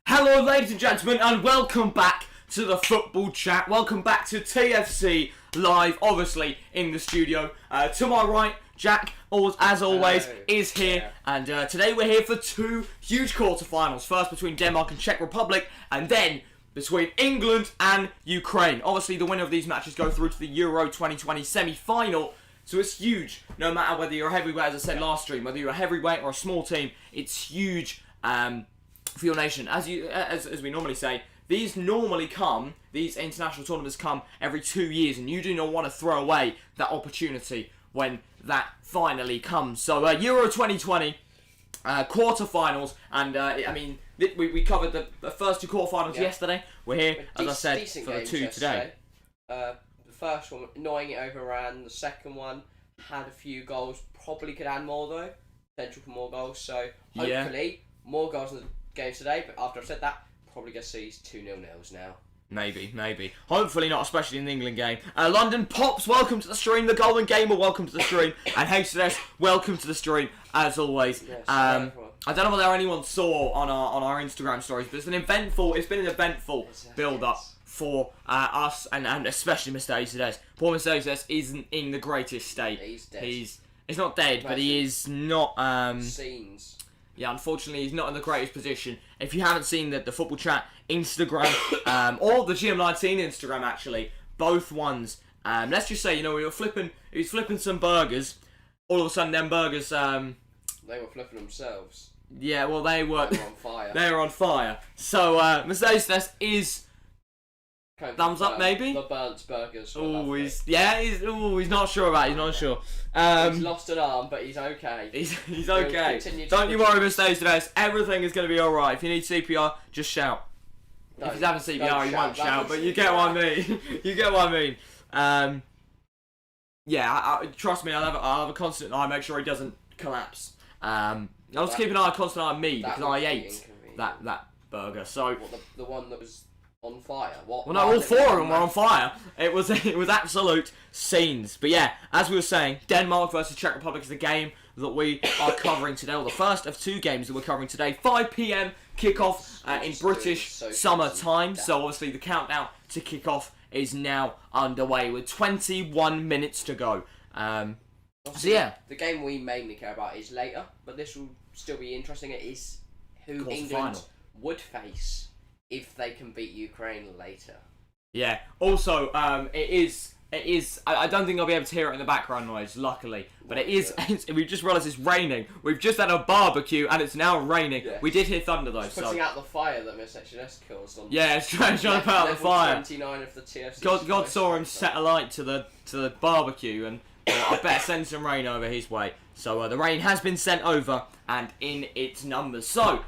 Hello ladies and gentlemen, and welcome back to the football chat. Welcome back to TFC live, obviously in the studio. To my right, Jack, as always, is here. And today we're here for two huge quarterfinals. First between Denmark and Czech Republic, and then between England and Ukraine. Obviously the winner of these matches go through to the Euro 2020 semi-final. So it's huge, no matter whether you're a heavyweight, as I said last stream, whether you're a heavyweight or a small team, it's huge for your nation. As we normally say, these international tournaments come every 2 years, and you do not want to throw away that opportunity when that finally comes. So Euro 2020 quarterfinals, and we covered the first two quarterfinals yesterday. We're here, as I said, for the two today. The first one, annoying, it overran. The second one had a few goals. Probably could add more though. Potential for more goals. So hopefully more goals in the games today. But after I've said that, probably gonna see 2-0 now. Maybe. Hopefully not, especially in the England game. London Pops, welcome to the stream. The Golden Gamer, welcome to the stream. And Hastings, welcome to the stream as always. Yes, I don't know whether anyone saw on our Instagram stories, but it's been an eventful build up for us and especially Mr. Hastings. Poor Mr. Hastings isn't in the greatest state. He's dead. He's not dead, but he is not. Scenes. Yeah, unfortunately, he's not in the greatest position. If you haven't seen the football chat Instagram or the GM19 Instagram, actually, both ones. Let's just say, he was flipping some burgers. All of a sudden, them burgers. They were flipping themselves. Yeah, well, they were on fire. They were on fire. So, Mr. Hastings is. Thumbs up, maybe? The burnt burgers. He's not sure about it. He's not sure. He's lost an arm, but he's okay. He's okay. Don't you worry, Mr. Hastings. Everything is going to be alright. If you need CPR, just shout. No, if he's having CPR, he won't shout, but you get what I mean. You get what I mean. Trust me, I'll have a constant eye, make sure he doesn't collapse. I'll just keep an eye, a constant eye on me, because I ate that burger. So the one that was on fire. What? Well, no, all four of them were on fire. It was absolute scenes. But yeah, as we were saying, Denmark versus Czech Republic is the game that we are covering today. Well, the first of two games that we're covering today. 5 PM kickoff in British summer time. So obviously the countdown to kickoff is now underway with 21 minutes to go. So yeah, the game we mainly care about is later, but this will still be interesting. It is who England would face if they can beat Ukraine later. Yeah. Also, it is. I don't think I'll be able to hear it in the background noise, luckily. But it is. We've just realised it's raining. We've just had a barbecue and it's now raining. Yeah. We did hear thunder though. Putting out the fire that Miss HS caused on. Yeah, it's trying to put out the fire. 29 of the TFC. God saw him set a light to the barbecue, and I better send some rain over his way. So the rain has been sent over and in its numbers. So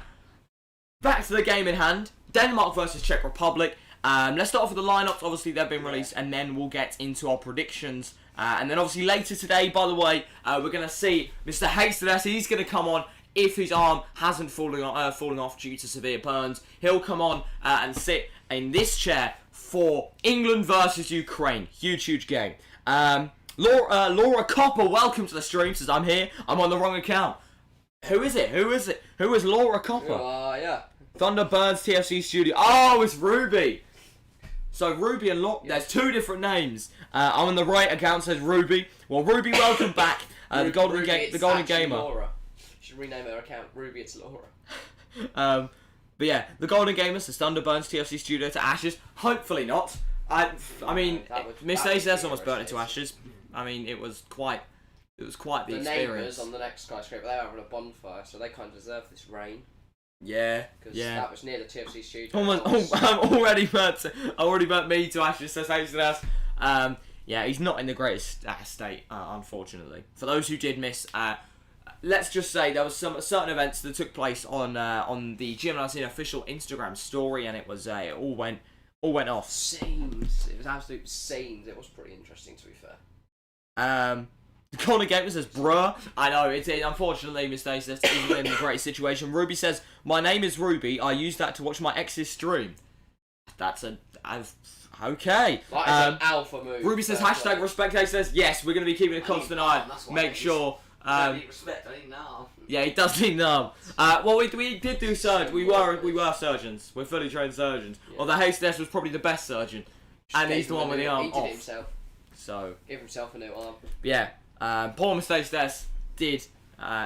back to the game in hand. Denmark versus Czech Republic. Let's start off with the lineups. Obviously, they've been released, and then we'll get into our predictions. And then, obviously, later today, by the way, we're going to see Mr. Hastings. He's going to come on if his arm hasn't fallen off due to severe burns. He'll come on and sit in this chair for England versus Ukraine. Huge game. Laura Copper, welcome to the stream. Says, I'm here. I'm on the wrong account. Who is it? Who is Laura Copper? Yeah. Thunder Burns TFC Studio. Oh, it's Ruby. So Ruby and Laura. There's two different names. I'm on the right account. Says Ruby. Well, Ruby, welcome back. The Golden Gamer. Laura. You should rename her account. Ruby, it's Laura. But yeah, the Golden Gamer says Thunder Burns TFC Studio to ashes. Hopefully not. I mean, Miss Hastings almost burnt it to ashes. I mean, it was quite the experience. The neighbours on the next skyscraper, they were having a bonfire, so they kind of deserve this rain. Yeah. Because that was near the TFC studio. I'm already burnt me to ashes, says Hastings. Yeah, he's not in the greatest state, unfortunately. For those who did miss, let's just say there was some certain events that took place on the GM19 official Instagram story, and it was it all went off. Scenes. It was absolute scenes. It was pretty interesting, to be fair. The Golden Gamer says, bruh. I know, it's unfortunately, Mr. Hastings isn't in the greatest situation. Ruby says, my name is Ruby. I use that to watch my ex's stream. That's okay. That is an alpha move. Ruby says, hashtag respect Hastings. Yes, we're going to be keeping a constant eye. Make sure I need respect. I need now. Yeah, he does need numb. Well, we did do surgery. We were surgeons. We're fully trained surgeons. Yeah. Although Hastess was probably the best surgeon, and he's the one with the arm He did off. it himself. So Give himself a new arm. yeah, poor Hastess did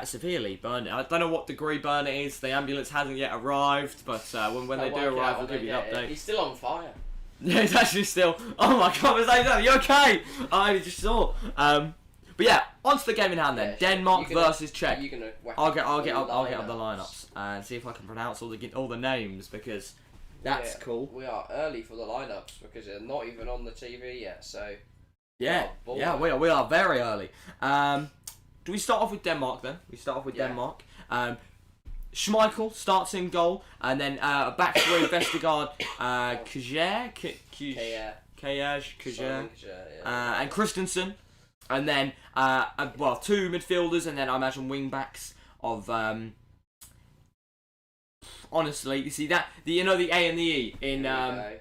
severely burn it. I don't know what degree burn it is. The ambulance hasn't yet arrived, but when they do arrive, we'll give you an update. He's still on fire. Yeah, he's actually still. Oh my God, are you okay? I only just saw. But yeah, on to the game in hand then. Yeah, Denmark versus Czech. I'll get up the lineups. lineups and see if I can pronounce all the names because that's cool. We are early for the lineups because they're not even on the TV yet. So Yeah, we are very early. Do we start off with Denmark then? We start off with Denmark. Schmeichel starts in goal, and then back three Vestergaard, Kjær, and Christensen, and then two midfielders, and then I imagine wing backs of. Honestly, you see that the A and the E in A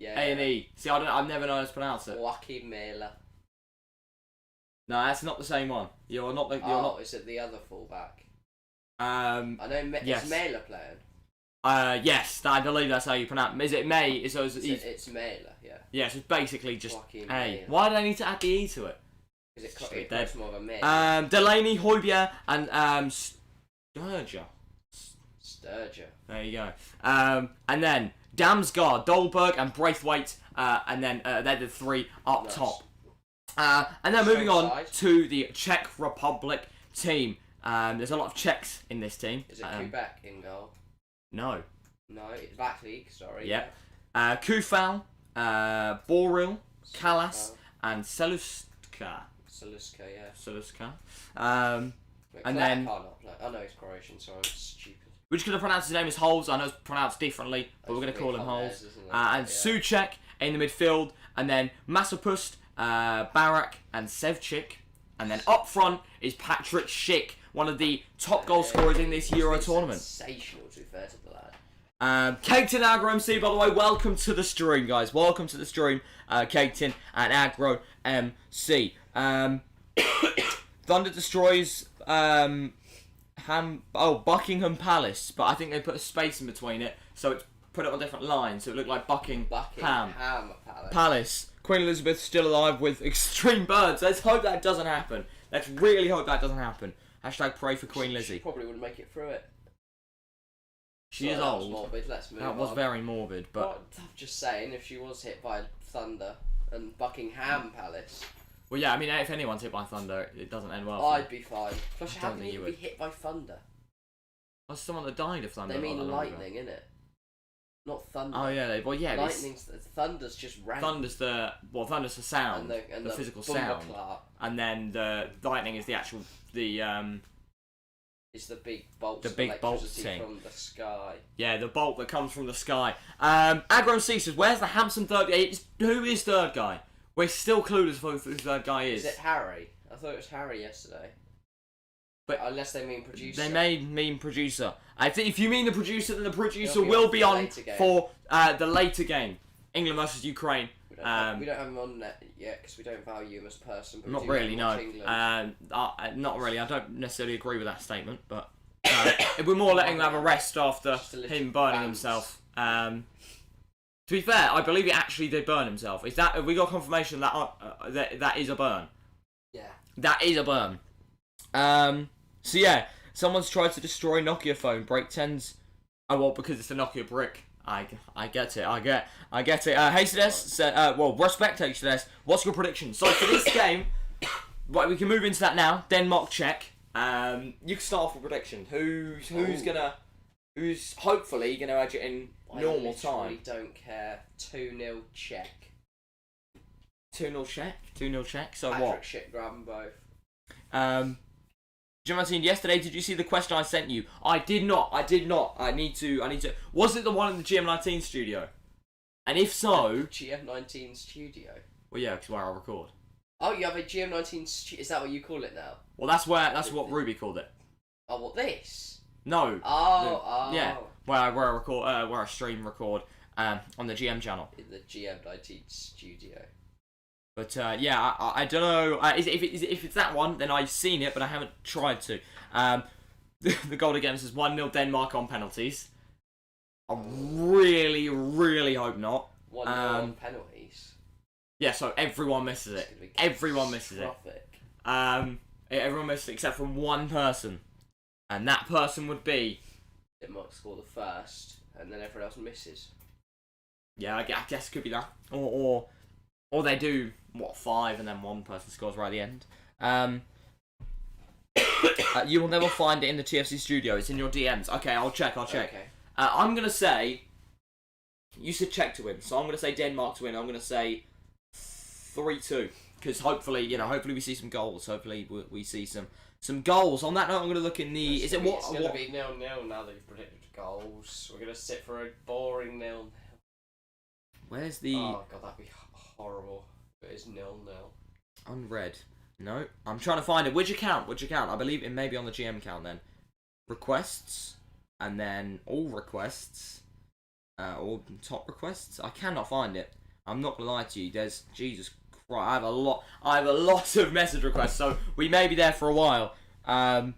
and E. See, I've never known how to pronounce it. Joachim Mæhle. No, that's not the same one. You're not. Is it the other fullback? I know. Yes. Is Mæhle playing? Yes, I believe that's how you pronounce it. Is it May? It's Mæhle, yeah. Yeah, so it's basically just Joachim A. Mæhle. Why do I need to add the E to it? Because it comes more of a Mæhle. Delaney, Højbjerg, and Sturger. There you go. And then Damsgaard, Dolberg, and Braithwaite, and then they're the three up top. And then moving on to the Czech Republic team. There's a lot of Czechs in this team. Is it Quebec in goal? No. No, it's back league, sorry. Yep. Kufal, Boril, Kalas, and Seluska. Seluska, yeah. Seluska. And then... Not play. Oh no, he's Croatian, so I'm stupid. We're just going to pronounce his name as Holes. I know it's pronounced differently, but we're going to call him Holes. And Suchek in the midfield, and then Masopust, Barak, and Sevcik. And then up front is Patrick Schick, one of the top goal scorers in this Euro tournament. Sensational, to be fair to the lad. Caketon Agro MC, by the way, welcome to the stream, guys. Welcome to the stream, Caketon and Agro MC. Thunder destroys Buckingham Palace, but I think they put a space in between it, so it's put it on different lines, so it looked like Buckingham Palace. Queen Elizabeth still alive with extreme burns. Let's hope that doesn't happen. Let's really hope that doesn't happen. Hashtag pray for Queen Lizzie. She probably wouldn't make it through it. She is old. That was morbid. Let's move on. That was very morbid, but... Well, I'm just saying, if she was hit by thunder and Buckingham Palace... Well, yeah, I mean, if anyone's hit by thunder, it doesn't end well. I'd be fine. Plus, you don't haven't think you even would. be hit by thunder. Well, someone that died of thunder. They mean lightning, innit? Not thunder. Oh, yeah, Thunder's just random. Thunder's the sound, and the physical sound. And then the lightning is the actual, it's the big bolts the big bolt thing from the sky. Yeah, the bolt that comes from the sky. Agro C says, where's the handsome third guy? Who is third guy? We're still clueless for who third guy is. Is it Harry? I thought it was Harry yesterday. But unless they mean producer. They may mean producer. I think if you mean the producer, then the producer will be on for the later game. England versus Ukraine. We don't have him on yet because we don't value him as a person. But not really, no. Not really. I don't necessarily agree with that statement, but we're more letting him have a rest after him burning himself. To be fair, I believe he actually did burn himself. Have we got confirmation that that is a burn? Yeah. That is a burn. So yeah, someone's tried to destroy Nokia phone. Break 10s. Oh well, because it's a Nokia brick. I get it. I get it. Hastess said, respect Hastess. What's your prediction? So for this game, right, we can move into that now. Denmark, Czech. You can start off with prediction. Who's hopefully gonna edge it in normal time. I don't care. 2-0 Czech. 2-0 Czech. 2-0 Czech. So Patrick what? Schick, grab them both. Jim Martin, yesterday, did you see the question I sent you? I did not. I need to. Was it the one in the GM19 studio? And if so... GM19 studio? Well, yeah, because where I record. Oh, you have a GM19 studio? Is that what you call it now? Well, that's what Ruby called it. Oh, what, this? No. Oh. Yeah, where I record, where I stream record on the GM channel. In the GM19 studio. But yeah, I don't know. If it's that one, then I've seen it, but I haven't tried to. The goal against is 1-0 Denmark on penalties. I really, really hope not. 1-0 on penalties. Yeah, so everyone misses it. Everyone misses it. Everyone misses it except from one person, and that person would be. Denmark score the first, and then everyone else misses. Yeah, I guess it could be that, or they do 5 and then one person scores right at the end. You will never find it in the TFC studio. It's in your DMs. Okay, I'll check. Okay. I'm gonna say. You said Czech to win, so I'm gonna say Denmark to win. I'm gonna say 3-2 because hopefully we see some goals. Hopefully we see some goals. On that note, I'm gonna look in the. It's gonna be 0-0 now that you've predicted goals. We're gonna sit for a boring 0-0. Where's the? Oh god, that'd be horrible. It is 0-0. Unread. No, I'm trying to find it. Which account? I believe it may be on the GM account then. Requests, and then all requests, all top requests. I cannot find it. I'm not gonna lie to you. There's Jesus Christ. I have a lot of message requests, so we may be there for a while. Round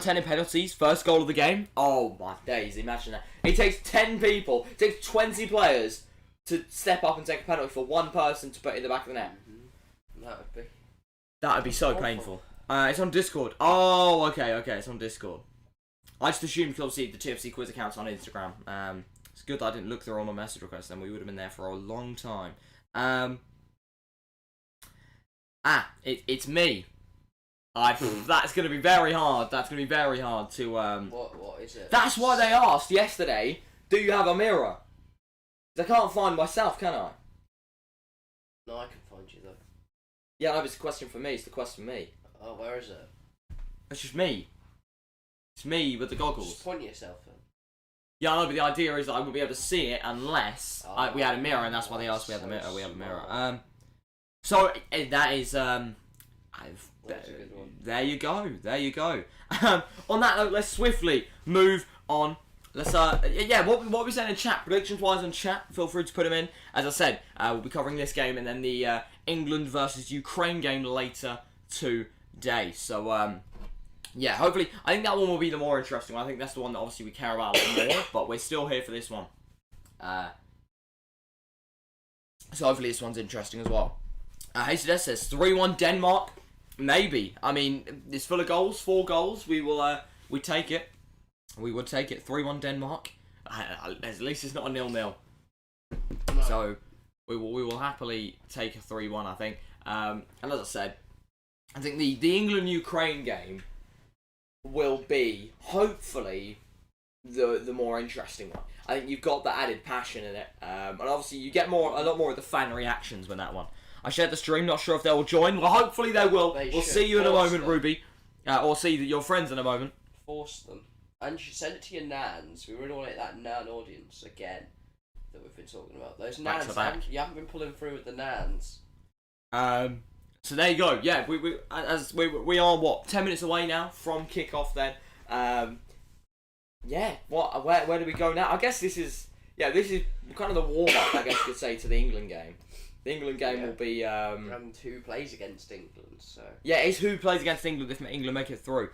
10 in penalties. First goal of the game. Oh my days! Imagine that. It takes 10 people. It takes 20 players to step up and take a penalty for one person to put it in the back of the net. That would be so awful. painful. It's on Discord. Oh, okay, it's on Discord. I just assumed because obviously the TFC quiz account's on Instagram. It's good that I didn't look through all my message requests, then we would have been there for a long time. It's me. That's going to be very hard. That's going to be very hard to... What is it? That's why they asked yesterday, do you have a mirror? I can't find myself, can I? No, I can find you though. Yeah, no, it's a question for me. It's the question for me. Oh, where is it? It's just me. It's me with the goggles. Just point at yourself then. Yeah, I know, but the idea is that I wouldn't be able to see it unless we had a mirror, and that's why they asked we had the mirror. We have a mirror. So that is That's a good one. There you go. On that note, let's swiftly move on. Let's what we saying in chat, predictions wise in chat, feel free to put them in. As I said, we'll be covering this game and then the England versus Ukraine game later today. So hopefully I think that one will be the more interesting one. I think that's the one that obviously we care about a lot more, but we're still here for this one. So hopefully this one's interesting as well. Hasted says 3-1 Denmark. Maybe. I mean, it's full of goals, 4 goals. We take it. We would take it. 3-1 Denmark. At least it's not a 0-0. No. So we will happily take a 3-1, I think. And as I said, I think the England-Ukraine game will be hopefully the more interesting one. I think you've got the added passion in it, and obviously you get a lot more of the fan reactions with that one. I shared the stream. Not sure if they will join. Well, hopefully they will. We'll see you in a moment, Ruby, or see your friends in a moment. Force them. And you should send it to your nans. We really want to hit that nan audience again that we've been talking about. Those nans, you haven't been pulling through with the nans. So there you go. Yeah, we are what 10 minutes away now from kickoff. Then, where do we go now? I guess this is kind of the warm up. I guess you could say to the England game. The England game will be and who plays against England? So yeah, it's who plays against England if England make it through.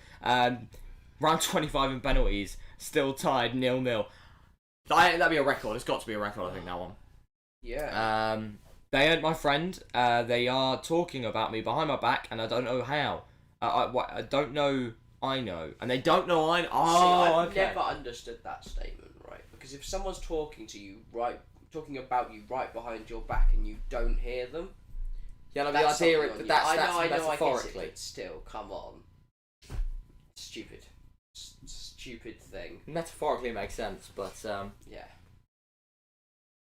Round 25 in penalties, still tied 0-0. That'd be a record. It's got to be a record, I think, that one. Yeah. They ain't my friend. They are talking about me behind my back, and I don't know how. I don't know. I know, and they don't know I know. Oh, I've never understood that statement, right? Because if someone's talking to you, talking about you right behind your back, and you don't hear them, yeah, no, the idea that's I metaphorically. get it, but still, come on, stupid thing. Metaphorically, it makes sense, but yeah.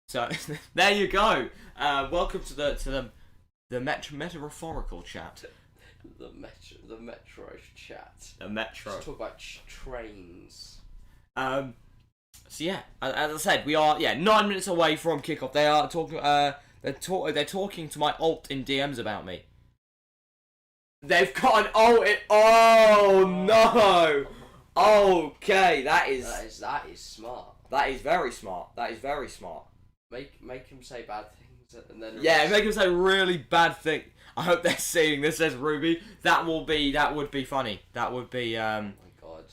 So there you go. Welcome to the metaphorical chat. The metro chat. The metro. Let's talk about trains. So yeah, as I said, we are 9 minutes away from kickoff. They are talking. They're talking to my alt in DMs about me. They've got an alt. Oh no. Okay, that is smart. That is very smart. That is very smart. Make him say bad things And then Yeah, make him say really bad thing. I hope they're seeing this as Ruby. That would be funny. That would be Oh my god!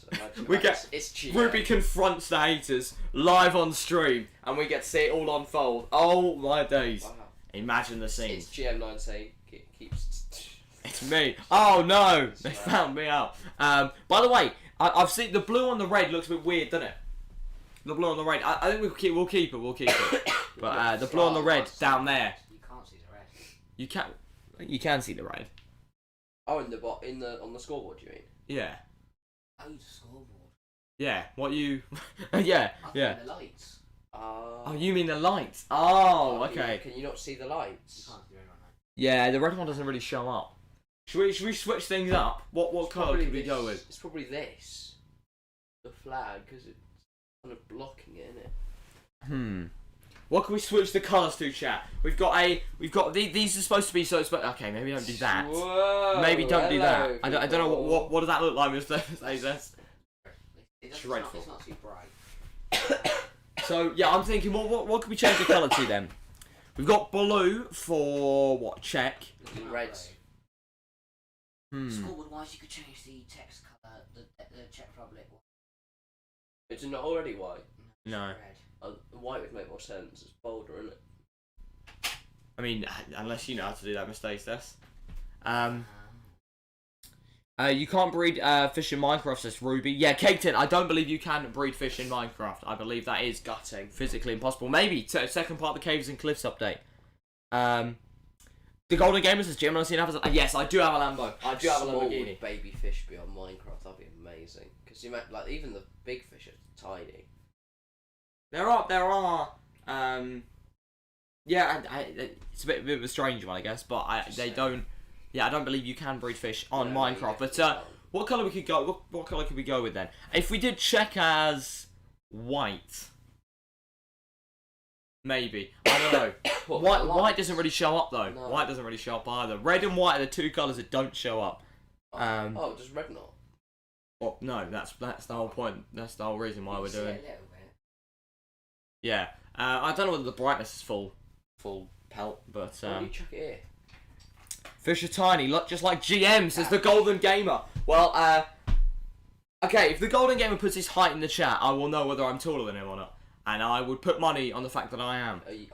We get it's GM. Ruby confronts the haters live on stream, and we get to see it all unfold. Oh my days! Wow. Imagine the scene. It's GM19 keeps. It's me. Oh no, they found me out. By the way, I've seen the blue on the red looks a bit weird, doesn't it? The blue on the red. I think we'll keep it. But the blue on the red down there. You can't see the red. You can see the red. Oh, on the scoreboard, you mean? Yeah. Oh, the scoreboard. Yeah. What you? Yeah. Yeah. The lights. Oh, you mean the lights? Oh, okay. Can you not see the You lights? can't see the red one. Yeah, the red one doesn't really show up. Should we switch things up? What colour Probably could we this- go with? It's probably this. The flag, because it's kind of blocking it, innit? What can we switch the colours to, chat? We've got these are supposed to be so. Okay, maybe don't do that. Whoa, Maybe don't do that. hello, I don't know what does that look like, Mr. This. It's Dreadful. It's not too bright. So yeah, I'm thinking, what could we change the colour to then? We've got blue for what? Czech. Reds. Scoreboard-wise, you could change the text colour, the Czech Republic one. It's not already white. No. Red. White would make more sense. It's bolder, isn't it? I mean, unless you know how to do that, Mr. Ace. You can't breed fish in Minecraft, says Ruby. Yeah, Cake I don't believe you can breed fish in Minecraft. I believe that is gutting, physically impossible. Maybe second part of the Caves and Cliffs update. The Golden Gamer says, Jim, I've seen others. Yes, I do have a Lambo. I do have a Small Lamborghini. would baby fish be on Minecraft? That'd be amazing. Because you might like even the big fish are tiny. There are. Yeah, it's a bit of a strange one, I guess, but they don't. Yeah, I don't believe you can breed fish on Yeah, Minecraft. But what colour we could go? What colour could we go with then? If we did check as white, maybe. I don't know. White doesn't really show up though. No. White doesn't really show up either. Red and white are the two colours that don't show up. Does red not? Well, no, that's the whole point. That's the whole reason why we're doing. A little bit. Yeah. I don't know whether the brightness is full pelt, but Why do you chuck it here? fish are tiny, just like GM, says the Golden Gamer. Well, okay, if the Golden Gamer puts his height in the chat, I will know whether I'm taller than him or not. And I would put money on the fact that I am. Do it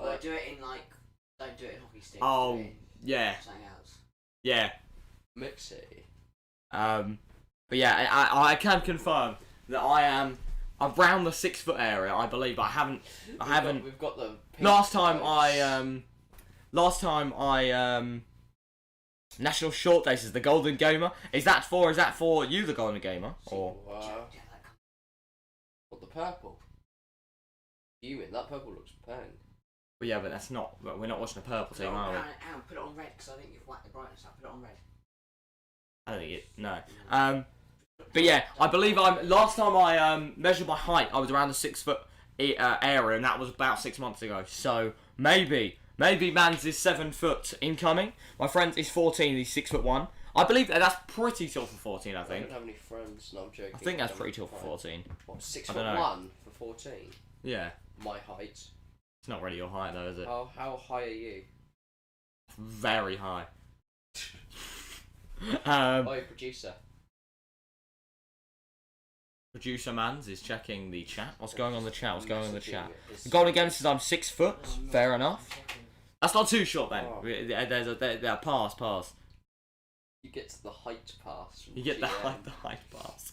in don't do it in hockey sticks. Oh, do it in yeah. something else. Yeah. Mix it. But yeah, I can confirm that I am around the 6 foot area, I believe. I haven't. We've got the. Last time I National Short Day says the Golden Gamer. Is that for you, the Golden Gamer? Or What, the purple? You mean that purple looks bang? well, yeah, but that's not. We're not watching a purple team, are we? Aaron, put it on red because I think you've whacked the brightness up. Put it on red. I don't think it. No. But yeah, I believe last time I measured my height, I was around the 6 foot area, and that was about 6 months ago. So maybe Mans is 7 foot incoming. My friend is 14. He's 6'1". I believe that's pretty tall for 14. I I think. don't have any friends. No, I'm joking. I think that's pretty tall for 14. What, I don't know. 6'1" for 14? Yeah, My height. it's not really your height though, is it? How high are you? Very high. Producer. Producer Mans is checking the chat. What's going on in the chat? What's going on in the chat? It's- The Golden Gamer says I'm 6 foot. Fair enough. Checking. That's not too short then. Oh. There's a pass. You get to the height pass. from You get the GM. height pass.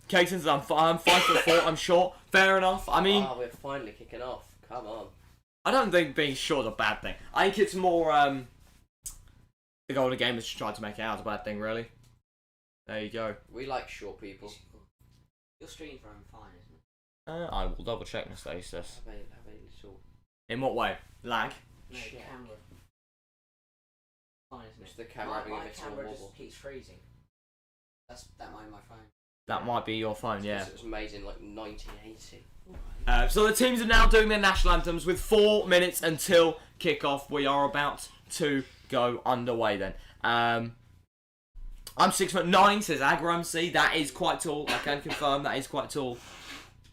Caton says I'm 5'4". I'm short. Fair enough. I mean, we're finally kicking off. Come on. I don't think being short is a bad thing. I think it's more the Golden Gamers just tried to make it out as a bad thing, really. There you go. We like short people. Your stream's running fine, isn't it? I will double check my status. Have a little. In what way? Lag? No, Check. camera. Fine, isn't it? It's the camera having a my bit of a camera wobble. just keeps freezing. That might be my phone. That might be your phone, yeah. It was made in like 1980. So the teams are now doing their national anthems with 4 minutes until kick-off. We are about to go underway then. I'm 6'9", says Agram C. That is quite tall. I can confirm that is quite tall.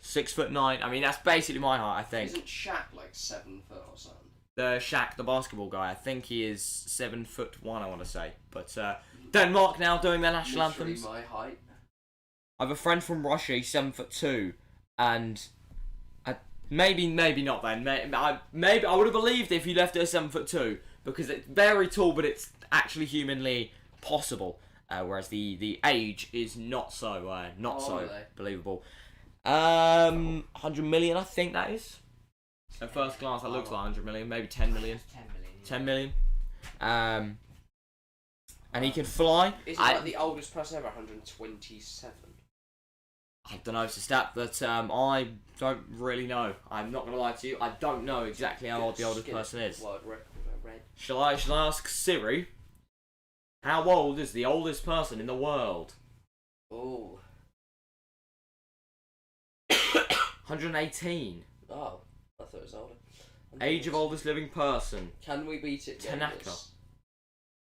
6'9". I mean, that's basically my height, I think. Isn't Shaq like 7 foot or something? the Shaq, the basketball guy. I think he is 7'1", I want to say. But Denmark now doing their national anthems. My height. I have a friend from Russia. He's 7'2", and maybe not. Then maybe I would have believed if you left it at 7'2", because it's very tall, but it's actually humanly possible. Whereas the age is not so believable. 100 million, I think that is. At first glance, that looks like 100 million, maybe 10 million. 10 million. And he can fly. Is he like the oldest person ever? 127. I don't know. It's a stat that I don't really know. I'm not gonna lie to you. I don't know exactly how old the oldest person is. World record I read. Shall I ask Siri? How old is the oldest person in the world? Oh. 118. Oh, I thought it was older. Age of oldest living person. Can we beat it? Tanaka.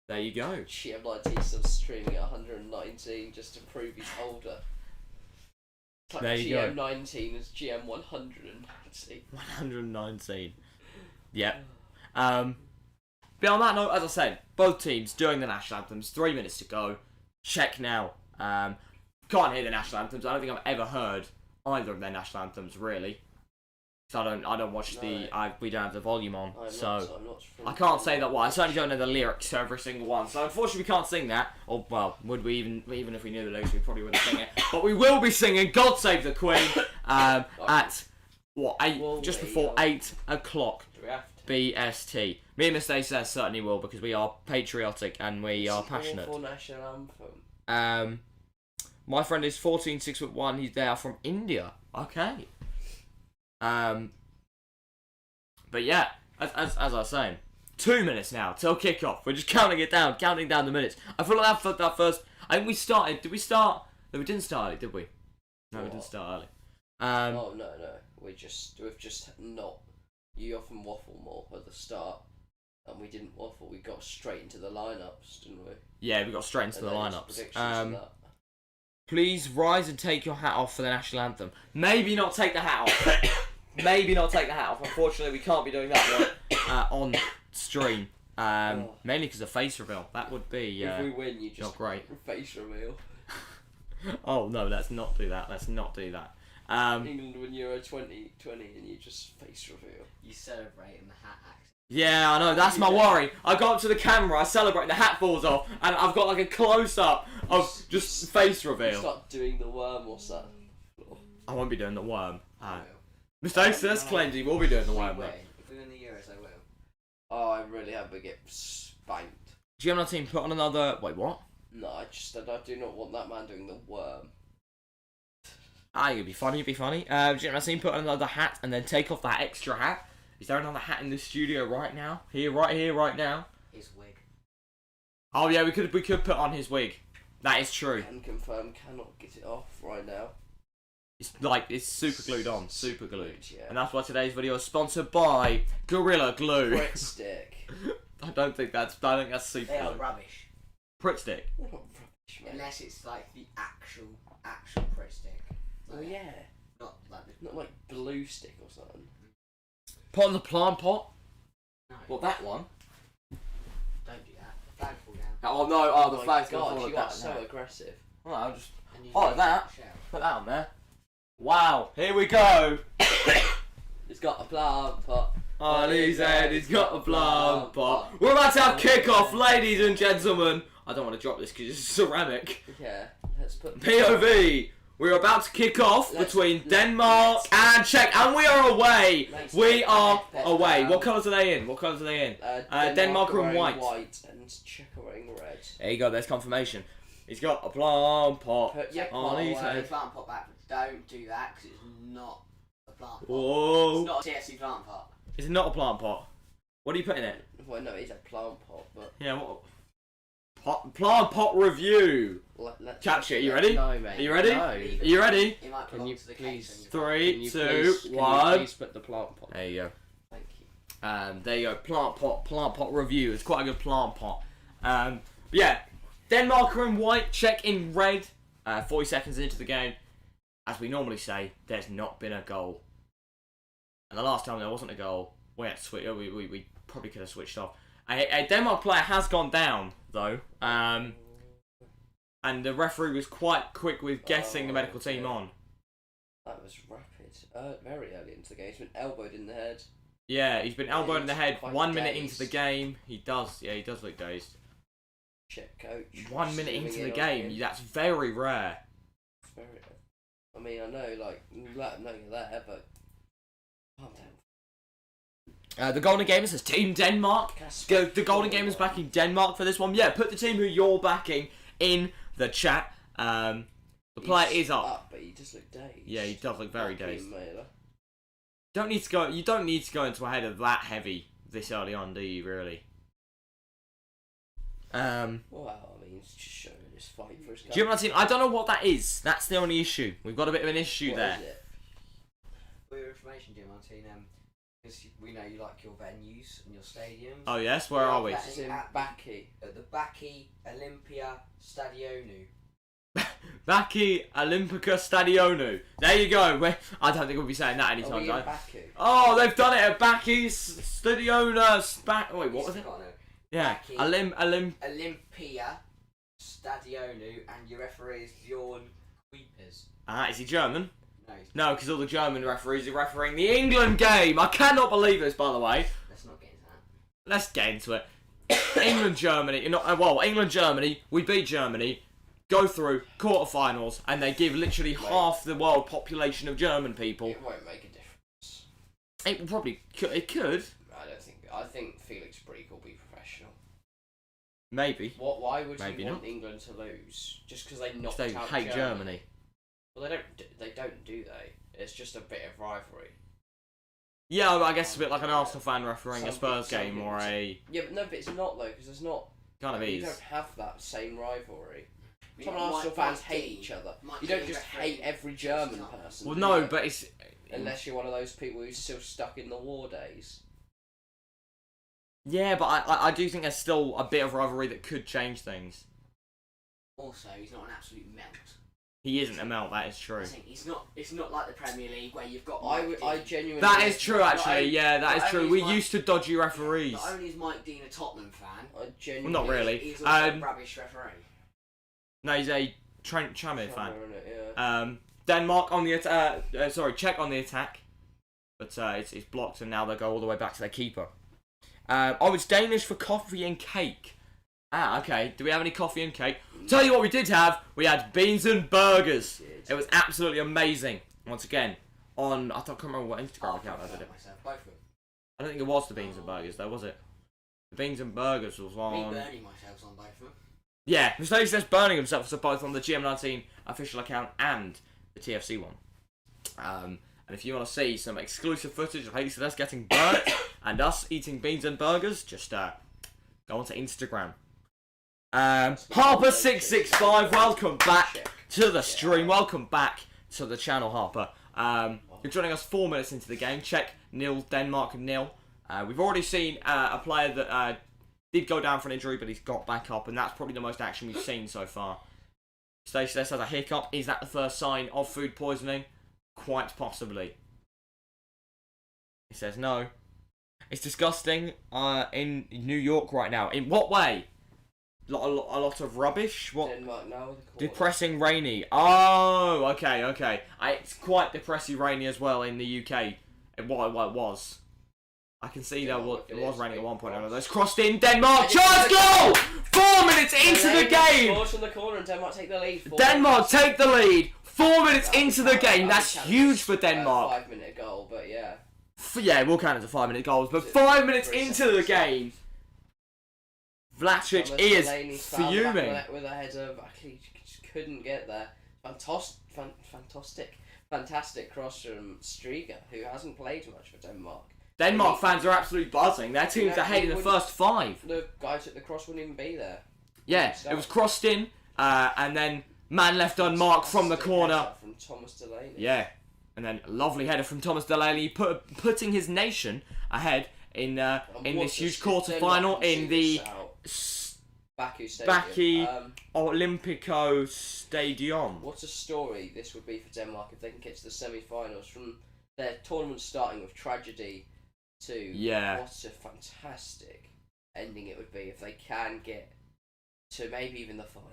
There you go. GM19 still streaming at 119 just to prove he's older. Like there you go. GM19 is GM 119. 119. Yep. But on that note, as I said, both teams doing the national anthems. 3 minutes to go. Czech now. Can't hear the national anthems. I don't think I've ever heard either of their national anthems really. So I don't watch we don't have the volume on, I can't say that. Well, I certainly don't know the lyrics to every single one. So unfortunately, we can't sing that. Or well, would we even if we knew the lyrics, we probably wouldn't sing it. But we will be singing "God Save the Queen" at what just before 8 o'clock BST. Me and Mr. says certainly will, because we are patriotic and we are passionate. National anthem. My friend is 14, 6'1". He's there from India. Okay. But yeah, as I was saying, 2 minutes now till kickoff. We're just counting down the minutes. I feel like that first. I think we started. Did we start? No, we didn't start early, did we? No, we didn't start early. Oh no, we've just not. You often waffle more at the start, and we didn't waffle. We got straight into the lineups, didn't we? Yeah, we got straight into the lineups. Please rise and take your hat off for the national anthem. Maybe not take the hat off. Maybe not take the hat off. Unfortunately, we can't be doing that on stream. Mainly because of face reveal. That would be if we win, you just not great. Face reveal. Oh no, let's not do that. Let's not do that. England win Euro 2020 and you just face reveal. You celebrate in the hat accent. Yeah, I know, that's my worry. I go up to the camera, I celebrate, and the hat falls off, and I've got like a close-up of just face reveal. You start doing the worm or something. I won't be doing the worm. Mr. Oasis claims he will be doing the worm. If we win the Euros, I will. Oh, I really hope we get spanked. GM19 put on another... Wait, what? No, I do not want that man doing the worm. It'd be funny, GM19 put on another hat, and then take off that extra hat. Is there another hat in the studio right now? Right now. His wig. Oh yeah, we could put on his wig. That is true. Can confirm, cannot get it off right now. It's super glued on, super glued. Yeah. And that's why today's video is sponsored by Gorilla Glue. Pritt stick. I don't think that's super They are glue. rubbish. Pritt stick. They're not rubbish, mate. Unless it's like the actual Pritt stick. Oh Like, yeah. Not like blue stick or something. Pot in the plant pot. No. What, that one? Don't do that. The flag fall down. Oh no! The my flag's God, gonna fall you like are that. so No. aggressive. Well, I'll just And you like that. shell. Put that on there. Wow! Here we go. He's got a plant pot. On his head, he's got a plant pot. We're about to have kick-off, ladies and gentlemen. I don't want to drop this because it's ceramic. Yeah, let's put POV. We're about to kick off between Denmark and Czech, and we are away. We are away. What colours are they in? Denmark are in white. And Czech are wearing red. There you go. There's confirmation. He's got a plant pot Put your on his The head. plant pot backwards. Don't do that because it's not a plant pot. Whoa! It's not a TFC plant pot. It's not a plant pot. What do you put in it? Well, no, it's a plant pot, but Yeah. What? Plant pot review. let's Catch it. Are you ready? No, mate. Are you ready? No. Are you ready? It might Can belong you to the please- case. 3, 2, 1. Please put the plant pot. There you go. Thank you. There you go. Plant pot review. It's quite a good plant pot. Yeah. Denmark are in white, Czech in red. 40 seconds into the game. As we normally say, there's not been a goal. And the last time there wasn't a goal We had to switch. We probably could have switched off. A Denmark player has gone down though, and the referee was quite quick with getting the medical team on. That was rapid. Very early into the game. He's been elbowed in the head. Yeah, he's been elbowed in the head. Quite 1 minute dazed. into the game, he does. Yeah, he does look dazed. Czech coach. 1 minute zooming into in the on game, him. that's very rare. Very. I mean, I know, like, let them know you're there, but calm down. The Golden Gamers says Team Denmark. The Golden Gamers backing Denmark for this one. Yeah, put the team who you're backing in the chat. The player is up. But he does look dazed. Yeah, he does look very Lucky dazed. Mailer. You don't need to go into a header that heavy this early on, do you? Really? Well, I mean, he's just showing his fight for his country. German team. I don't know what that is. That's the only issue. We've got a bit of an issue What there. is it? For your information, Jim Martin, because we know you like your venues and your stadiums. Oh yes, where are we? This is in Baki. At the Baki Olympia Stadionu. Baki Olimpica Stadionu. There you go. I don't think we'll be saying that Are anytime we in soon. Baku? Oh, they've done it at Baki Stadiona. Wait, what was it? Yeah, Baki. Olympia Stadionu, and your referee is Bjorn Kuipers. Is he German? No, he's No, because all the German referees are refereeing the England game. I cannot believe this, by the way. Let's not get into that. Let's get into it. England, Germany. England, Germany. We beat Germany. Go through quarterfinals, and they give literally half the world population of German people. It won't make a difference. It probably could. It could. I think Felix Brig will be professional. Maybe. Why would Maybe you want not. England to lose? Just because they knocked They out hate Germany. Well, they don't, do they? It's just a bit of rivalry. Yeah, I guess it's a bit like an Arsenal fan refereeing a Some Spurs people- game or a Yeah, but no, but it's not though, because there's not. kind of You is. don't have that same rivalry. You Some might- Arsenal might fans hate be- each other. might You be don't just referee. hate every German person. Well, do no, you? but it's Unless you're one of those people who's still stuck in the war days. yeah, but I do think there's still a bit of rivalry that could change things. Also, he's not an absolute melt. He isn't a melt. That is I true. think it's not like the Premier League where you've got. I genuinely. That is true, actually. I- Yeah, that is not true. only We're is used to dodgy referees. Not only is Mike Dean a Tottenham fan, I genuinely. Well, not really. he's also a rubbish referee. No, he's a Trent Chamid fan. Yeah. Denmark on the Czech on the attack, but it's blocked, and now they go all the way back to their keeper. It's Danish for coffee and cake. Okay. Do we have any coffee and cake? Tell you what we did have. We had beans and burgers. It was absolutely amazing. Once again, I can't remember what Instagram account I did it. Myself, both of them. I don't think it was the beans and burgers though, was it? The beans and burgers was Me on. burning myself on both of them. Yeah, Mr. says burning himself so both on the GM19 official account and the TFC one. And if you want to see some exclusive footage of Haley Celeste getting burnt and us eating beans and burgers, just go onto Instagram. Harper665, welcome back to the stream. Welcome back to the channel, Harper. You're joining us 4 minutes into the game. Czech 0, Denmark 0. We've already seen a player that did go down for an injury, but he's got back up, and that's probably the most action we've seen so far. Stacey has a hiccup. Is that the first sign of food poisoning? Quite possibly. He says no. It's disgusting in New York right now. In what way? A lot of rubbish? What? Denmark now. Depressing rainy. Oh, okay. It's quite depressing rainy as well in the UK. It was. I can see that it was raining at one point. I know that's crossed in. Denmark. Chance goal! 4 minutes into the game. Scores from the corner and Denmark take the lead. Denmark take the lead. 4 minutes into the game. That's huge for Denmark. 5 minute goal, but yeah. Yeah, we'll count it as a 5 minute goals. But 5 minutes into the game, Vlasic is fuming. With a header, he just couldn't get there. Fantastic cross from Striga, who hasn't played much for Denmark. Denmark fans are absolutely buzzing. Their team's ahead in the first 5. The guy who took the cross wouldn't even be there. Yeah, it was crossed in, and then man left unmarked from the corner. From Thomas Delaney. Yeah, and then a lovely header from Thomas Delaney, putting his nation ahead in this huge quarter-final in the Baku Stadium. Olimpico Stadium. What a story this would be for Denmark if they can get to the semi-finals. From their tournament starting with tragedy to Yeah. what a fantastic ending it would be if they can get to maybe even the final.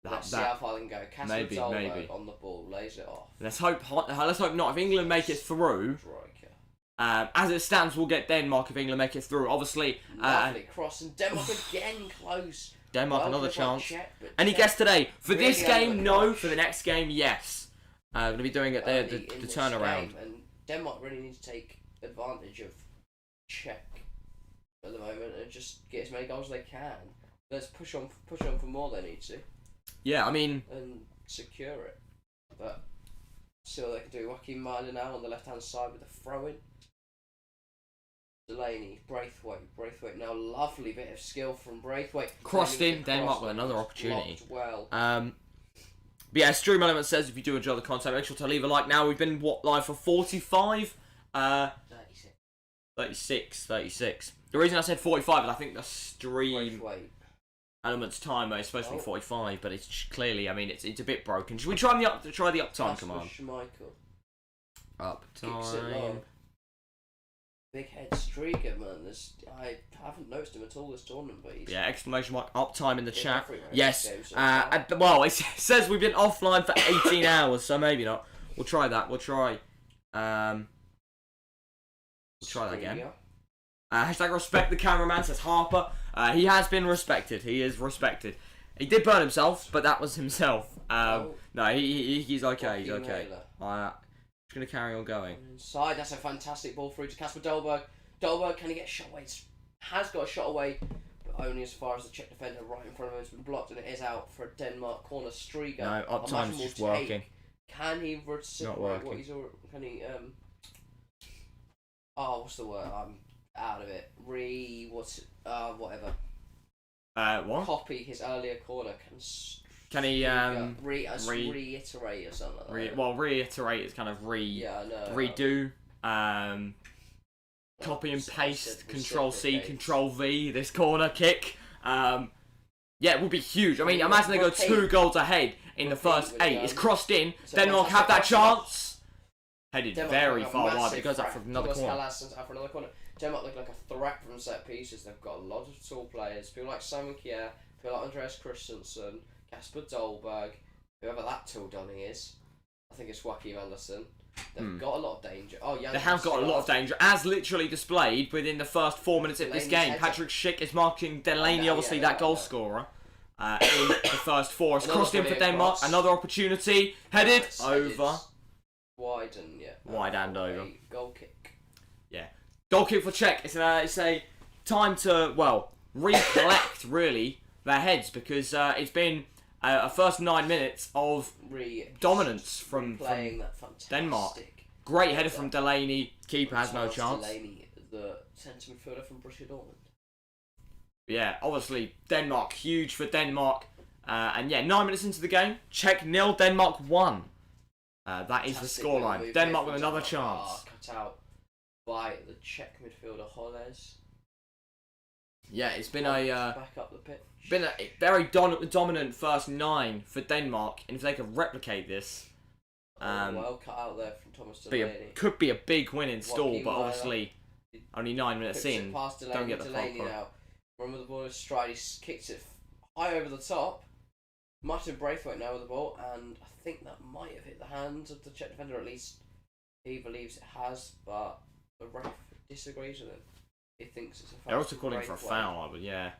Let's see how far they can go. Kasper Dolberg on the ball, lays it off. Let's hope not. If England make it through, as it stands, we'll get Denmark if England make it through. Obviously, lovely cross, and Denmark again close. Denmark another chance. Czech, Any guess today? For really this game, no. For the next game, yes. We're going to be doing it there, the turnaround. And Denmark really needs to take advantage of Czech at the moment and just get as many goals as they can. Let's push on for more. They need to. Yeah, I mean, and secure it. But see what they can do. Joachim Meiler now on the left hand side with a throw in. Delaney, Braithwaite now, lovely bit of skill from Braithwaite. Crossed in, Denmark with another opportunity. Well. But yeah, Stream Element says if you do enjoy the content, make sure to leave a like now. We've been live for 45? 36. The reason I said 45 is I think the stream Element's timer is supposed to be 45, but it's clearly, I mean, it's a bit broken. Should we try the uptime command? Uptime. Big head streaker, man. I haven't noticed him at all this tournament, but he's... Yeah, exclamation mark, uptime in the chat. Yes. Well, it says we've been offline for 18 hours, so maybe not. We'll try that. We'll try that again. Hashtag respect the cameraman, says Harper. He has been respected. He is respected. He did burn himself, but that was himself. No, he's okay. He's okay. Just going to carry on going. Inside, that's a fantastic ball through to Kasper Dolberg. Dolberg, can he get a shot away? Has got a shot away, but only as far as the Czech defender right in front of him has been blocked, and it is out for a Denmark corner. Striga. No, uptime's just working. Can he reciprocate what he's already... Can he... Oh, what's the word? I'm out of it. Whatever. What? Copy his earlier corner. Can he reiterate or something like that? Well, reiterate is kind of redo. Copy and paste. Control C, Control V. This corner kick. Yeah, it would be huge. I mean, imagine they go 2 goals ahead in the first 8. It's crossed in. Denmark have that chance. Headed very far wide. It goes up for another corner. Denmark look like a threat from set pieces. They've got a lot of tall players. People like Simon Kjær, people like Andreas Christensen, Kasper Dolberg, whoever that tall Donny is. I think it's Joachim Andersen. They've got a lot of danger. They have got a lot of danger, as literally displayed within the first 4 minutes of this game. Patrick Schick is marking Delaney, obviously that goal scorer, in the first 4. It's crossed in for Denmark. Another opportunity. Headed over. Wide and over. Goal kick. Yeah. Goal kick for Czech. It's a time to, well, recollect, really, their heads, because it's been a first 9 minutes of dominance from Denmark. Great header from Delaney. Keeper has no chance. Delaney, the centre midfielder from Borussia Dortmund. Yeah, obviously, Denmark, huge for Denmark. And yeah, 9 minutes into the game, Czech 0, Denmark 1. That is the scoreline. Denmark with another chance. Cut out by the Czech midfielder Holles. Yeah, it's been back up the pitch. Been a very dominant first 9 for Denmark, and if they could replicate this, well cut out there from Thomas Delaney. Could be a big win in stall, but obviously only 9 minutes in. Don't get the Delaney now. Run with the ball in stride. He kicks it high over the top. Martin Braithwaite now with the ball, and I think that might have hit the hands of the Czech defender. At least he believes it has, but the ref disagrees with him. He thinks it's a foul. They're also calling for a foul, but yeah.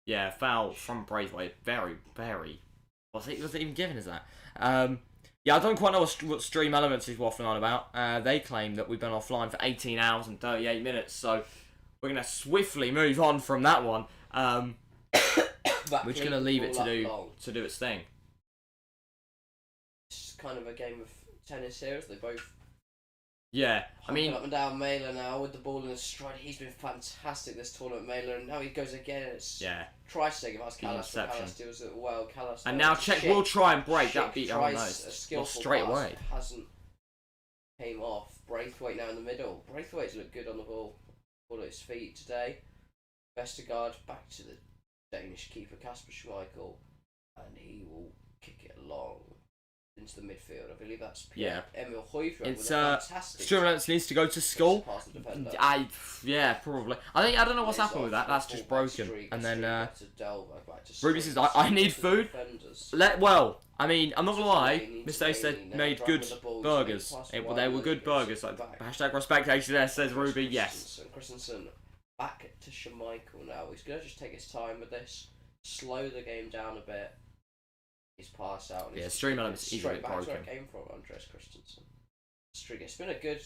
Yeah, foul from Braithwaite. Very, very... Was it even given as that? Yeah, I don't quite know what Stream Elements is waffling on about. They claim that we've been offline for 18 hours and 38 minutes, so we're going to swiftly move on from that one. We're just going to leave it to do its thing. It's kind of a game of tennis here, as they both... Yeah, I mean... Up and down Mailer now with the ball in his stride. He's been fantastic this tournament, Mailer, and now he goes again. It's tries to take it past Callas, but Callas deals it well. Callas and now Czech will try and break that beat on those. Well, straight away. Hasn't came off. Braithwaite now in the middle. Braithwaite's looked good on the ball. Ball at his feet today. Vestergaard back to the Danish keeper Kasper Schmeichel, and he will kick it along. into the midfield. I believe that's Yeah. Emil Højbjerg with It's a fantastic Sturmlance needs to go to school. past the defender. Yeah, probably. I don't know what's It's happened with off that. That's the just full-back broken. streak, And then back to Delver, back to Ruby says, Strings, I need to the food. defenders. I mean, I'm not gonna lie. Delaney, Mr. Ace Delaney now made driving good the ball, burgers. past They Wilder, were good gets burgers. it Like back. hashtag respect HDS says Ruby. Yes. Christensen back to Schmeichel now. He's gonna just take his time with this, slow the game down a bit. His pass out. And Yeah, he's stream elements easily straight back to where broken. it came from. Andreas Christensen. It's been a good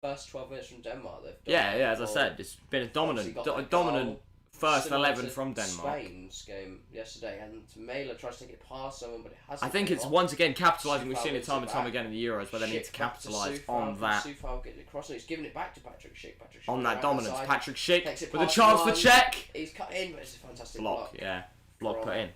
first 12 minutes from Denmark. They've done Yeah. As I well. said, it's been a Obviously got that dominant goal. first Similar 11 to from Denmark. Spain's game yesterday, and Mela tries to take it past someone, but it hasn't. I think gone it's off. once again capitalising. We've Sufal seen it wins time and time back. again in the Euros, where they need to Schick back to capitalise Sufal, on that. Sufal getting across, and he's giving it back to Patrick Schick. On that right dominance. outside. Patrick Schick Takes it with a past chance for one. Czech. He's cut in, but it's a fantastic Block, block. yeah. Block from put in.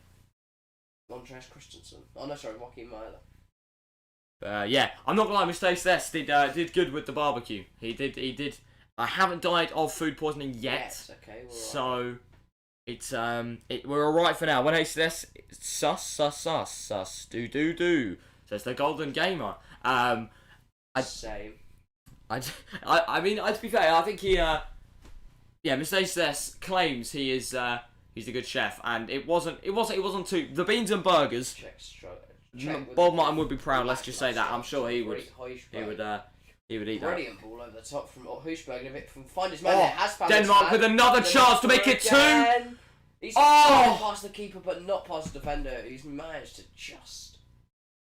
Andreas Christensen. Oh no, sorry, Joachim Mailer. Yeah, I'm not gonna lie, Mr. Ace did good with the barbecue. He did. I haven't died of food poisoning yet. Yes, okay, we're So it's we're alright for now. When HDS sus do says the Golden Gamer. Same. I mean, to be fair, I think he Mr. HDS claims he is he's a good chef, and it wasn't too the beans and burgers. Bob Martin would be proud. Let's just say that. I'm sure he would eat that. Brilliant ball over the top from Højbjerg, and if it can find his man, it has found Denmark his man. with another chance to make it 2. He's gone past the keeper, but not past the defender. He's managed to just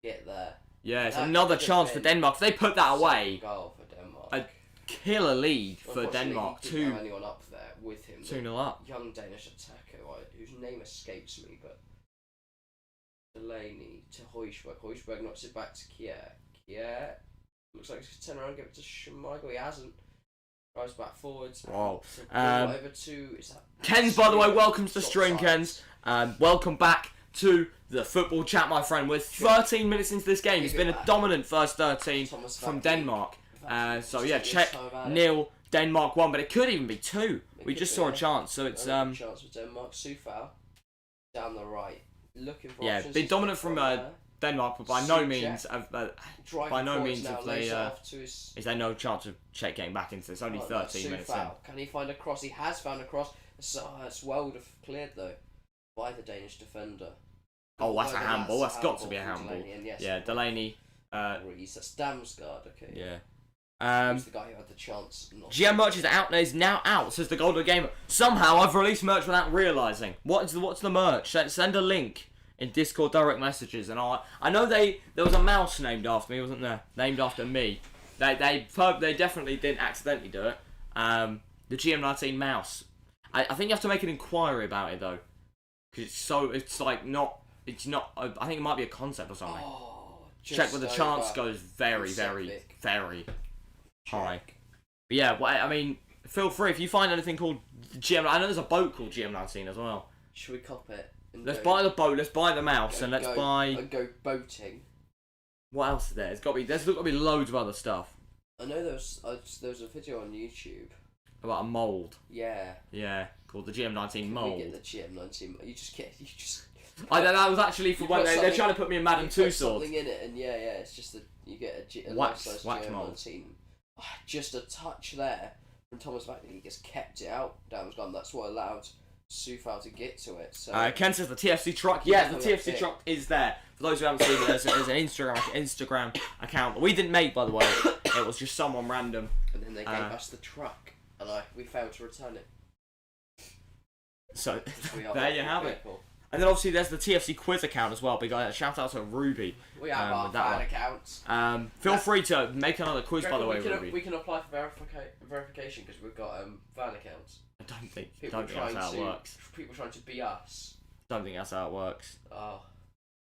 get there. Yeah, it's That another could have chance for been Denmark. If they put that away, goal for Denmark. a killer lead for Unfortunately, Denmark. he didn't have anyone up there with him. 2-0 up. Young Danish attacker, whose name escapes me, but Delaney to Højbjerg. Højbjerg knocks it back to Kier. Kier looks like he's going to turn around and give it to Schmeichel. He hasn't. Drives back forwards. Wow. Over to... Is that Kens, by the way, welcome to the Shot stream, sides. Kens. Welcome back to the football chat, my friend. We're 13 minutes into this game. It's been a dominant first 13 Thomas from Vaclik. Denmark. So yeah, Just Czech time about it. 0, Denmark 1, but it could even be 2. We could just be, saw a yeah. chance, so it's Another chance for Denmark. Sufal down the right, looking for options. been He's dominant got from there. Denmark, but by no Czech. means Driving by no forwards means now, have they lays off to his is there no chance of Czech getting back into this. Only 13 minutes in. Sufal. Can he find a cross? He has found a cross. It's well cleared though by the Danish defender. Oh, that's a handball. That's got to be a from handball. Delaney, and yes, Yeah, Delaney. Reese, that's Damsgaard. Okay. Yeah. He's the guy who had the chance. GM merch is now out, says the Golden Gamer. Somehow I've released merch without realising. What's the merch? Send a link in Discord direct messages, and I know there was a mouse named after me, wasn't there? Named after me. They definitely didn't accidentally do it. The GM19 mouse. I think you have to make an inquiry about it though, because it's not. I think it might be a concept or something. Oh, Check where the chance goes very high. But yeah, well, I mean, feel free if you find anything called GM. I know there's a boat called GM19 as well. Should we cop it? Let's buy the boat. Let's buy the mouse, and let's buy. Go boating. What else is there? There's got to be loads of other stuff. I know there was a video on YouTube. About a mould. Yeah. Yeah, called the GM19 We mould. get the GM19. You just. That was actually for when they're trying to put me in Madden 2 put swords. something in it, and yeah, it's just that you get a Wax GM19. mould. Just a touch there from Thomas Vaclik. He just kept it out. Down gone. That's what allowed Sufal to get to it. So. Ken says the TFC truck. Yeah, the TFC truck is there. For those who haven't seen it, there's an Instagram account that we didn't make, by the way. It was just someone random. And then they gave us the truck, and we failed to return it. So We are there you have it. people. And then obviously there's the TFC quiz account as well. Big shout out to Ruby. We have our with that fan one. accounts. Feel free to make another quiz, by the way, Ruby. We can apply for verification because we've got fan accounts. I don't think People that's how it works. People trying to be us. Don't think that's how it works. Oh,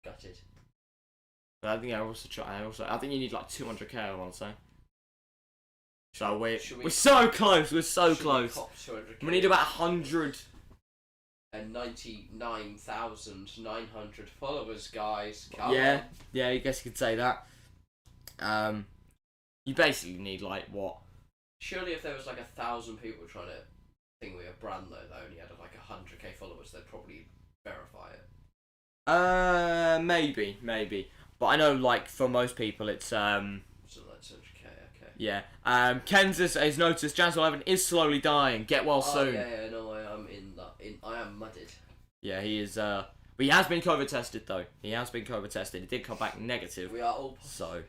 gutted. But I think I think you need like 200k, I want to say. So we're so close. We're so close. We need about 100. And 99,900 followers, guys. Come Yeah, on. yeah. I guess you could say that. You basically need like what? Surely, if there was like 1,000 people trying to think we're a brand though, that only had like 100k followers, they'd probably verify it. Maybe. but I know like for most people it's So that's okay. yeah. Ken's has noticed Jazz 11 is slowly dying. Get well soon. Yeah, no, I am I am mudded. Yeah, he is. But he has been COVID tested though. He has been COVID tested. He did come back negative. We are all so.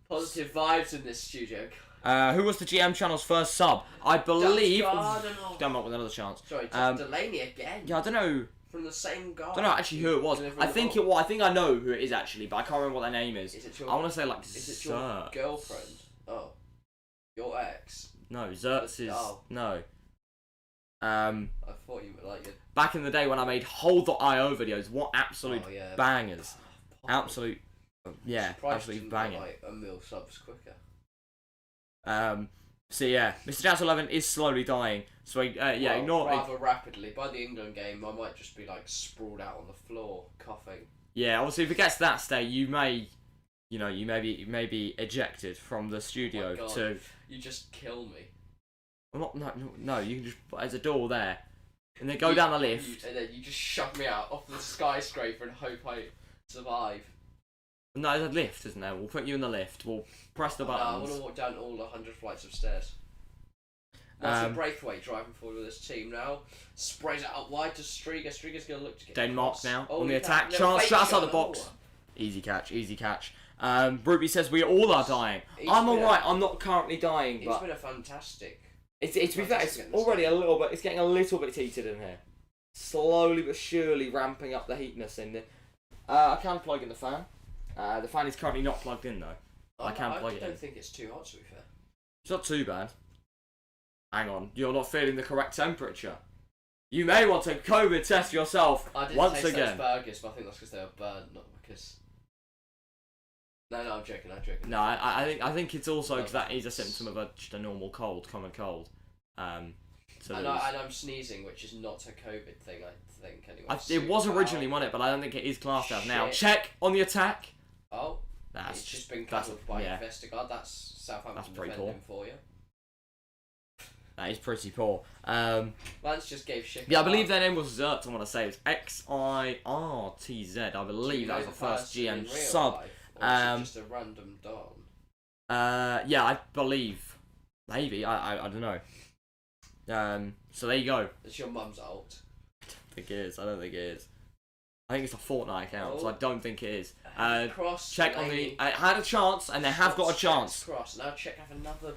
Positive vibes in this studio. Who was the GM channel's first sub? I believe. Cardinal. Damn up with another chance. Sorry, Delaney again. Yeah, I don't know. From the same guy. I don't know actually who it was. I think I know who it is actually, but I can't remember what their name is. Is it your, I want to say like is it your girlfriend? Oh, your ex? No, Zertz is no. I thought you were like your... Back in the day when I made Hold.io videos, what absolute bangers! Absolute, absolute banging. Like a mil subs quicker. So yeah, Mr. Jazz 11 is slowly dying. So ignore rather rapidly. By the England game, I might just be like sprawled out on the floor, coughing. Yeah, obviously, if it gets to that state, you may be ejected from the studio. Oh my God, to. You just kill me. Well, no. You can just there's a door there, and then go down the lift. And then you just shove me out off the skyscraper and hope I survive. No, there's a lift, isn't there? We'll put you in the lift. We'll press the buttons. I want to walk down all 100 flights of stairs. Martin Braithwaite driving forward with his team now. Sprays it out wide to Striga. Striga's going to look to get Denmark across. now on the attack. Chance, shut outside the box. Easy catch. Ruby says we all are dying. I'm alright. I'm not currently dying, but it's been a fantastic. It's to be fair, it's already a little bit. It's getting a little bit heated in here. Slowly but surely ramping up the heatness in there. I can plug in the fan. The fan is currently not plugged in though. I can plug it in. I don't think it's too hot to be fair. It's not too bad. Hang on, you're not feeling the correct temperature. You may want to COVID test yourself once again. I didn't taste those burgers, but I think that's because they were burnt, not because... No, I'm joking. No, I think it's also because that is a symptom of just a normal cold, common cold. So and I'm sneezing, which is not a COVID thing, I think, anyway. It was originally, wasn't it? But I don't think it is classed as now. Czech on the attack. Oh, it's just been covered by Vestergaard. That's Southampton defending for you. That is pretty poor. Lance just gave shit. Yeah, I believe their name was Zertz. I want to say it was XIRTZ. I believe that was the first GM sub. Life, or is it just a random Don? Yeah, I believe. Maybe. I don't know. So there you go. It's your mum's alt. I don't think it is. I think it's a Fortnite account, so I don't think it is. Cross. Check on the. Had a chance, and they have got a chance. Cross. Now check have another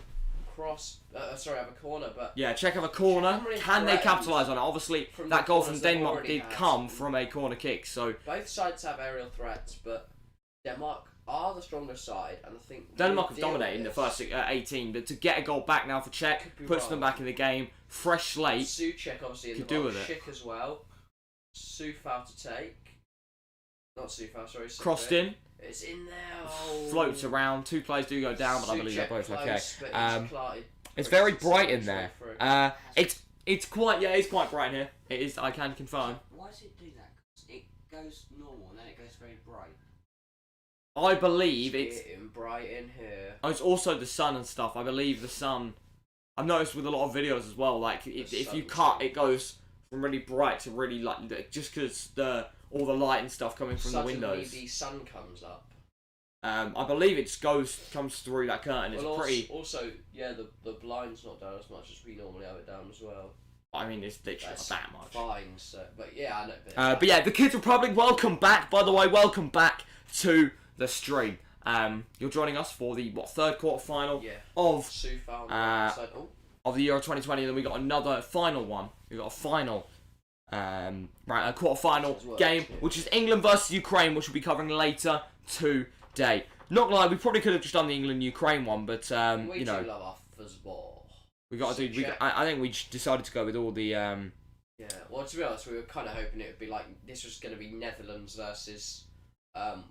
cross. Sorry, have a corner, but yeah, check have a corner. Can they capitalise on it? Obviously, that goal from Denmark did come from a corner kick. So both sides have aerial threats, but Denmark are the stronger side, and I think Denmark have dominated in the first 18. But to get a goal back now for Czech puts them back in the game. Fresh slate. Suchek obviously in the do with it. Schick as well. Sufal to take. Not Sufal, sorry. Crossed in. It's in there. Oh. Floats around. Two players do go down, but I believe they're both okay. It's It's very bright in there. It's quite bright in here. It is. I can confirm. Why does it do that? It goes normal and then it goes very bright. I believe it's bright in here. Oh, it's also the sun and stuff. I believe the sun. I've noticed with a lot of videos as well. Like if you cut, it goes from really bright to really like just because all the light and stuff coming from the windows. Suddenly the sun comes up. I believe it just comes through that curtain. It's pretty. Also, yeah, the blind's not down as much as we normally have it down as well. I mean, it's literally not that much. Fine, so, but yeah, I know. But yeah, the Kids Republic, welcome back. By the way, welcome back to the stream. You're joining us for the third quarter final of of the Euro 2020, and then we got another final one. We got a final. A quarter-final game, which is England versus Ukraine, which we'll be covering later today. Not gonna lie, we probably could have just done the England-Ukraine one, but we do love our football. We got to do. I think we decided to go with all the. Yeah, well, to be honest, we were kind of hoping it would be like this was going to be Netherlands versus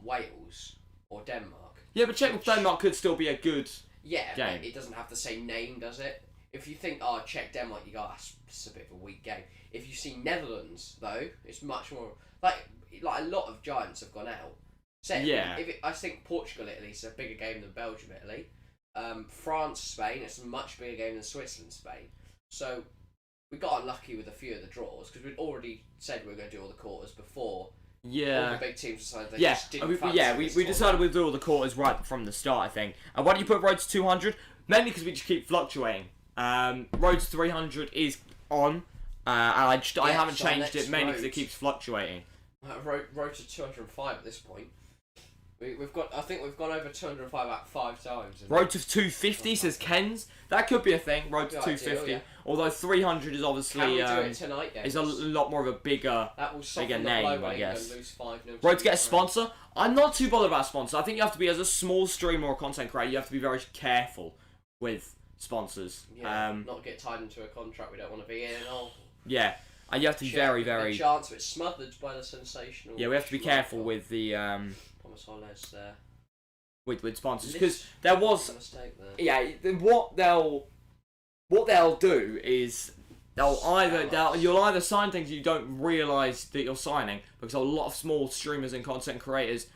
Wales or Denmark. Yeah, but Czech Denmark could still be a good game. But it doesn't have the same name, does it? If you think, Czech Denmark, you go, that's a bit of a weak game. If you see Netherlands, though, it's much more like a lot of giants have gone out. So I think Portugal, Italy is a bigger game than Belgium, Italy. France, Spain, it's a much bigger game than Switzerland, Spain. So we got unlucky with a few of the draws because we'd already said we were going to do all the quarters before Yeah. All the big teams decided they Yeah, just didn't we fancy this decided tournament. we'd do all the quarters right from the start, I think. And why do you put Road to 200? Mainly because we just keep fluctuating. Road to 300 is on, and I haven't so our changed it next mainly because road- it keeps fluctuating. Road to 205 at this point. I think we've gone over 205 about 5 times. Road to 250 says Ken's. That could be a thing. Road to Good idea, 250. yeah. Although 300 is Can obviously we do it tonight, is a lot more of a bigger. that will soften bigger the name, blow I when guess. England lose 5-0. Road to get a sponsor. I'm not too bothered about a sponsor. I think you have to be, as a small streamer or content creator, you have to be very careful with sponsors. Yeah, not get tied into a contract we don't want to be in and all. Yeah, and you have to be very, very. The chance of it smothered by the sensational. Yeah, we have to be careful with the Thomas Holles there. with sponsors because there was A mistake there. yeah. What they'll do is you'll either sign things you don't realise that you're signing because a lot of small streamers and content creators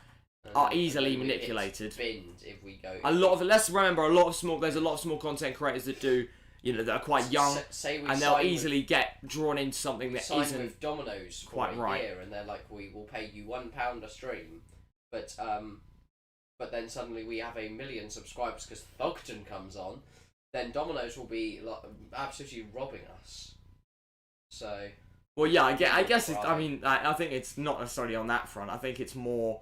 are easily And then manipulated. it's binned if we go. Let's remember there's a lot of small content creators that do that are quite young Say we and they'll sign easily get drawn into something that sign isn't with Domino's quite for a right. year, and they're like, we will pay you £1 a stream, but then suddenly we have 1 million subscribers because Thogden comes on, then Domino's will be like, absolutely robbing us. So. Well, yeah, I guess it's, Right. I mean, I think it's not necessarily on that front. I think it's more.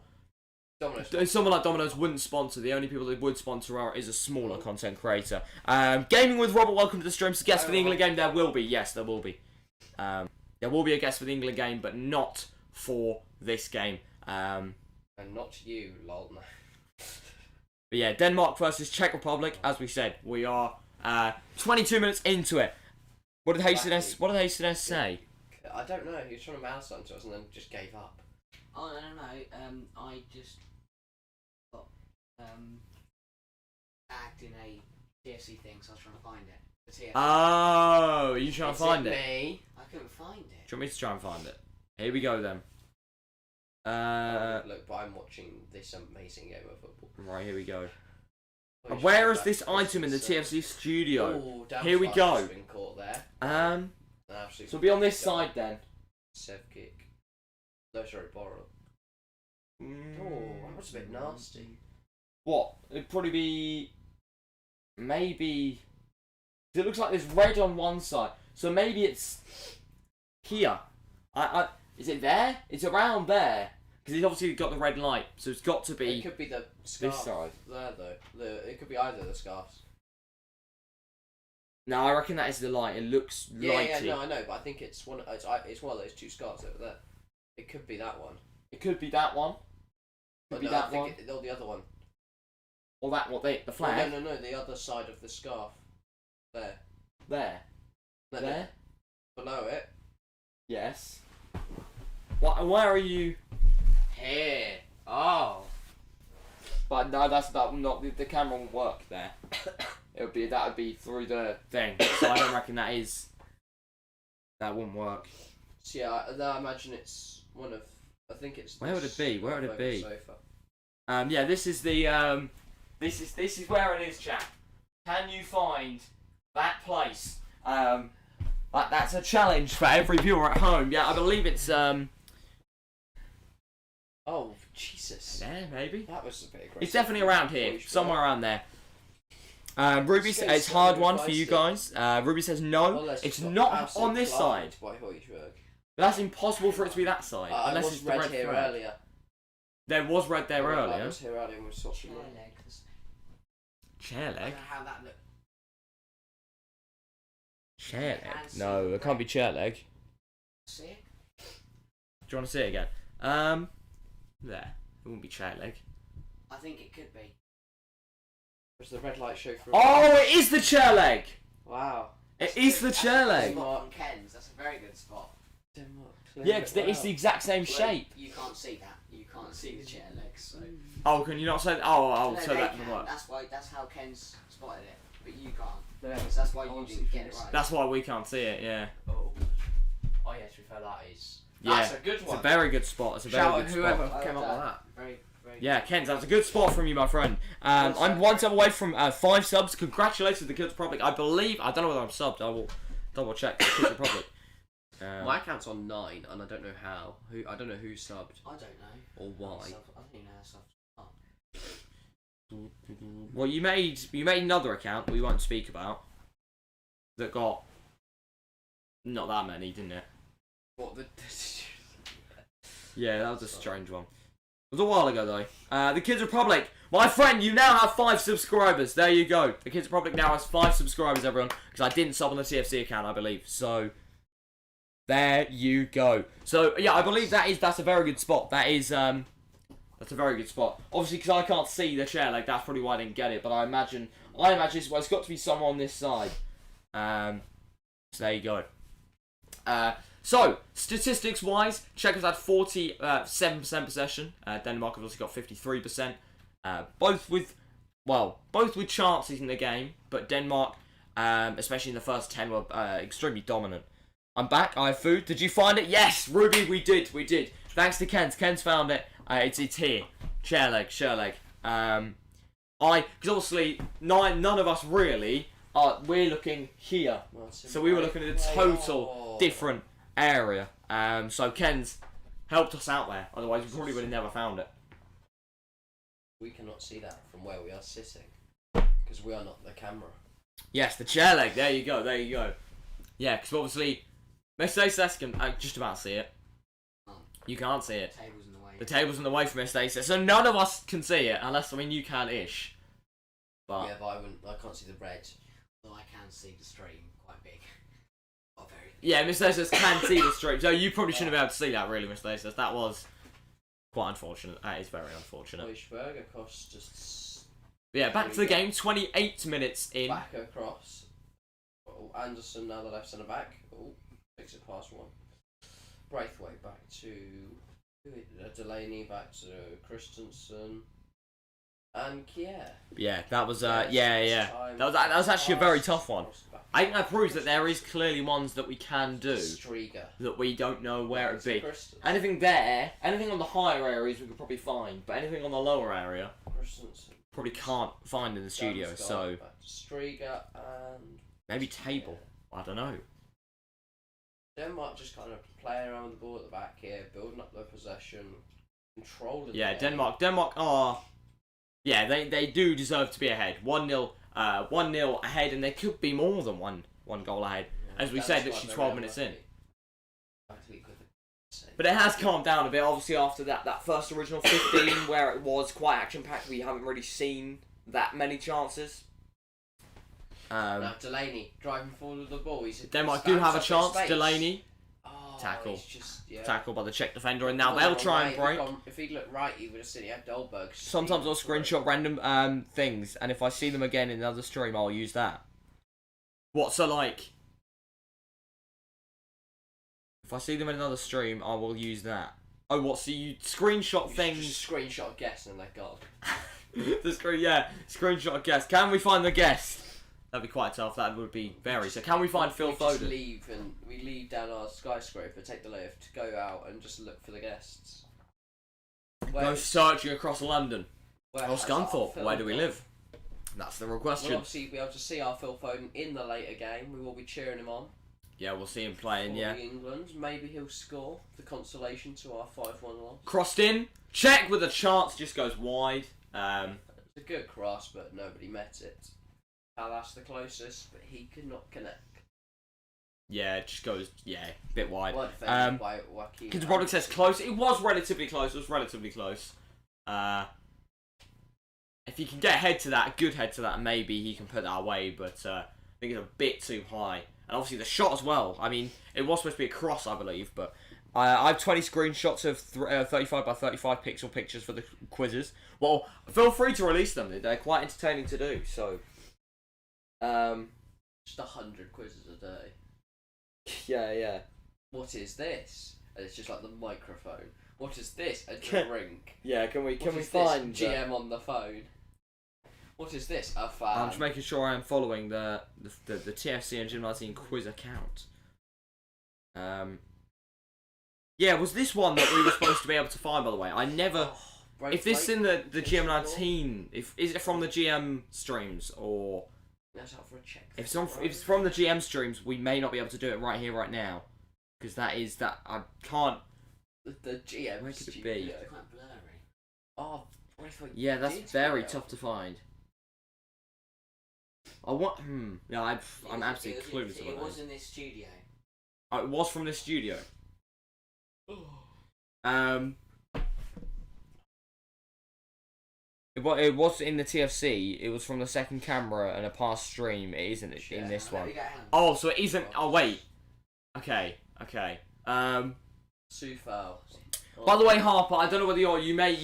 Domino's. Someone like Domino's wouldn't sponsor. The only people that would sponsor is a smaller content creator. Gaming with Robert, welcome to the stream. So guest for the England game, there will be. Yes, there will be. There will be a guest for the England game, but not for this game. And not you, lol. No. But yeah, Denmark versus Czech Republic. As we said, we are 22 minutes into it. What did Hastings say? I don't know. He was trying to mouth something to us and then just gave up. Oh, no. I just got tagged in a TFC thing, so I was trying to find it. The TFC. Oh, are you trying to find it? Me? I couldn't find it. Do you want me to try and find it? Here we go then. Look, but I'm watching this amazing game of football. Right, here we go. Oh, Where is this item in the TFC studio? Oh, damn Here we fast go. has been caught there. So we'll be on this side then. Sev kick. No, sorry, borrow. Oh, that was a bit nasty. What? It'd probably be maybe. It looks like there's red on one side, so maybe it's here. Is it there? It's around there because he's obviously got the red light, so it's got to be. It could be the scarf this side. there though. It could be either of the scarves. No, I reckon that is the light. It looks lighty. Yeah, no, I know, but I think it's one of those two scarves over there. It could be that one. It could be that one. Could be no, that I think one. or the other one. Or that what the flag. No, the other side of the scarf. There. There. No, There. Below it. Yes. What? Where are you? Here. Oh. But no, that's not the camera won't work there. That would be through the thing. So I don't reckon that wouldn't work. So yeah, I imagine it's one of. I think it's. Where would it be? Where would it be? Sofa. Yeah, this is the this is where it is, chat. Can you find that place? That's a challenge for every viewer at home. Yeah, I believe it's Oh Jesus! there maybe. That was a bit aggressive. It's definitely around here, somewhere around there. Ruby says it's hard one for you guys. Ruby says no, it's not on this side. By Højbjerg. That's impossible for it to be that side, I unless was it's the red red here flag. earlier. There was red there I earlier. was here earlier and we were swapping. Chair leg. Chair I don't leg? know how that looked. Chair leg? No, it can't be chair leg. See it? Do you want to see it again? There. It wouldn't be chair leg. I think it could be. Was the red light show for? Oh, it is the chair leg! Wow. It is the chair leg! Spot on Ken's. That's a very good spot. Denmark. Yeah, because it's the exact same shape. You can't see that. You can't see the chair legs. So. Oh, can you not say that? Oh, No, so they that can. can work. That's how Ken's spotted it, but you can't. Yeah. So that's why you Honestly, didn't get it right. That's why we can't see it, yeah. Oh. Oh yeah, to be fair, that is. Yeah, That's a good it's one. a very good spot. It's a very Shout good out spot. whoever Well came up with done. that. Very, very. Yeah, Ken, that's a good spot from you, my friend. I'm one sub away from 5 subs. Congratulations to the Czech Republic. I don't know whether I'm subbed. I will double check. Czech Republic. My account's on 9, and I don't know how. I don't know who subbed I don't know. or why. I don't even know how stuff. Well, you made another account we won't speak about that got not that many, didn't it? What the? Yeah, that was a strange one. It was a while ago though. The Kids Republic, my friend, you now have 5 subscribers. There you go. The Kids Republic now has 5 subscribers, everyone, because I didn't sub on the TFC account, I believe. So there you go. So yeah, I believe that's a very good spot. That's a very good spot. Obviously, because I can't see the chair, like that's probably why I didn't get it. But I imagine it's got to be someone on this side. So there you go. So statistics-wise, Czech has had 47% possession. Denmark have also got 53%. Both with chances in the game, but Denmark, especially in the first 10, were extremely dominant. I'm back. I have food. Did you find it? Yes, Ruby, we did. Thanks to Ken's. Ken's found it. It's here. Chair leg. Because obviously none of us really are. We're looking here, so we were looking at a total different area. So Ken's helped us out there. Otherwise, we probably would have never found it. We cannot see that from where we are sitting because we are not the camera. Yes, the chair leg. There you go. Yeah, because obviously, Mercedes can just about see it. You can't see it. Table's in the way. The table's in the way from Mercedes, so none of us can see it unless you can-ish. But Yeah, but I can't see the red. Well, I can see the stream quite big. Not very. yeah, Mercedes can see the stream. So you probably shouldn't be able to see that, really, Mercedes. That was quite unfortunate. That is very unfortunate. Polish burger costs just But yeah, back to the game. 28 minutes in. back across. Oh, Anderson now the left centre back. Oh, takes it past one. Braithwaite back to Delaney, back to Christensen, and Kier. Yeah, that was yeah. That was actually a very tough one. I think that proves that there is clearly ones that we can do Striga. that we don't know where it would be. Anything there, anything on the higher areas we could probably find, but anything on the lower area probably can't find in the studio. So back to Striga and maybe table. I don't know. Denmark just kind of playing around with the ball at the back here, building up their possession, controlling. Yeah, the game. Denmark are. Yeah, they do deserve to be ahead. 1-0 ahead, and they could be more than one goal ahead. Yeah, As we that's said, why literally they're 12 minutes in. unlucky. But it has calmed down a bit, obviously, after that first original 15, where it was quite action-packed. We haven't really seen that many chances. Now Delaney driving forward with the ball. Denmark do have a chance. Delaney. Oh, Tackle. Just, Tackle by the Czech defender, and now they'll try and break. If he'd looked right, he would have seen he had Goldberg. Sometimes I'll screenshot random things, and if I see them again in another stream, I'll use that. If I see them in another stream, I will use that. Oh, what? So you screenshot things? Just screenshot guess and they're gone. Screenshot a guest. Can we find the guest? That'd be quite tough. That would be very. So can we find Phil Foden? We leave down our skyscraper, take the lift, go out and just look for the guests. Go searching across London. Or has Scunthorpe. our Where do we Phil live? That's the real question. We'll obviously be able to see our Phil Foden in the later game. We will be cheering him on. Yeah, we'll see him playing. For England. Maybe he'll score the consolation to our 5-1 loss. Crossed in. Czech with a chance, just goes wide. It's a good cross, but nobody met it. Alas the closest, but he could not connect. Yeah, it just goes, a bit wide. Because the product says close. It was relatively close. If he can get a good head to that, maybe he can put that away, but I think it's a bit too high. And obviously the shot as well. I mean, it was supposed to be a cross, I believe, but I have 20 screenshots of 35 by 35 pixel pictures for the quizzes. Well, feel free to release them. They're quite entertaining to do, so... Just 100 quizzes a day. Yeah. What is this? And it's just like the microphone. What is this? A drink. Yeah, can we What is find... this? GM on the phone. What is this? A fan. I'm just making sure I'm following the TFC and Gym 19 quiz account. Yeah, was this one that we were supposed to be able to find, by the way? I never... if this is in the GM 19... Is it from the GM streams, or... That's out for a check. If it's from the GM streams, we may not be able to do it right here, right now. because that is that I can't. The GM Where could it studio. be? It's quite blurry. Oh, what if I Yeah, that's did very go? tough to find. I want. Yeah, I'm absolutely clueless It about was those. in this studio. Oh, it was from the studio. It was in the TFC. It was from the second camera and a past stream. It isn't in this one. Oh, so it isn't. Oh wait. Okay. Sufal. By the way, Harper, I don't know whether you may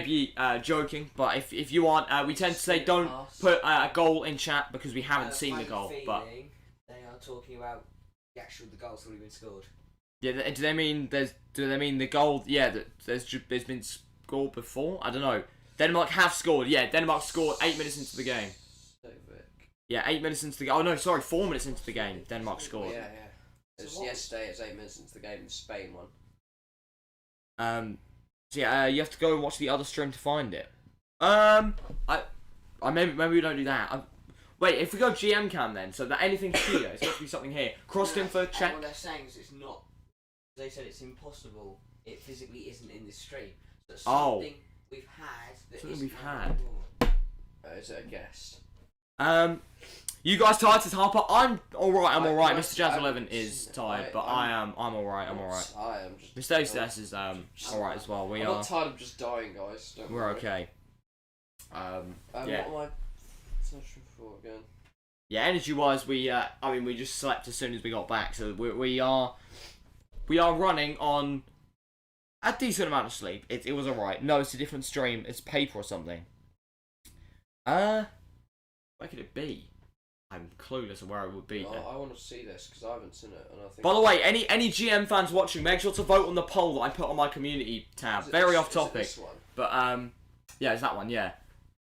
be joking, but if you aren't, we tend to say don't put a goal in chat because we haven't seen the goal. But they are talking about the goal's already been scored. yeah, do they mean the goal? Yeah, that there's been scored before. I don't know. Denmark have scored. Yeah, Denmark scored 8 minutes into the game. Yeah, 8 minutes into the game. Oh no, sorry, 4 minutes into the game. Denmark scored. Yeah. It was yesterday. It was 8 minutes into the game. The Spain one. So yeah, you have to go and watch the other stream to find it. Maybe we don't do that. Wait, if we go GM cam then, so that anything here, it's got to be something here. Crossed in for check. What they're saying is it's not. They said it's impossible. It physically isn't in this stream. So something we've had. Something we've had. Is it a guest? You guys tired to Harper? I'm alright, Mr. Jazz11 is tired, but I'm alright, I'm alright. Mr. Hostess is alright as well. I'm not tired of just dying, guys. We're okay. Yeah. What am I searching for again? Yeah, energy wise we just slept as soon as we got back, so we are running on a decent amount of sleep. It was alright. No, it's a different stream, it's paper or something. Where could it be? I'm clueless of where it would be. I want to see this because I haven't seen it, and I think. By the way, any GM fans watching, make sure to vote on the poll that I put on my community tab. Very off topic. Is it this one? But yeah, it's that one. Yeah,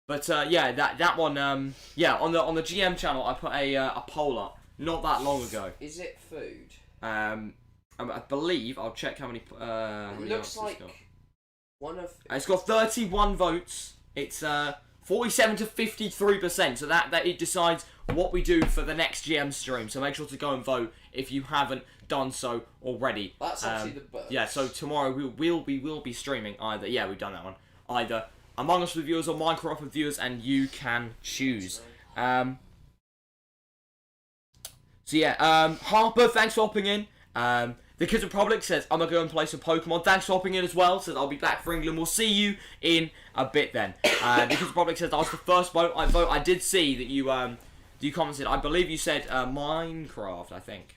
but yeah, that one. Yeah, on the GM channel, I put a poll up not that long ago. Is it food? I believe I'll check how many. It looks like one of. It's got 31 votes. It's 47 to 53%. So that it decides what we do for the next GM stream. So make sure to go and vote if you haven't done so already. That's actually the best. Yeah. So tomorrow we'll be streaming either. Yeah, we've done that one. Either Among Us with viewers or Minecraft with viewers, and you can choose. So yeah, Harper, thanks for hopping in. The Kids Republic says, I'm going to go and play some Pokemon. Thanks for hopping in as well. Says, I'll be back for England. We'll see you in a bit then. The Kids Republic says, that was the first vote. I did see that you commented. I believe you said Minecraft, I think.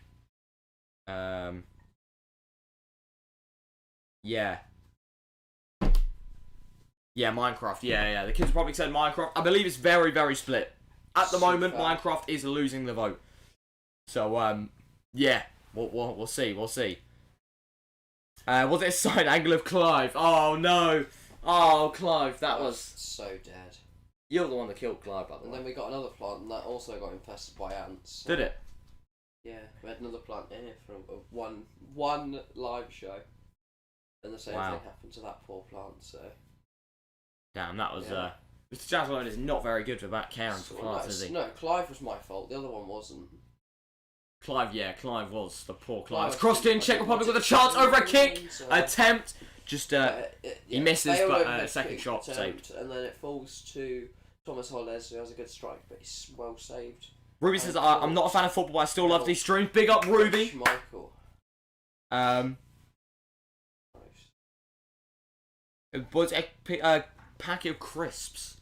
Yeah. Yeah, Minecraft. Yeah. The Kids Republic said Minecraft. I believe it's very, very split. At the moment, Minecraft is losing the vote. So, yeah. We'll see. Was it a side angle of Clive? Oh no! Oh, Clive, that was so dead. You're the one that killed Clive, by the way. And then we got another plant, and that also got infested by ants. Did it? Yeah, we had another plant in here from one live show, and the same thing happened to that poor plant. So. Damn, that was Mr. Jazz11 is not very good about caring for plants, is he? No, Clive was my fault. The other one wasn't. Clive was the poor Clive. Crossed in, Czech Republic with a chance over a kick attempt. Just he misses, but second shot saved. And then it falls to Thomas Holles, who has a good strike, but he's well saved. Ruby says, I'm not a fan of football, but I still love these streams. Big up, Ruby. Michael. It was a packet of crisps.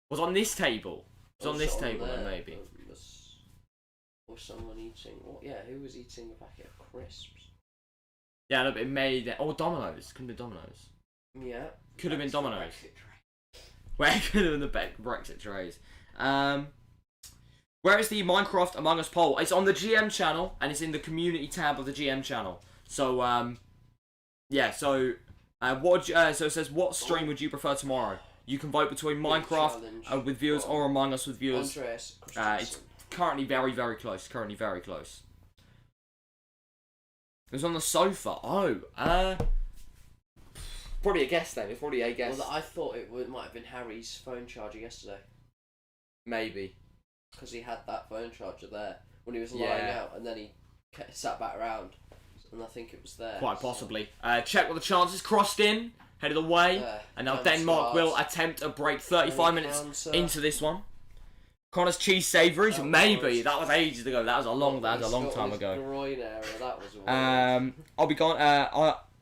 Was on this table. It was on this table, then maybe. Or someone eating. Yeah, who was eating a packet of crisps? Yeah, no, but it made. Oh, Domino's. Couldn't be Domino's. Yeah. Could have been Domino's. Where could have been the Brexit trays? Where is the Minecraft Among Us poll? It's on the GM channel and it's in the community tab of the GM channel. So yeah. So so it says, what stream would you prefer tomorrow? You can vote between Minecraft with viewers or Among Us with viewers. It's currently very, very close. It was on the sofa. Oh, probably a guess then. It's probably a guess. Well, I thought it might have been Harry's phone charger yesterday. Maybe. Because he had that phone charger there when he was lying out, and then he sat back around, and I think it was there. Quite possibly. Czech with the chances crossed in, headed away, and now Denmark will attempt a break 35 minutes into this one. Connor's cheese savouries, maybe. That was ages ago. That was a long time ago. Groin area, that was I'll be gone.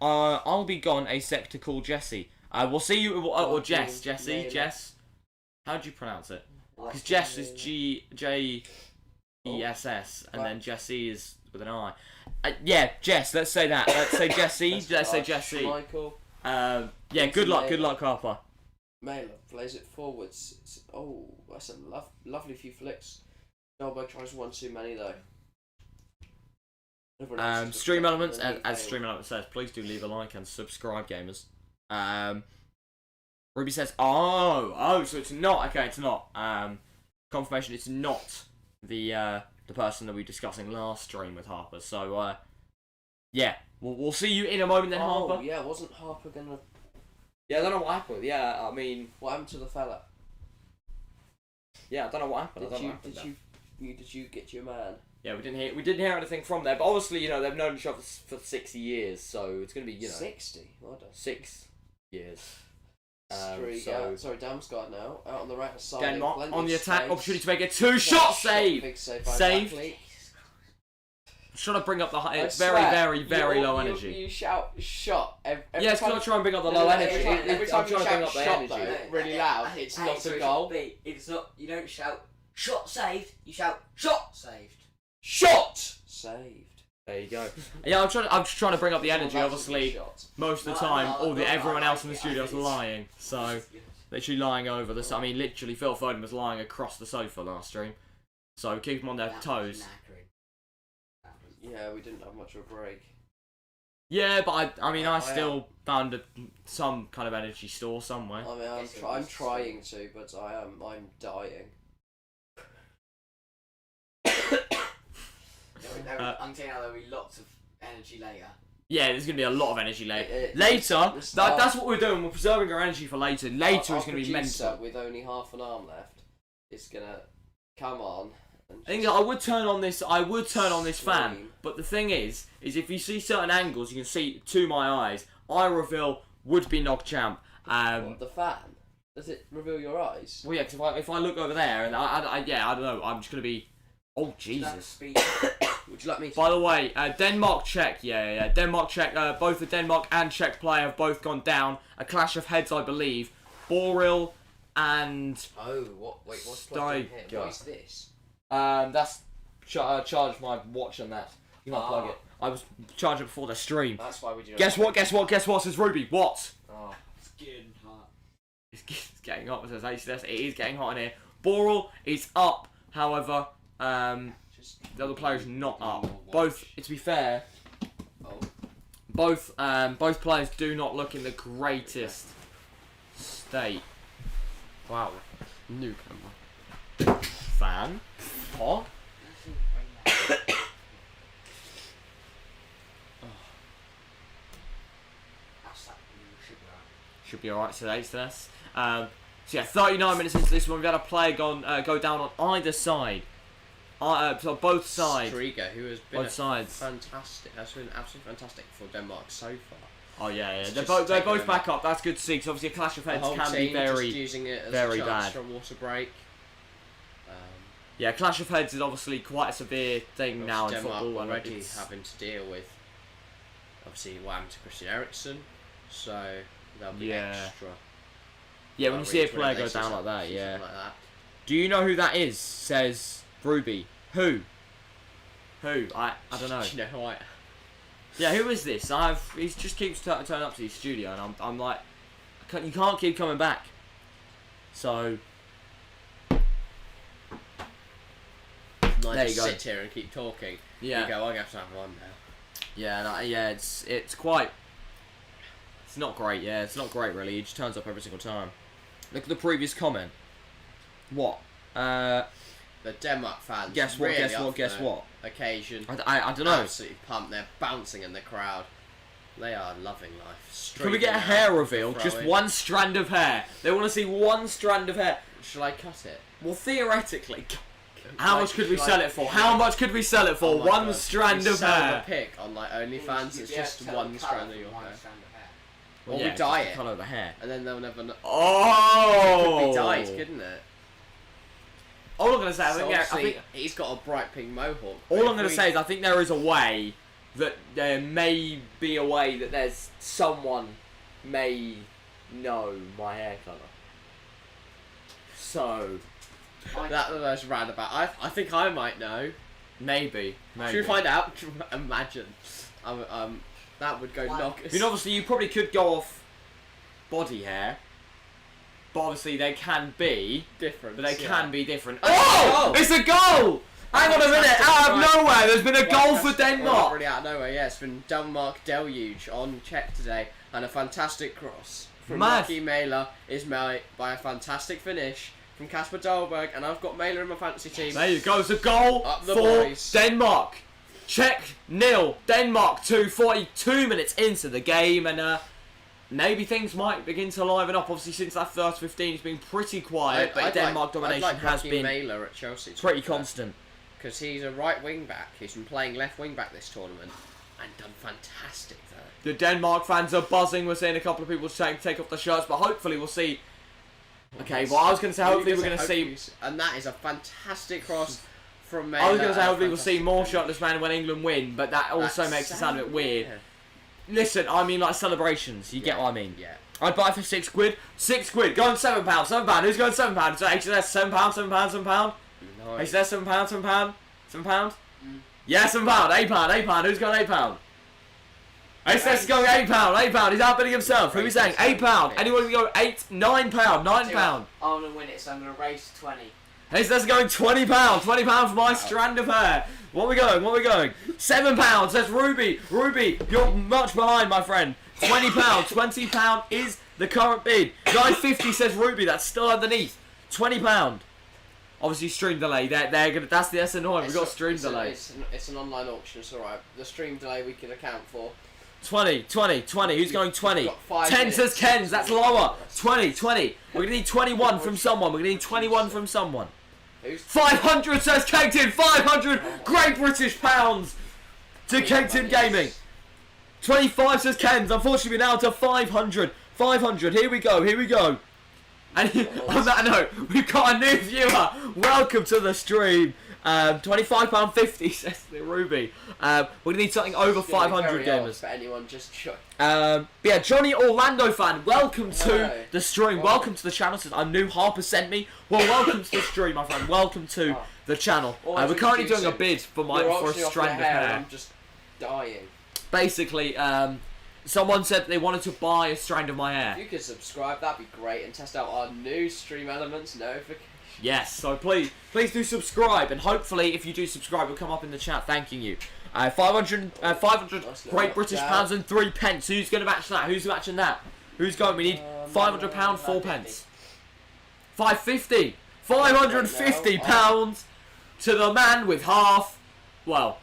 I'll be gone a sec to call Jesse. We'll see you or Jess. Jess. How do you pronounce it? Because Jess is J-E-S-S, and then Jesse is with an I. Yeah, Jess. Let's say that. Let's say Jesse. Let's say Jesse. Michael. Yeah. Good luck, Harper. Mailer plays it forwards. That's a lovely few flicks. Goldbridge tries one too many though. Stream Elements, as Stream Elements says, please do leave a like and subscribe, gamers. Ruby says, so it's not. Okay, it's not. Confirmation, it's not the person that we were discussing last stream with Harper. So yeah, we'll see you in a moment then, Harper. Yeah, wasn't Harper gonna? Yeah, I don't know what happened. Yeah, I mean, what happened to the fella? Yeah, I don't know what happened. Did you get your man? Yeah, we didn't hear anything from there. But obviously, they've known each other for 60 years, so it's gonna be 60. Well done. 6 years. Sorry, Damsgaard now out on the right side. Denmark on the attack, opportunity to make it 2-shot save. Big save. Trying to bring up the high. It's very low energy. You shout shot. Yeah, it's going to try and bring up the low energy. Every time you shout the shot, energy. really loud, it's not a goal. It's not. You don't shout shot saved. You shout shot saved. Shot saved. There you go. Yeah, I'm just trying to bring up the energy. Obviously, most of the time, everyone else in the studio is lying. So, literally lying over this. I mean, literally, Phil Foden was lying across the sofa last stream. So keep them on their toes. Yeah, we didn't have much of a break. Yeah, but I still found some kind of energy store somewhere. I mean, I'm trying to, but I'm dying. I'm telling you, there'll be lots of energy later. Yeah, there's going to be a lot of energy later. That's what we're doing. We're preserving our energy for later. Later is going to be mental. With only half an arm left, it's going to come on. I think I would turn on this. Fan, but the thing is if you see certain angles, you can see to my eyes. I reveal would-be Nog champ. What, the fan? Does it reveal your eyes? Well, yeah. Cause if I look over there, and I don't know. I'm just gonna be. Oh Jesus! Would you like me to? By the way, Denmark Czech. Yeah. Denmark Czech. Both the Denmark and Czech player have both gone down. A clash of heads, I believe. Boril and. Oh, what? Wait, what's plugged in here? What is this? That's charged my watch on that. You might plug it. I was charging before the stream. That's why we do. Guess what? Says Ruby. What? Oh, it's getting hot. It's getting hot. Says HCS. It is getting hot in here. Boral is up. However, the other player's not up. Both. To be fair, both players do not look in the greatest state. Wow. New camera. Fan. What? Should be alright today, so that's so yeah, 39 minutes into this one, we've had a player go down on either side. So both sides. Striga, who has been both sides. Fantastic. That's been absolutely fantastic for Denmark so far. Oh yeah. They're both back up. That's good to see. Because obviously a clash of heads can be very, just using it as very a chance bad. For a water break. Yeah, clash of heads is obviously quite a severe thing now in Denmark football. Already having to deal with obviously what happened to Christian Eriksen, so there'll be extra. Yeah, when you see a player go down like that, yeah. Like that. Do you know who that is? Says Ruby. Who? I don't know. Do you know who I? Yeah, who is this? He just keeps turning up to the studio, and I'm like, you can't keep coming back. So. There you go. Sit here and keep talking. Yeah. You go, I'm going to have to have one now. Yeah, it's quite. It's not great. Yeah, it's not great really. He just turns up every single time. Look at the previous comment. What? The Denmark fans. Guess what? Really guess what? Occasion. I don't know. Absolutely pumped. They're bouncing in the crowd. They are loving life. Can we get a hair reveal? Just one strand of hair. They want to see one strand of hair. Shall I cut it? Well, theoretically. How much could we sell it for? How much could we sell it for? Oh my One God. strand You of sell hair. the pic on like OnlyFans. It's just one strand of your hair. Or Yeah, we dye just it, colour the hair. and then they'll never know. Oh! It could be dyed, couldn't it? All I'm gonna say, So I obviously, think he's got a bright pink mohawk. all I'm gonna say is I think there is a way that there may be a way that there's someone may know my hair colour. So That's roundabout. I think I might know. maybe. Should we find out? Imagine. That would go knock. I mean, obviously, you probably could go off body hair, but obviously they can be different. But they can be different. Oh! Oh! It's a goal! Hang on a minute, out of nowhere, there's been a goal for Denmark! Really out of nowhere, yeah. It's been Denmark deluge on Czech today, and a fantastic cross from Mad. Lucky Mailer is met by a fantastic finish from Kasper Dolberg, and I've got Mailer in my fantasy team. There you go, it's a goal Up the for boys. Denmark. Czech 0, Denmark 2, 42 minutes into the game, and maybe things might begin to liven up. Obviously, since that first 15, it's been pretty quiet, but Denmark domination I'd like has Lucky been Mailer at Chelsea pretty constant. because he's a right wing back. He's been playing left wing back this tournament and done fantastic there. The Denmark fans are buzzing. We're seeing a couple of people saying take off the shirts, but hopefully we'll see. Okay, well, I was going to say hopefully we're going to see. And that is a fantastic cross from Mailer. I was going to say hopefully we'll see more shirtless men when England win, but that also makes it sound a bit weird. Yeah. Listen, I mean like celebrations. You get what I mean? Yeah. I'd buy it for £6. £6. Go on £7. £7. Who's going £7? So HSS £7. £7. £7. Nice. HSS £7. £7. £7. Yeah, £7. £8. Who's going £8? HSS is going £8. £8. He's outbidding himself. Who are we saying? £8. Anyone can go £9. £9. I'm going to win it, so I'm going to raise to 20. HSS is going £20. £20 for my strand of hair. What are we going? £7. That's Ruby. Ruby, you're much behind, my friend. £20. £20 is the current bid. £9.50 says Ruby. That's still underneath. £20. Obviously, stream delay. They're gonna. That's annoying. We've got stream delay. It's an online auction. It's alright. The stream delay we can account for. 20. Who's going 20? We've got 5 10 minutes. says Ken's. That's lower. 20. We're gonna need 21 from someone. We're gonna need 21 from someone. Who's 500 says Kegton. 500 Great British Pounds to Kegton Gaming. 25 says Ken's. Unfortunately, we're now to 500. 500. Here we go. And on that note, we've got a new viewer. Welcome to the stream. £25.50 says the Ruby. We need something over 500 gamers. For anyone just But yeah, Johnny Orlando fan, welcome to Hello. the stream. Welcome to the channel. Says I'm new. Harper sent me. Well, welcome to the stream, my friend. Welcome to the channel. We're currently doing a bid for a strand of hair. I'm just dying. Basically, someone said they wanted to buy a strand of my If hair. you could subscribe, that'd be great, and test out our new Stream Elements notification. Yes, so please do subscribe, and hopefully, if you do subscribe, we'll come up in the chat thanking you. 500 Great British Pounds and 3 pence. Who's going to match that? Who's matching that? Who's going? We need £500, 4 pence. 550. 550 pounds to the man with half. Well,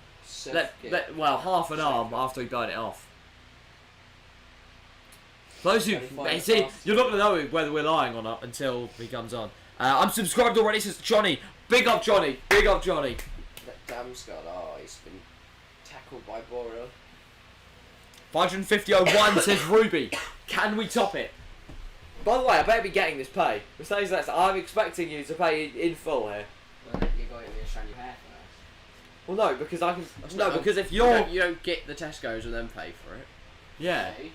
half an arm after he burnt it off. Those who see, you're not going to know whether we're lying or not until he comes on. I'm subscribed already, says Johnny. Big up Johnny. That damn Scott, he's been tackled by Boreal. 550.01 says Ruby. Can we top it? By the way, I better be getting this pay. Besides that, I'm expecting you to pay in full here. Well, you're going to strand your hair first. Well, no, because I can. No, No, because if You you're. don't get the Tesco's and then pay for it. Yeah. Okay.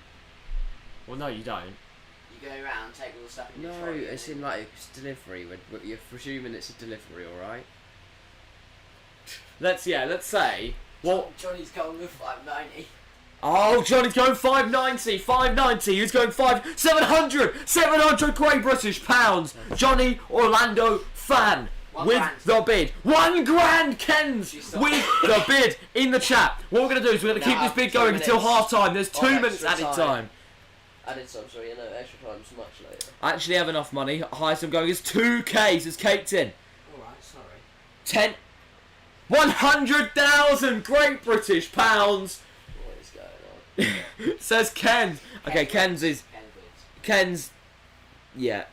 Well, no, you don't. You go around, take all the stuff in your No, trolley. it's in like it's delivery. You're presuming it's a delivery, alright? Let's say. Well, Johnny's going with 590. oh, Johnny's going 590. 590. Who's going 700? 700 Great British Pounds. Johnny Orlando fan. With the bid. £1 grand, Ken's with the bid in the chat. What we're going to do is we're going to keep this bid going until half time. There's 2 minutes added time. Added some, so you know, extra time's much later. I actually have enough money. Highest I'm going is 2k, says Kate-tin. Alright, sorry. 10. 100,000 Great British Pounds. What is going on? Says Ken's. Okay, Ken's is. Ken's. Yeah.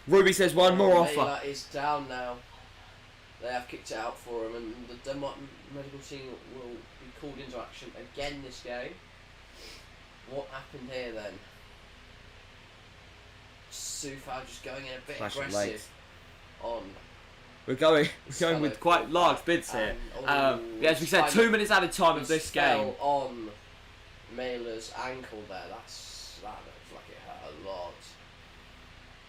Ruby says one more offer. Mailer is down now. they have kicked it out for him, and the Denmark medical team will be called into action again this game. What happened here then? Sufal just going in a bit aggressive on. We're going with quite large bids here. As we said, 2 minutes added time of this game. On Mailer's ankle there. That looks like it hurt a lot.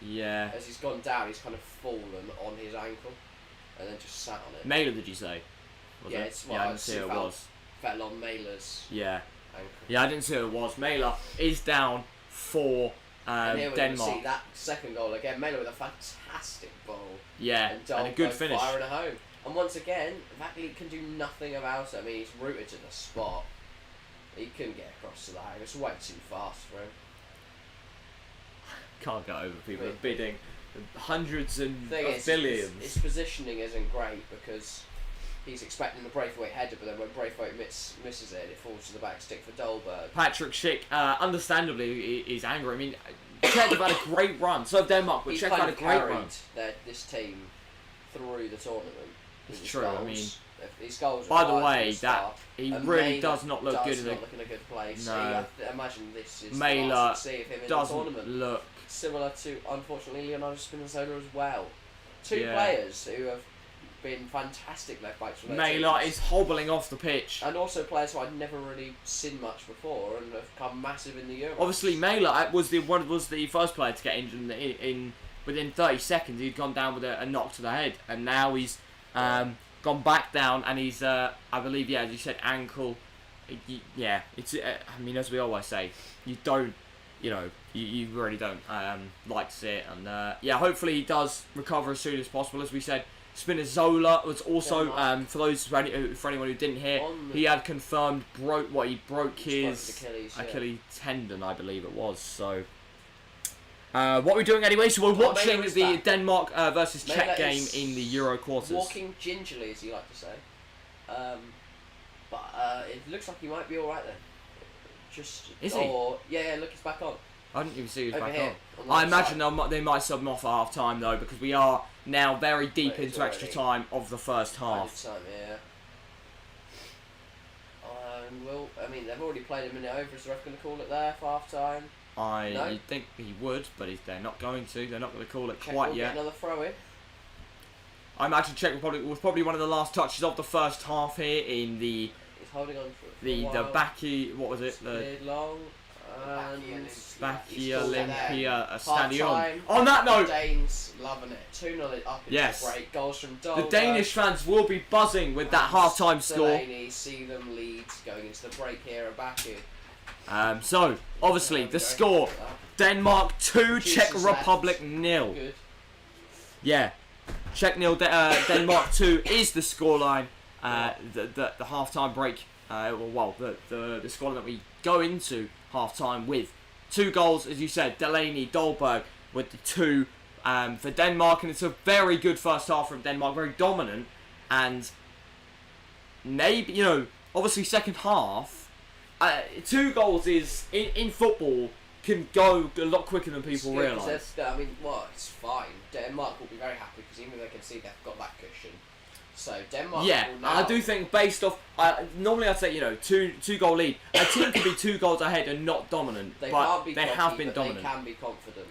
Yeah. As he's gone down, he's kind of fallen on his ankle, and then just sat on it. Mailer, did you say? Was it? I didn't see who it was. Fell on Mailer's ankle. Yeah, I didn't see who it was. Mailer is down for and here Denmark. See that second goal again. Mailer with a fantastic ball. Yeah, and a good finish. Firing a home. And once again, Vagley can do nothing about it. I mean, he's rooted to the spot. He couldn't get across to the home. It's way too fast for him. Can't get over people bidding hundreds of billions. His positioning isn't great because he's expecting the Braithwaite header, but then when Braithwaite misses it, it falls to the back stick for Goldbridge. Patrick Schick, understandably, is angry. I mean, Czech have had a great run. So have Denmark, but Czech have had a great run. This team through the tournament. It's true. Goals. I mean, these goals. By the way, that he really does not look good. Not look in a good place. No. So you have to imagine this is Mailer see of him in doesn't the tournament. look similar to, unfortunately, Leonardo Spinazzola as well. Two players who have been fantastic left backs for their Mailer teams. is hobbling off the pitch. And also players who I'd never really seen much before and have come massive in the Euros. Obviously, Mailer was the first player to get injured in within 30 seconds. He'd gone down with a knock to the head, and now he's gone back down, and he's I believe, as you said, ankle. It's I mean, as we always say, you don't. You really don't like to see it, and hopefully he does recover as soon as possible. As we said, Spinazzola was also for anyone who didn't hear, he had confirmed he broke his Achilles tendon, I believe it was. So what we're doing anyway? So we're watching the Denmark versus Czech game in the Euro quarters. Walking gingerly, as you like to say, but it looks like he might be all right then. Is he? Look, he's back on. I didn't even see he was back on. I imagine they might sub him off at half time though, because we are now very deep into extra time of the first half. Time, they've already played a minute over. Is the ref going to call it there for half time? You'd think he would, but they're not going to. They're not going to call it Czech quite yet. Another throw in. I imagine Czech Republic was probably one of the last touches of the first half here in the. He's holding on for the Baki, what was it? The long. Baki Olympia Stadion. On that note, Danes loving it. 2-0 up in the break. Goals from Goldbridge. The Danish fans will be buzzing with that half-time score. Delaney see them lead going into the break here at Baku. So obviously the score: Denmark 2, Czech Republic 0. Good. Yeah, Czech 0, Denmark 2 is the scoreline. The half-time break. The scoreline that we go into half-time with. 2 goals, as you said, Delaney, Dolberg with the 2 for Denmark, and it's a very good first half from Denmark, very dominant, and maybe, obviously second half, 2 goals is, in football, can go a lot quicker than people realise. It's fine. Denmark will be very happy because even though they can see they've got that cushion. So Denmark. I do think based off. Normally I'd say 2 goal lead. A team can be 2 goals ahead and not dominant, but they have been dominant. They can be confident.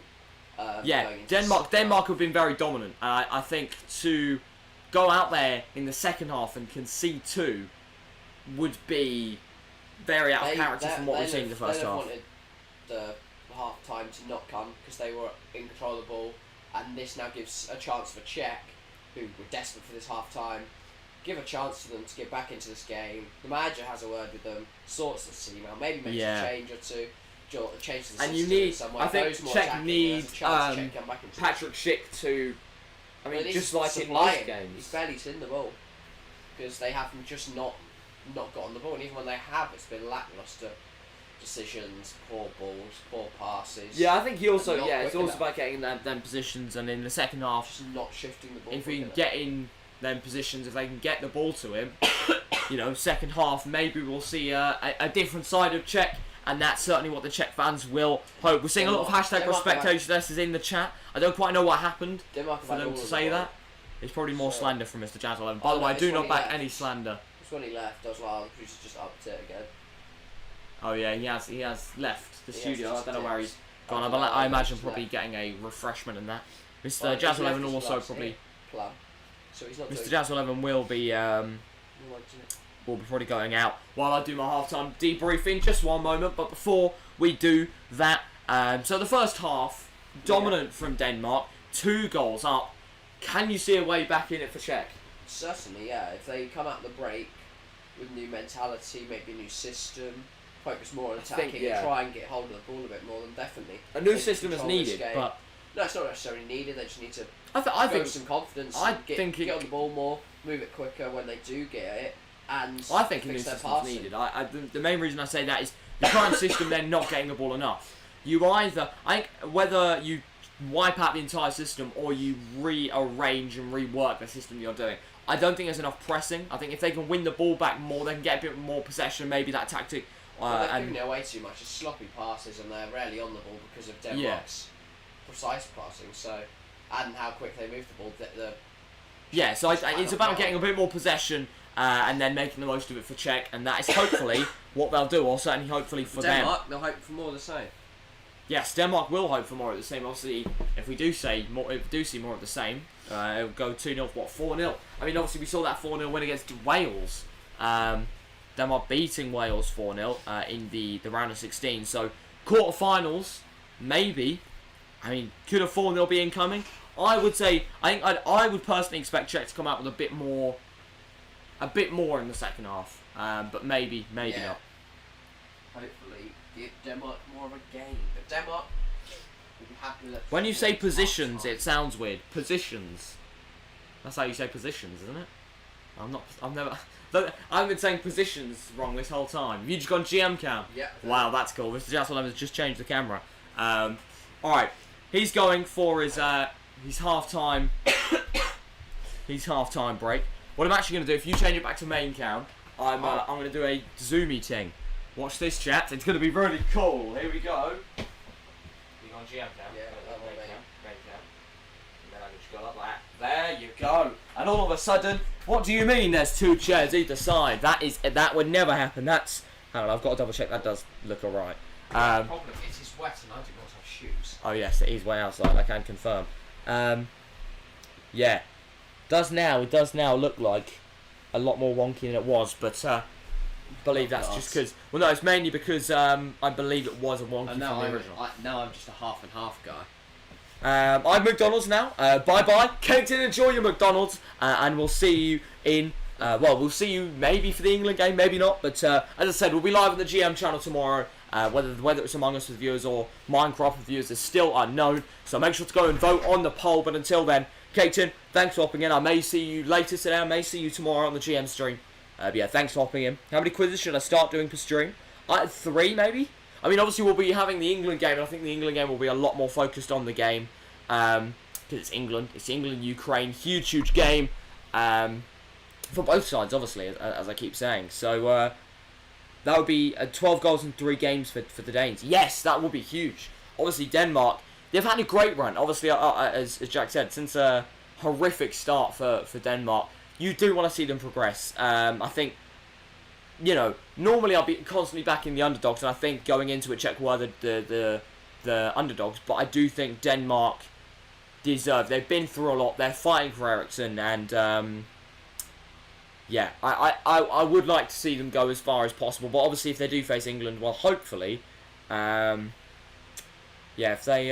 Denmark have been very dominant. I think to go out there in the second half and concede 2 would be very out of character from what we've seen in the first half. They wanted the half time to not come because they were in control of the ball, and this now gives a chance for Czech, who were desperate for this half-time, give a chance to them to get back into this game. The manager has a word with them, sorts the scene out, maybe makes a change or two, changes the system in some way. I think Czech needs Patrick Schick to, just like in most games. He's barely seen the ball, because they have just not got on the ball, and even when they have, it's been lacklustre decisions, poor balls, poor passes. Yeah, I think he also, it's also about getting them positions, and in the second half, just not shifting the ball. If we can get in them positions, if they can get the ball to him, second half, maybe we'll see a different side of Czech, and that's certainly what the Czech fans will hope. We're seeing a lot of hashtag Prospectationalists in the chat. I don't quite know what happened for them to say that. It's probably more slander from Mr. Jazz 11. By the way, I do not back any slander. It's when he left, I was like, the producer just upped it again. Oh yeah, he has left the studio. I don't know where he's gone. I I imagine probably getting a refreshment in that. Mr. Jazz 11 also probably. So he's not Mr. Jazz 11 will be probably going out while I do my half-time debriefing. Just one moment, but before we do that, so the first half, dominant from Denmark, 2 goals up. Can you see a way back in it for Czech? Certainly, yeah. If they come out the break with new mentality, maybe a new system, focus more on attacking, and try and get hold of the ball a bit more, then definitely a new system is needed. But no, it's not necessarily needed. They just need to I think some confidence. Get on the ball more, move it quicker when they do get it, and I think a new system is needed. The main reason I say that is the current system they're not getting the ball enough. Whether you wipe out the entire system or you rearrange and rework the system you're doing, I don't think there's enough pressing. I think if they can win the ball back more, they can get a bit more possession, maybe that tactic. They're giving it away too much. It's sloppy passes and they're rarely on the ball because of Denmark's precise passing. So, and how quick they move the ball. So it's about getting a bit more possession and then making the most of it for Czech, and that is hopefully what they'll do, or certainly hopefully for Denmark, they'll hope for more of the same. Yes, Denmark will hope for more of the same. Obviously, if we do see more of the same, it'll go 2-0, 4-0. I mean, obviously we saw that 4-0 win against Wales. Denmark beating Wales 4-0 in the round of 16. So, quarterfinals, maybe. I mean, could a 4-0 be incoming? I would say, I would personally expect Czech to come out with a bit more in the second half. But maybe not. Hopefully, give Denmark more of a game. But Denmark will be happy with it. When you say positions, it sounds weird. Positions. That's how you say positions, isn't it? I've been saying positions wrong this whole time. Have you just gone GM cam? Yeah. Wow, that's cool. Mr. Jasper has just changed the camera. Alright. He's going for his half-time break. What I'm actually going to do, if you change it back to main cam, I'm going to do a zoomy thing. Watch this, chat. It's going to be really cool. Here we go. You on GM cam? Yeah, main cam. And then I can just go like that. There you go. And all of a sudden, what do you mean there's 2 chairs either side? That would never happen. That's... Hang on, I've got to double check. That does look alright. The problem is it's wet and I do not have shoes. Oh yes, it is way outside, I can confirm. Yeah. It does now look like a lot more wonky than it was, but I believe that's just because... Well, no, it's mainly because I believe it was a wonky from the original. Now I'm just a half and half guy. I'm McDonald's now. Bye-bye. Caton, enjoy your McDonald's. And we'll see you in... we'll see you maybe for the England game, maybe not. But as I said, we'll be live on the GM channel tomorrow. Whether it's Among Us with viewers or Minecraft with viewers is still unknown. So make sure to go and vote on the poll. But until then, Caton, thanks for hopping in. I may see you later today. I may see you tomorrow on the GM stream. But yeah, thanks for hopping in. How many quizzes should I start doing per stream? 3 maybe? I mean, obviously we'll be having the England game, and I think the England game will be a lot more focused on the game. Because it's England. It's England-Ukraine. Huge game. For both sides, obviously, as I keep saying. So, that would be 12 goals in 3 games for the Danes. Yes, that would be huge. Obviously, Denmark, they've had a great run. Obviously, as Jack said, since a horrific start for Denmark, you do want to see them progress. I think, normally I'll be constantly backing the underdogs, and I think going into it, Czech were the underdogs, but I do think Denmark deserve. They've been through a lot. They're fighting for Eriksson, and yeah, I would like to see them go as far as possible. But obviously, if they do face England, well, hopefully, yeah, if they,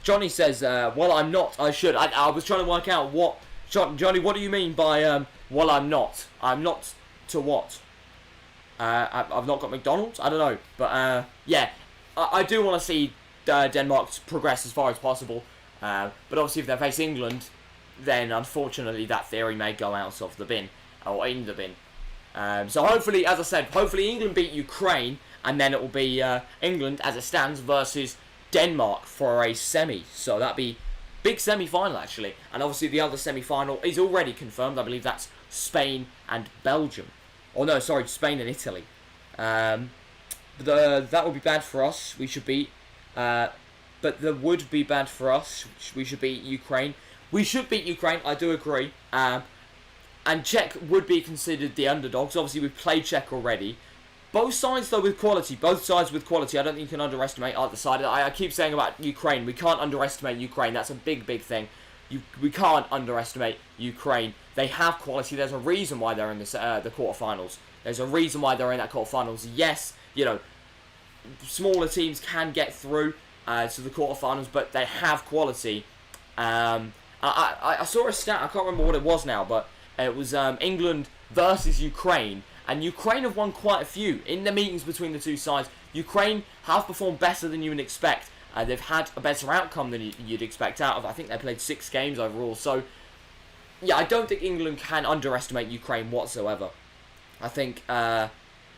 Johnny says, well, I'm not. I should. I was trying to work out what Johnny. What do you mean by well, I'm not? I'm not to what? I've not got McDonald's. I don't know, but yeah, I do want to see Denmark progress as far as possible. But obviously, if they face England, then unfortunately that theory may go out of the bin, or in the bin. So hopefully, as I said, hopefully England beat Ukraine, and then it will be England as it stands versus Denmark for a semi. So that'd be big semi-final actually, and obviously the other semi-final is already confirmed. I believe that's Spain and Belgium. Oh no, sorry, Spain and Italy. But that would be bad for us. We should beat but that would be bad for us. We should beat Ukraine. We should beat Ukraine, I do agree. And Czech would be considered the underdogs. Obviously, we've played Czech already. Both sides, though, with quality. Both sides with quality. I don't think you can underestimate either side. I keep saying about Ukraine. We can't underestimate Ukraine. That's a big, big thing. We can't underestimate Ukraine. They have quality. There's a reason why they're in this, the quarterfinals. There's a reason why they're in that quarterfinals. Yes, you know, smaller teams can get through to the quarterfinals, but they have quality. I saw a stat. I can't remember what it was now, but it was England versus Ukraine. And Ukraine have won quite a few in the meetings between the two sides. Ukraine have performed better than you would expect. They've had a better outcome than you'd expect out of. I think they played 6 games overall. So, yeah, I don't think England can underestimate Ukraine whatsoever. I think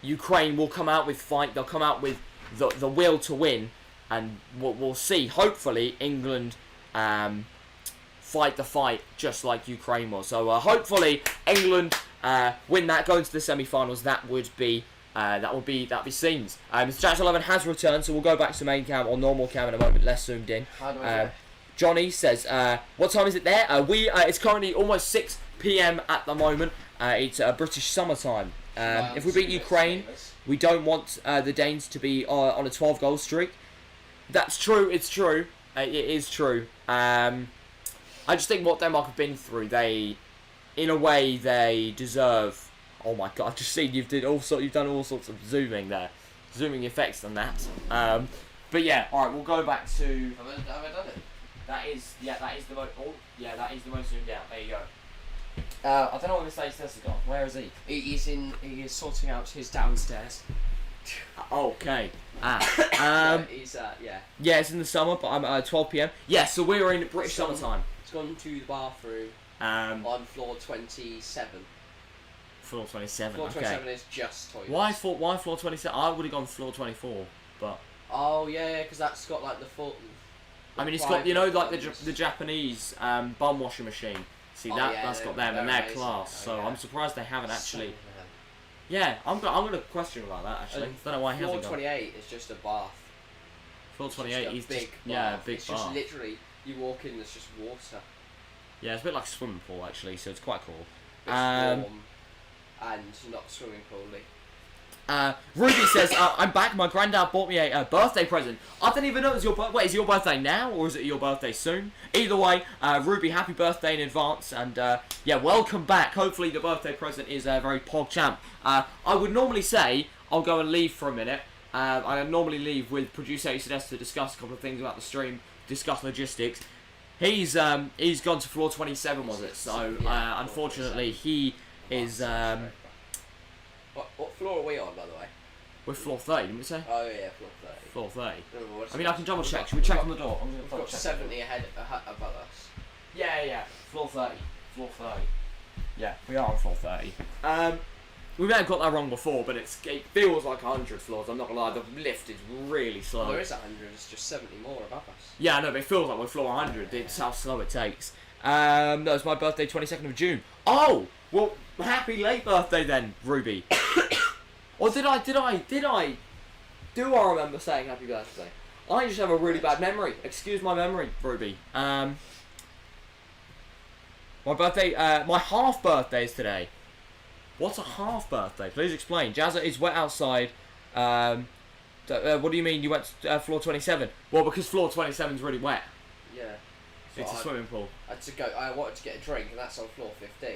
Ukraine will come out with fight. They'll come out with the will to win. And we'll see. Hopefully, England fight the fight just like Ukraine was. So, hopefully, England win that, go into the semi-finals. That would be scenes. Mr. Jackson 11 has returned, so we'll go back to main cam or normal cam in a moment, less zoomed in. How do I do it? Johnny says, what time is it there? It's currently almost 6 p.m. at the moment. It's British summertime. If we beat Ukraine, we don't want the Danes to be on a 12-goal streak. That's true, it's true. It is true. I just think what Denmark have been through, in a way, they deserve. Oh my god! I've just seen you've done all sorts of zooming there, zooming effects on that. But yeah, all right, we'll go back to. Have I done it? That is the most. Oh, yeah, that is the most zoomed out. There you go. I don't know where Mr. Tessa has gone. Where is he? He is sorting out his downstairs. Okay. He's yeah. Yeah, it's in the summer, but I'm 12 p.m. Yeah, so we're in British summertime. He's gone to the bathroom. On floor 27. Floor 27. Floor 27 is just toilets. Why floor 27? I would have gone floor 24, but. Oh yeah, because that's got like the full. I mean, it's got like the Japanese bum washing machine. See that's got them and their class. So I'm surprised they haven't actually. Yeah, I'm gonna question about that actually. Don't know why he hasn't gone. Floor 28 is just a bath. Floor 28 is big. Yeah, big it's bath. Just literally you walk in, there's just water. Yeah, it's a bit like a swimming pool actually, so it's quite cool. It's warm and not swimming pool-y. Ruby says, I'm back. My granddad bought me a birthday present. I didn't even know it was your birthday. Wait, is it your birthday now or is it your birthday soon? Either way, Ruby, happy birthday in advance. And yeah, welcome back. Hopefully the birthday present is very PogChamp. I would normally say I'll go and leave for a minute. I normally leave with producer ACS to discuss a couple of things about the stream, discuss logistics. He's gone to floor 27, was it? So unfortunately he is. What floor are we on, by the way? We're floor 30, didn't we say? Oh yeah, floor 30. Floor 30. I mean, I can double check. Should we check on the door? We've got 70 ahead above us. Yeah. Floor 30. Floor 30. Yeah, we are on floor 30. We may have got that wrong before, but it feels like 100 floors. I'm not gonna lie, the lift is really slow. Well, there is 100. It's just 70 more above us. Yeah, I know, but it feels like we're floor 100. It's how slow it takes. No, it's my birthday, 22nd of June. Oh, well, happy late birthday then, Ruby. Or did I remember saying happy birthday? I just have a really bad memory. Excuse my memory, Ruby. My birthday, my half birthday is today. What's a half birthday? Please explain. Jazza, it's wet outside. What do you mean you went to floor 27? Well, because floor 27 is really wet. Yeah. It's a swimming pool. I wanted to get a drink, and that's on floor 15.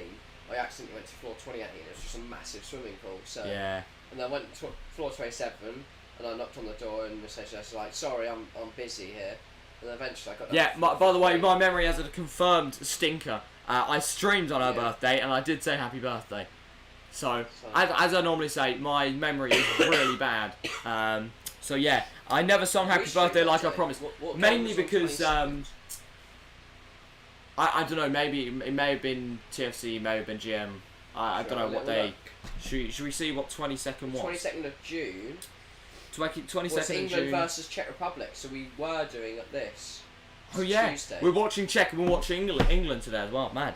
I accidentally went to floor 28, and it was just a massive swimming pool. So yeah. And then I went to floor 27, and I knocked on the door, and the receptionist was like, "Sorry, I'm busy here." And then eventually I got. Yeah. By the way, my memory has a confirmed stinker. I streamed on her birthday, and I did say happy birthday. So as I normally say, my memory is really bad. So yeah, I never sung happy birthday like I promised. What mainly because I don't know. Maybe it may have been TFC, may have been GM. I don't know what they. Should we see what 22nd was? 22nd of June. 22nd was of England June versus Czech Republic. So we were doing this. Oh yeah, Tuesday. we're watching Czech and we're watching England today as well. Mad.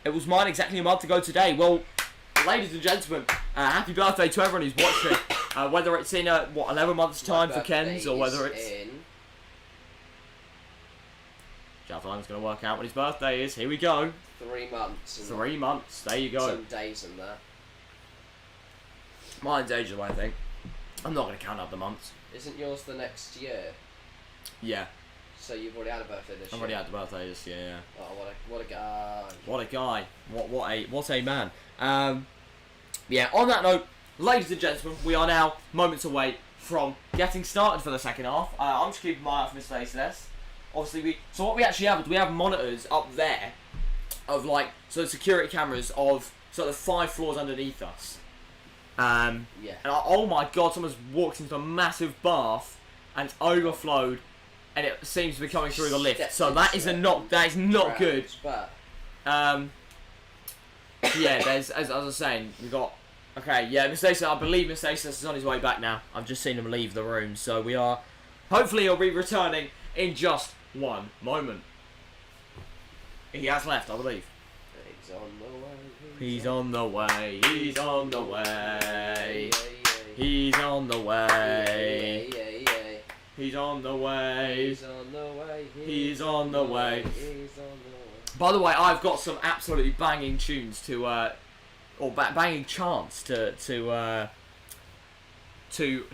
It was mine exactly a month ago today. Well, ladies and gentlemen, happy birthday to everyone who's watching. Whether it's in 11 months' time for Ken's, or whether it's in. Watchalong's going to work out when his birthday is. Here we go. 3 months. 3 months. There you go. Some days in there. Mine's ages away, I think. I'm not going to count up the months. Isn't yours the next year? Yeah. So you've already had a birthday this year? I've already had the birthday this year, yeah. Oh, what a guy. What a guy. What a man. Yeah, on that note, ladies and gentlemen, we are now moments away from getting started for the second half. I'm just keeping my eye for Mr. ACS. Obviously, so what we actually have is we have monitors up there of so security cameras of sort of 5 floors underneath us. Yeah. And oh my god, someone's walked into a massive bath and it's overflowed, and it seems to be coming through the lift. So that is not good. But Yeah, there's as I was saying, we got Mr. Ace, I believe Mr. Ace is on his way back now. I've just seen him leave the room, so we are hopefully he'll be returning in just one moment. He has left, I believe. he's on the way. He's on the way. He's on the way. He's on the way. He's on the way. He's on the way. He's on the way. He's on the way. By the way, I've got some absolutely banging tunes to, or banging chants to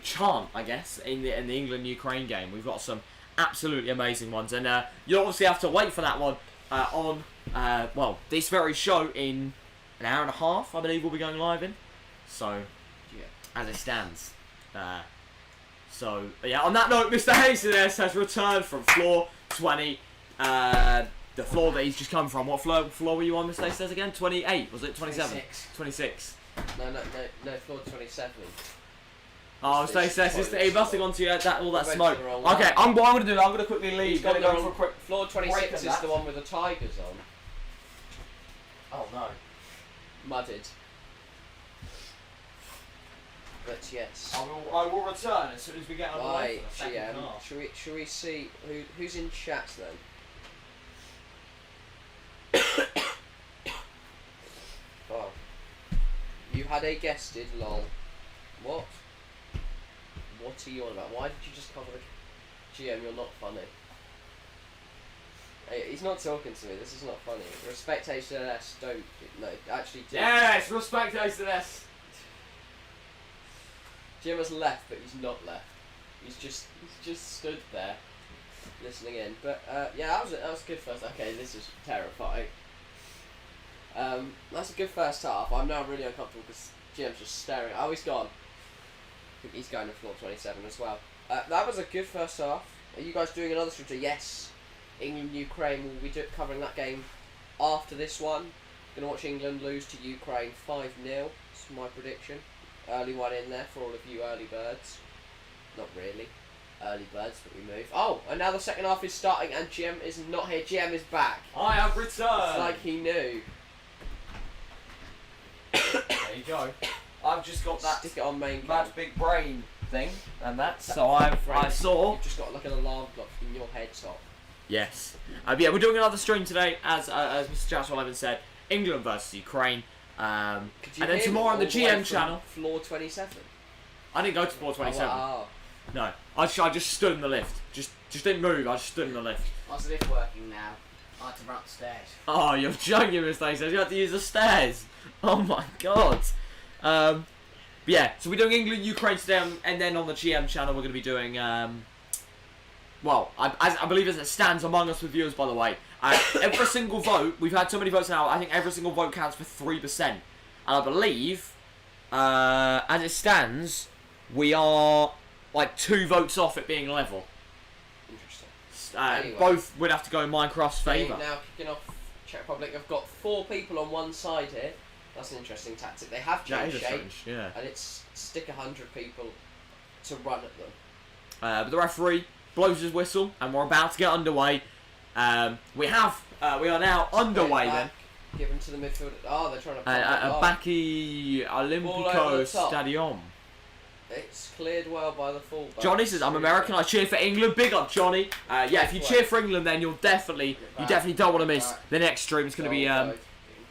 chant, I guess, in the England-Ukraine game. We've got some absolutely amazing ones, and you'll obviously have to wait for that one on this very show in an hour and a half, I believe we'll be going live in. So, yeah, as it stands. So, yeah, on that note, Mr. Hayes has returned from floor 20. The floor that he's just come from. What floor were you on, Mr. Hayes again? 28, was it? 27? 26. No, floor 27. Oh, Mr. Hayes, he must have gone to all that smoke. Okay, What I'm going to do, I'm going to quickly leave. Go For a quick... Floor 26 is the one with the tigers on. Oh, no. Mudded. But yes. I will return as soon as we get on the way Right, for the second half. Shall we see who's in chat then? Oh. You had a guested, lol. What? What are you on about? Why did you just cover the... GM, you're not funny. Hey, he's not talking to me, this is not funny. Respect HLS, don't... No, actually do. Yes, respect HLS. GM has left, but he's not left. He's just stood there, listening in. But yeah, that was a good first. Okay, this is terrifying. That's a good first half. I'm now really uncomfortable because GM's just staring. Oh, he's gone. I think he's going to floor 27 as well. That was a good first half. Are you guys doing another stream? Yes. England-Ukraine, we'll be covering that game after this one. Going to watch England lose to Ukraine 5-0. That's my prediction. Early one in there for all of you early birds. Not really early birds, but we move. Oh, and now the second half is starting and GM is not here. GM is back. I have returned. It's like he knew. There you go. I've just got that Stick it on main mad big brain thing, and that's so I saw. You've just got like an alarm clock in your head top. Yes. Yeah, we're doing another stream today, as Mr. Watchalong said. England versus Ukraine. And then tomorrow on the GM channel. Floor 27. I didn't go to floor 27. Oh. No, I just stood in the lift. Just didn't move. I just stood in the lift. How's the lift working now? I had to run upstairs. Oh, you're joking, Mr. Says you had to use the stairs. Oh my god. But yeah, so we're doing England Ukraine today, and then on the GM channel we're going to be doing. Well, I believe as it stands among us with viewers, by the way, every single vote, we've had so many votes now, I think every single vote counts for 3%. And I believe, as it stands, we are like 2 votes off it being level. Interesting. Anyway, both would have to go in Minecraft's favour. Now kicking off Czech Republic, I've got 4 people on one side here. That's an interesting tactic. They have changed shape, yeah. and it's stick 100 people to run at them. But the referee blows his whistle, and we're about to get underway. We are now underway then. Given to the midfield. Oh, they're trying to. Baki Olimpico Stadium. It's cleared well by the fullback. Johnny says, "I'm American. I cheer for England. Big up, Johnny." Yeah, if you cheer for England, then you definitely don't want to miss the next stream. It's going to be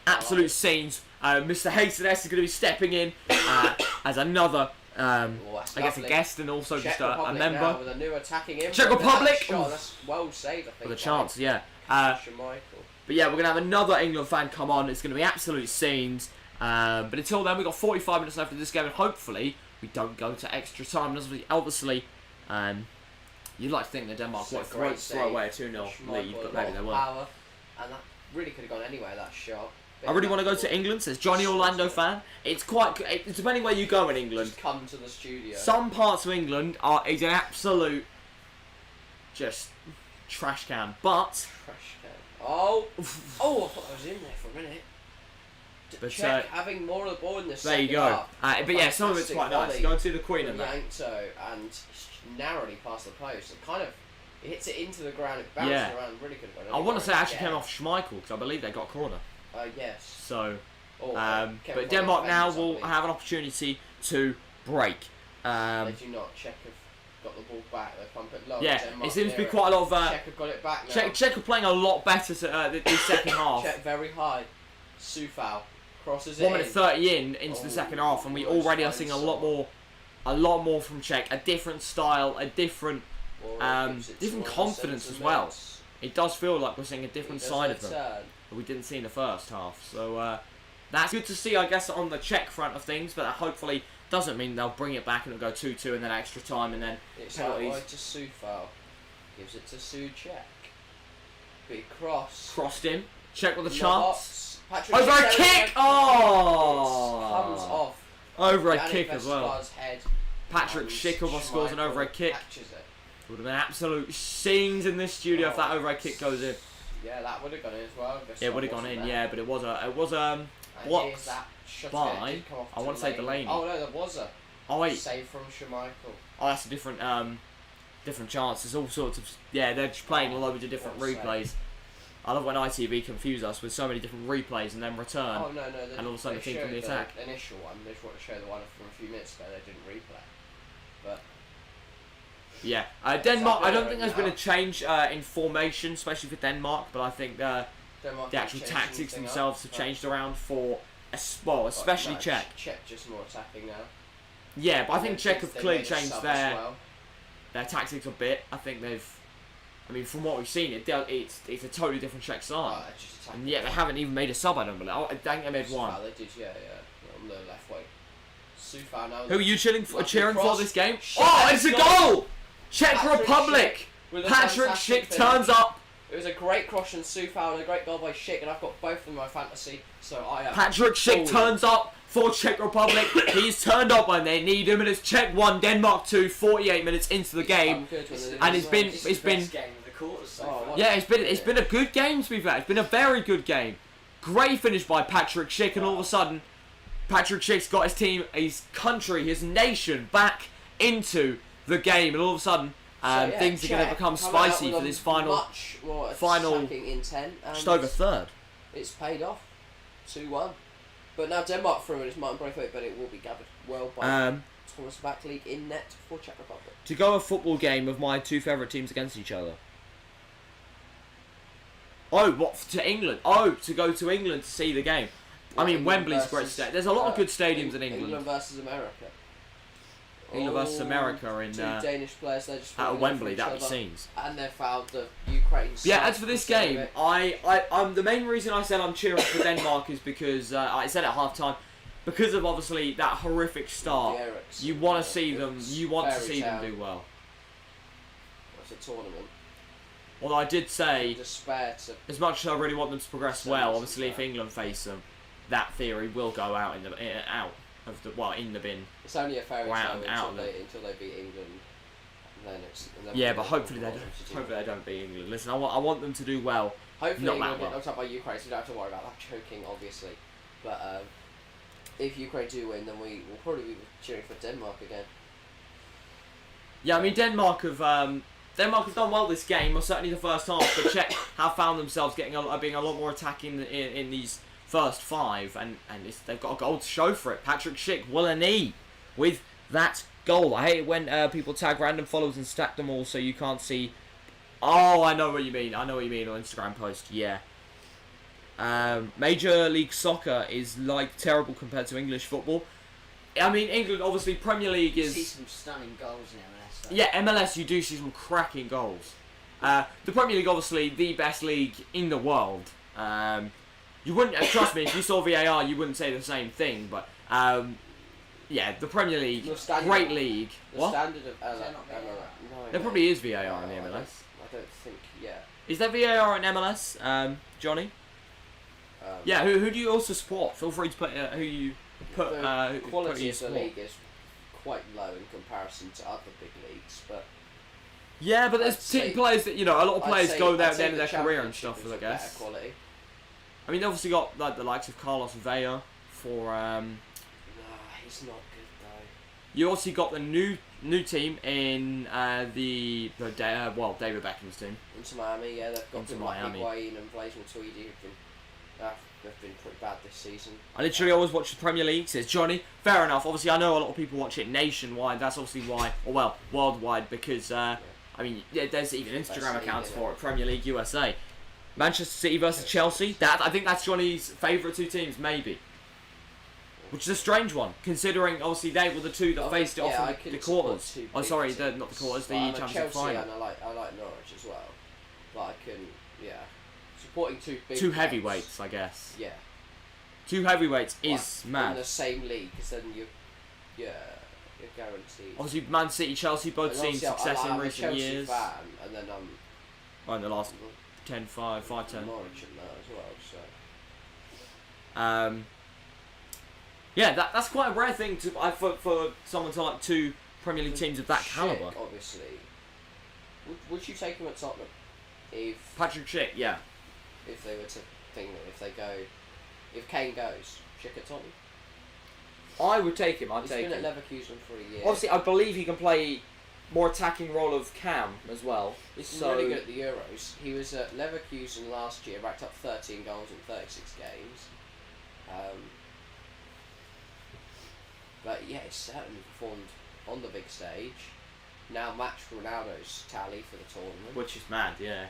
absolute scenes. Mr. Hayes is going to be stepping in as another that's I guess a lovely. guest and also Czech just a Republic member. now with a new attacking in. Czech Republic! That's well saved, I think. With a chance, yeah. Schmeichel. But yeah, we're going to have another England fan come on. It's going to be absolute scenes. But until then, we've got 45 minutes left of this game, and hopefully we don't go to extra time. And obviously, you'd like to think that Denmark won't throw away a 2-0 lead, but maybe they won't. Power, and that really could have gone anywhere, that shot. I really want to go to England, says Johnny Orlando fan. It's depending where you go in England. Just come to the studio. Some parts of England is an absolute just trash can, but Trash can. Oh, I thought I was in there for a minute. But, Czech having more of the ball in this. there you go. But yeah, some of it's quite nice. Go and see the Queen in that. Yankto and narrowly past the post. It hits it into the ground. It bounces around. Really could have gone. I want to say it actually came off Schmeichel because I believe they got a corner. Yes. So, but Denmark now will have an opportunity to break. They do not. Czech have got the ball back. They pump it low. Yeah, Denmark it seems to be quite a lot of. Czech have got it back now. Czech are playing a lot better this second half. Czech very high. Sufal crosses it 1 minute 30 into the second half, and we already are seeing a lot more from Czech. A different style, a different confidence as well. It does feel like we're seeing a different side of them that we didn't see in the first half. So that's good to see, I guess, on the Czech front of things, but that hopefully doesn't mean they'll bring it back and it'll go 2-2 and then extra time and then it's out wide to Sufal. Gives it to Czech. Big cross. Crossed him. Czech with a chance. Over a kick! Oh! Comes off. Over a kick as well. Head Patrick Schick scores an overhead kick. Would have been absolute scenes in this studio if that overhead kick goes in. Yeah, that would have gone in as well. Yeah, it would have gone in. Yeah, but it was blocked by. I want to say Delaney. Oh no, there was a. Oh wait. Save from Schmeichel. Oh, that's a different chance. There's all sorts of they're just playing a load of different replays. I love when ITV confuse us with so many different replays and then return. Oh no, and all of a sudden the team from the attack. The initial one, they just want to show the one from a few minutes ago. They didn't replay, but. Yeah, Denmark. I don't think there's been a change in formation, especially for Denmark. But I think the actual tactics themselves have changed around for, especially Czech. Czech just more attacking now. Yeah, but I think Czech have clearly changed their tactics a bit. I think they've. I mean, from what we've seen, it's a totally different Czech side. And yet they haven't even made a sub. I don't believe. I think they made one. They did, yeah, on the left wing. Sufal now. Who are you cheering for this game? Oh, it's a goal! Czech Republic! Patrick Schick turns up. It was a great cross from Sufal and a great goal by Schick, and I've got both of them in my fantasy, so I am. Patrick Schick turns up for Czech Republic. He's turned up when they need him, and it's Czech 1, Denmark 2, 48 minutes into the game. And it's been it's been a good game, to be fair. It's been a very good game. Great finish by Patrick Schick, and all of a sudden, Patrick Schick's got his team, his country, his nation back into the game, and all of a sudden things are going to become spicy for this final intent, just over third. It's paid off 2-1, but now Denmark through, and it's Martin Braithwaite, but it will be gathered well by Thomas Backley in net for Czech Republic. To go a football game of my two favourite teams against each other. Oh, what, to England? Oh, to go to England to see the game. I mean, Wembley's a great stadium. There's a lot of good stadiums in England. England versus America. England versus America in two Danish players. They just at Wembley. That was scenes. And they fouled the Ukraine. Yeah. As for this game, I'm the main reason I said I'm cheering for Denmark is because I said at half time, because of obviously that horrific start. You want to see them. You want to see them do well. It's a tournament. Although I did say, as much as I really want them to progress well, obviously if England face them, that theory will go out in the bin. It's only a fairy tale until they beat England. Yeah, but hopefully they don't beat England. Listen, I want them to do well. Hopefully England get knocked out by Ukraine, so we don't have to worry about that choking, obviously. But if Ukraine do win, then we will probably be cheering for Denmark again. Yeah, I mean Denmark have done well this game, or certainly the first half. But Czech have found themselves being a lot more attacking in these first five, and they've got a goal to show for it. Patrick Schick will a knee with that goal. I hate it when people tag random followers and stack them all so you can't see. Oh, I know what you mean. On Instagram post. Yeah. Major League Soccer is like terrible compared to English football. I mean, England, obviously, Premier League You see is... some stunning goals in MLS, though. Yeah, MLS, you do see some cracking goals. The Premier League, obviously, the best league in the world. You wouldn't... trust me, if you saw VAR, you wouldn't say the same thing, but... yeah, the Premier League, great league. The standard of Is there not VAR? no, There mate. probably is VAR in the No, MLS. I don't think. Yeah. Is there VAR in MLS, Johnny? Yeah, who do you also support? Feel free to put who you put. The put quality you of the support. league is quite low in comparison to other big leagues, but Yeah, but I'd there's say- players that, you know, a lot of players go there I'd at the say end of their career and Championship stuff, is I a better guess. quality. I mean, they obviously got like the likes of Carlos Vela for. Nah, he's not good though. You also got the new team in David Beckham's team. Into Miami, yeah, they've got Into people like Miami. Higuain and Blaise Matuidi they've been pretty bad this season. I literally always watch the Premier League, says Johnny. Fair enough. Obviously, I know a lot of people watch it nationwide. That's obviously why, or well, worldwide, because I mean, yeah, there's even Instagram Best accounts league, for it. Premier League USA, Manchester City versus Chelsea. That I think that's Johnny's favourite two teams, maybe. Which is a strange one, considering obviously they were the two that faced it off I in can the support quarters. two Oh, big sorry, teams. not the quarters, the Well, I'm a Champions Chelsea League final. and I like Norwich as well, but I can supporting two big Two clubs, heavyweights, I guess. Yeah, Two heavyweights like, is in mad. the same league, because then you're guaranteed. Obviously, Man City, Chelsea both And seen obviously, success I'm in a recent Chelsea years. fan, and then Well, in the last 10, 5, 10. Norwich and that as well. So Yeah, that's quite a rare thing for someone to like two Premier League teams of that Schick, caliber. obviously. Would you take him at Tottenham if Patrick Schick, yeah. they were to think that if Kane goes, Schick at Tottenham? I would take him. He's been at Leverkusen for a year. Obviously, I believe he can play more attacking role of Cam as well. He's So really good at the Euros. He was at Leverkusen last year, racked up 13 goals in 36 games. But yeah, he's certainly performed on the big stage. Now matched Ronaldo's tally for the tournament. which is mad, yeah.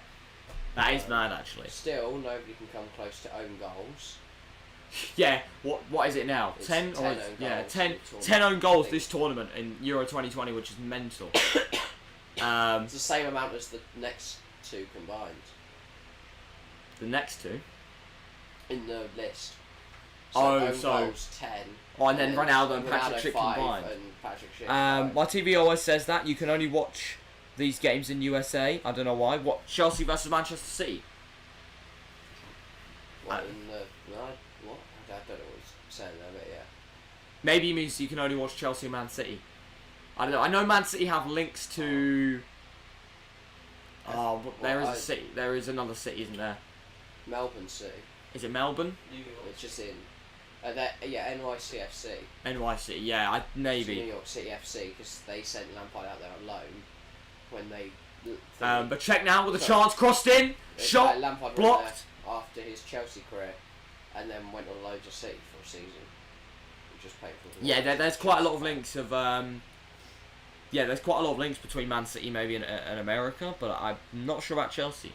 That is mad, actually. Still, nobody can come close to own goals. Yeah. What is it now? It's 10 10 or own yeah, goals 10 in the tournament, 10 own goals I this tournament in Euro 2020, which is mental. It's the same amount as the next two combined The next two. in the list. Oh, own goals 10. Oh, and then Ronaldo and Patrick Schick 5 combined. And Patrick Schick 5. My TV always says that you can only watch these games in USA. I don't know why. What, Chelsea versus Manchester City? What, in the... No, what? I don't know what he's saying there, but yeah. Maybe he means you can only watch Chelsea and Man City. I don't know. I know Man City have links to... Oh, but there is a city. There is another city, isn't there? Melbourne City. Is it Melbourne? Which is in... NYCFC. NYC, yeah, It's maybe. New York City FC, because they sent Lampard out there alone when they... But check now with a Sorry. chance crossed in. Shot. Lampard blocked. went there after his Chelsea career, and then went on loan to City for a season. Just paid for Yeah, there's quite a lot of links of yeah, there's quite a lot of links between Man City maybe and America, but I'm not sure about Chelsea.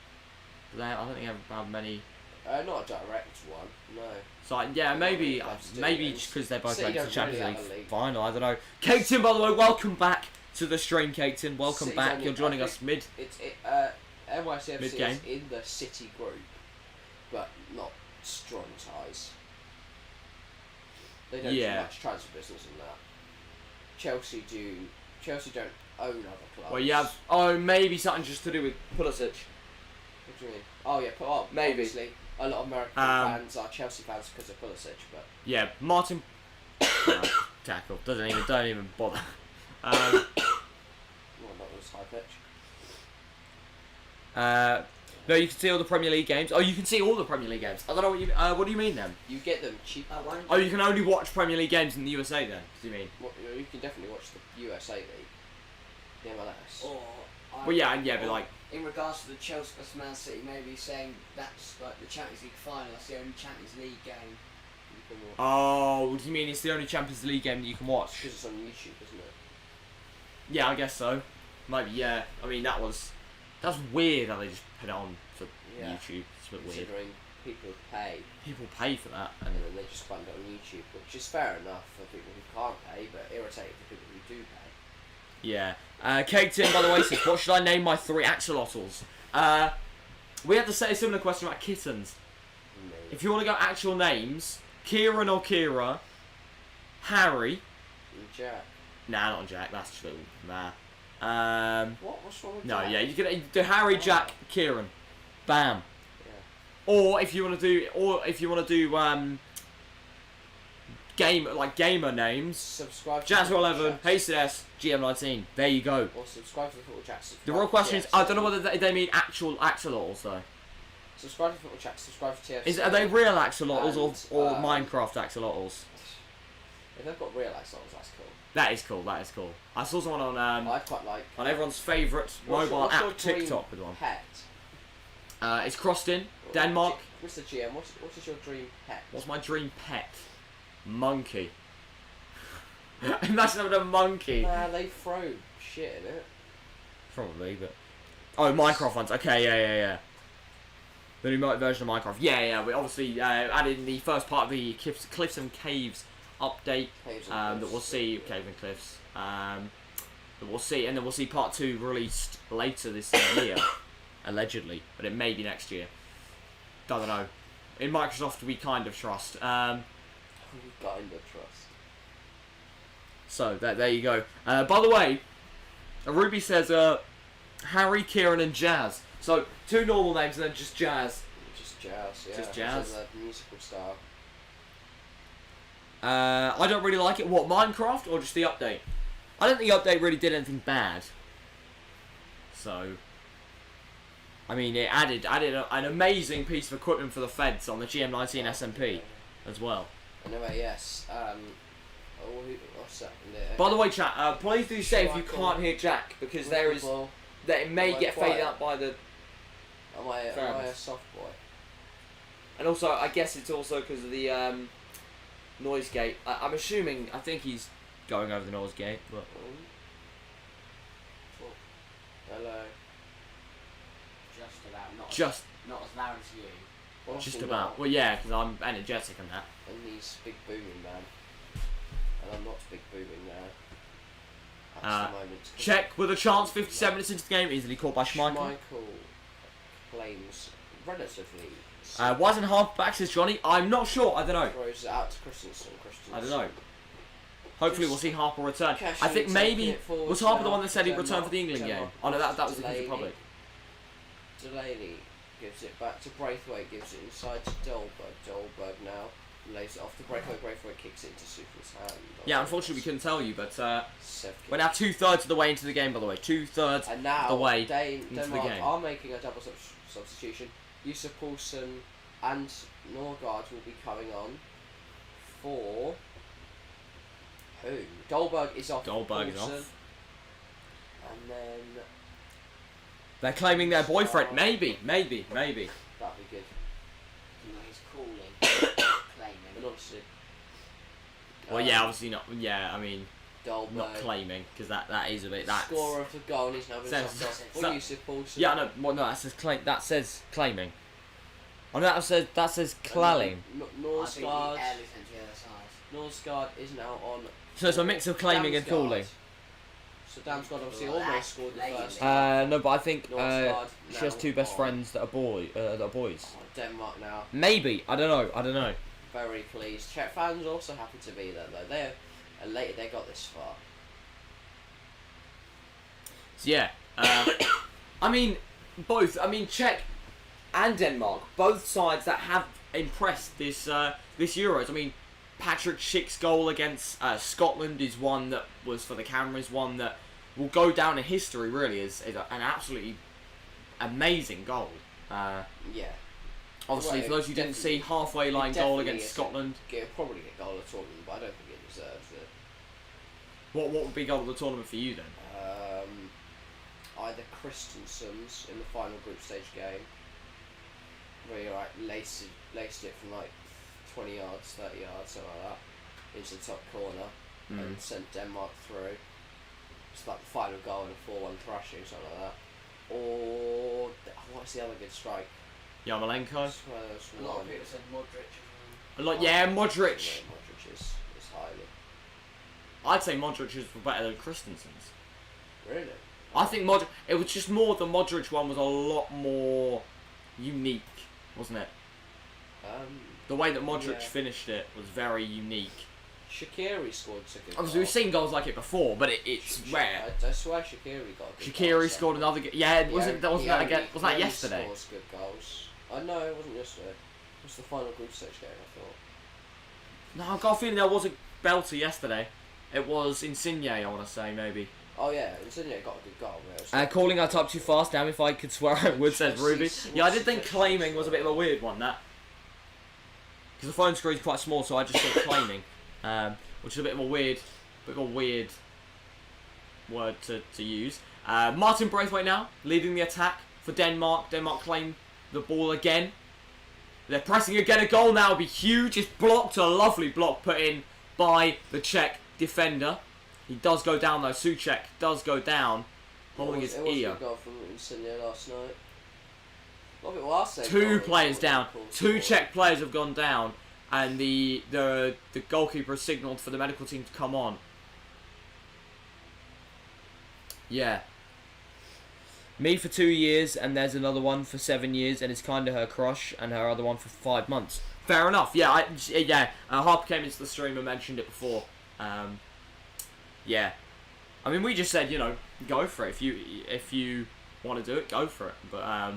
I don't think I have many. Not a direct one, no. So yeah, maybe Maybe just because they're both City going to the don't really Champions have a League league. final. I don't know. Caton, by the way, welcome back to the stream, Caton. Welcome City's back. only- You're joining I us mid. NYCFC Mid-game. is in the City group, but not strong ties. They don't Yeah. do much transfer business in that. Chelsea do. Chelsea don't own other clubs. Well, you have. Oh, maybe something just to do with Pulisic. What do you mean? Oh yeah, Maybe. Obviously, a lot of American fans are Chelsea fans because of Pulisic, but Yeah, Martin. Tackle. Don't even bother. well, that was high pitch. No, you can see all the Premier League games. Oh, you can see all the Premier League games. I don't know what you. What do you mean then? You get them cheap. Oh, you can only watch Premier League games in the USA then? What do you mean? You can definitely watch the USA League, the MLS. Or Well, yeah, but like. in regards to the Chelsea vs Man City, maybe saying that's like the Champions League final. That's the only Champions League game. You can watch. Oh, what do you mean it's the only Champions League game that you can watch? Because it's on YouTube, isn't it? Yeah, I guess so. Maybe, yeah. I mean, that's weird how they just put it on to Yeah. YouTube. It's a bit weird. Considering people pay. People pay for that, and then they just find it on YouTube, which is fair enough for people who can't pay, but irritating for people who do pay. Yeah. Kate Tim, by the way, says, what should I name my 3 axolotls? We had to say a similar question about kittens. If you want to go actual names, Kieran or Kira, Harry. And Jack. Nah, not Jack. That's true. Nah. What's wrong with no, Jack? yeah, you can do Harry, Jack, Kieran. Bam. Yeah. Or if you want to do, gamer names. Subscribe to Jazz11, HCS, GM19. There you go. Or subscribe to the Football Chat. The real question is, I don't know whether they mean actual axolotls though. Subscribe to Football Chat. Subscribe to TFC. Are they real axolotls And, or Minecraft axolotls? If they've got real axolotls, that's cool. That is cool. That is cool. I saw someone on I'd quite like. on everyone's favourite mobile what's your app, dream TikTok, with one. Pet. It's Croston, Denmark. Mr. GM, what is your dream pet? What's my dream pet? Monkey. Imagine having a monkey. Nah, they throw shit in it. Probably, but oh, Minecraft ones. Okay, yeah. The new version of Minecraft. Yeah. We obviously added in the first part of the Cliffs and Caves update. That we'll see. Cave and Cliffs. That we'll see, and then we'll see part 2 released later this year, allegedly, but it may be next year. Don't know. In Microsoft, we kind of trust. We kind of trust. So there you go. By the way, Ruby says Harry, Kieran, and Jazz. So 2 normal names and then just Jazz. Just Jazz, yeah. Just Jazz. As a musical style. I don't really like it. What, Minecraft or just the update? I don't think the update really did anything bad. So, I mean, it added an amazing piece of equipment for the feds on the GM19 SMP as well. Anyway, yes. What's that? By the way, chat, please do say if you can't hear Jack, because that it may get faded out by the. Am I a soft boy? And also, I guess it's also because of the noise gate. I'm assuming. I think he's going over the noise gate, but. Hello. Just about. Not as loud as you. Well, Just obviously about. not. Well, yeah, because I'm energetic and that. And he's big booming man. And I'm not big booming now. At the moment. Czech with a chance, 57 minutes into the game, easily caught by Schmeichel. Schmeichel claims relatively. Why isn't half back, says Johnny? I'm not sure, I don't know. Throws it out to Christensen. I don't know. Hopefully we'll see Harper return. I think Cashing, maybe, taking it forward was Harper the now. one that said he'd return Denmark, for the England game? Denmark, Oh no, that was the Delaney. Republic. Delaney gives it back to Braithwaite, gives it inside to Dolberg. Dolberg now lays it off to Braithwaite. Braithwaite kicks it into Super's hand. Yeah, unfortunately we couldn't tell you, but Sevkin. we're now 2/3 of the way into the game, by the way. 2/3 And now the way Denmark into the game. are making a double substitution. Yusuf Poulsen and Norgard will be coming on for who? Dolberg is off. Dolberg is Poulsen. off. And then They're claiming their boyfriend. Maybe. that'd be good. You know, he's calling, claiming. And obviously, Well, yeah, obviously not. Yeah, I mean, Dolberg, not claiming, because that is a bit. That's scorer of the goal, and he's now been Says- subbed off for so- Yusuf Poulsen. Yeah, no, well, no, that says that says claiming. Oh no, that says claiming. I think the Norsgaard. elephant to the other side. Norsgaard is now on. So it's a mix of claiming and Damsgaard. calling. So Damsgaard obviously Well, almost scored the that's first. lame. No, but I think Norsgaard she has now 2 best on. friends that are boys. Oh, Denmark now. Maybe, I don't know. Very pleased. Czech fans also happen to be there though. They're elated they got this far. So yeah, I mean, both. I mean, Czech and Denmark, both sides that have impressed this Euros. I mean, Patrick Schick's goal against Scotland is one that was for the cameras, one that will go down in history. Really, is an absolutely amazing goal. Yeah. Obviously, Well, for those who didn't see, halfway line goal definitely against is Scotland. Probably get goal of the tournament, but I don't think it deserves it. What would be goal of the tournament for you then? Either Christensen's in the final group stage game, where you like laced it from like 20 yards, 30 yards, something like that, into the top corner and sent Denmark through. It's like the final goal and a 4-1 thrashing, something like that. Or what's the other good strike? Yarmolenko. A lot of people said Modric as well. Yeah, Modric. Modric is highly. I'd say Modric is better than Christensen's. Really? I think Modric. It was just more the Modric one was a lot more unique, wasn't it? The way that Modric finished it was very unique. Shaqiri scored a good Obviously, we've seen goals like it before, but it's rare. I swear Shaqiri got a good Shaqiri goal, scored another. Wasn't that yesterday? Scores good goals. No, it wasn't yesterday. It was the final group stage game, I thought. No, I've got a feeling there was a belter yesterday. It was Insigne, I want to say, maybe. Oh yeah, Insigne got a good goal. Calling our top too fast, damn if I could swear I would, says Ruby. Yeah, I did think claiming was a bit of a weird one, that. Because the phone screen's quite small, so I just said claiming. Which is a bit of a weird word to use. Martin Braithwaite now, leading the attack for Denmark. Denmark claim the ball again. They're pressing again, a goal now would be huge. It's blocked, a lovely block put in by the Czech defender. He does go down though, Souček does go down, holding his ear. It was a goal from Insigne last night. A lot of it was Two players down, two Czech players have gone down, and the goalkeeper has signalled for the medical team to come on. Yeah. Me for 2 years, and there's another one for 7 years, and it's kind of her crush, and her other one for 5 months. Fair enough. Yeah, Harper came into the stream and mentioned it before. Yeah. I mean, we just said, go for it. If you want to do it, go for it. But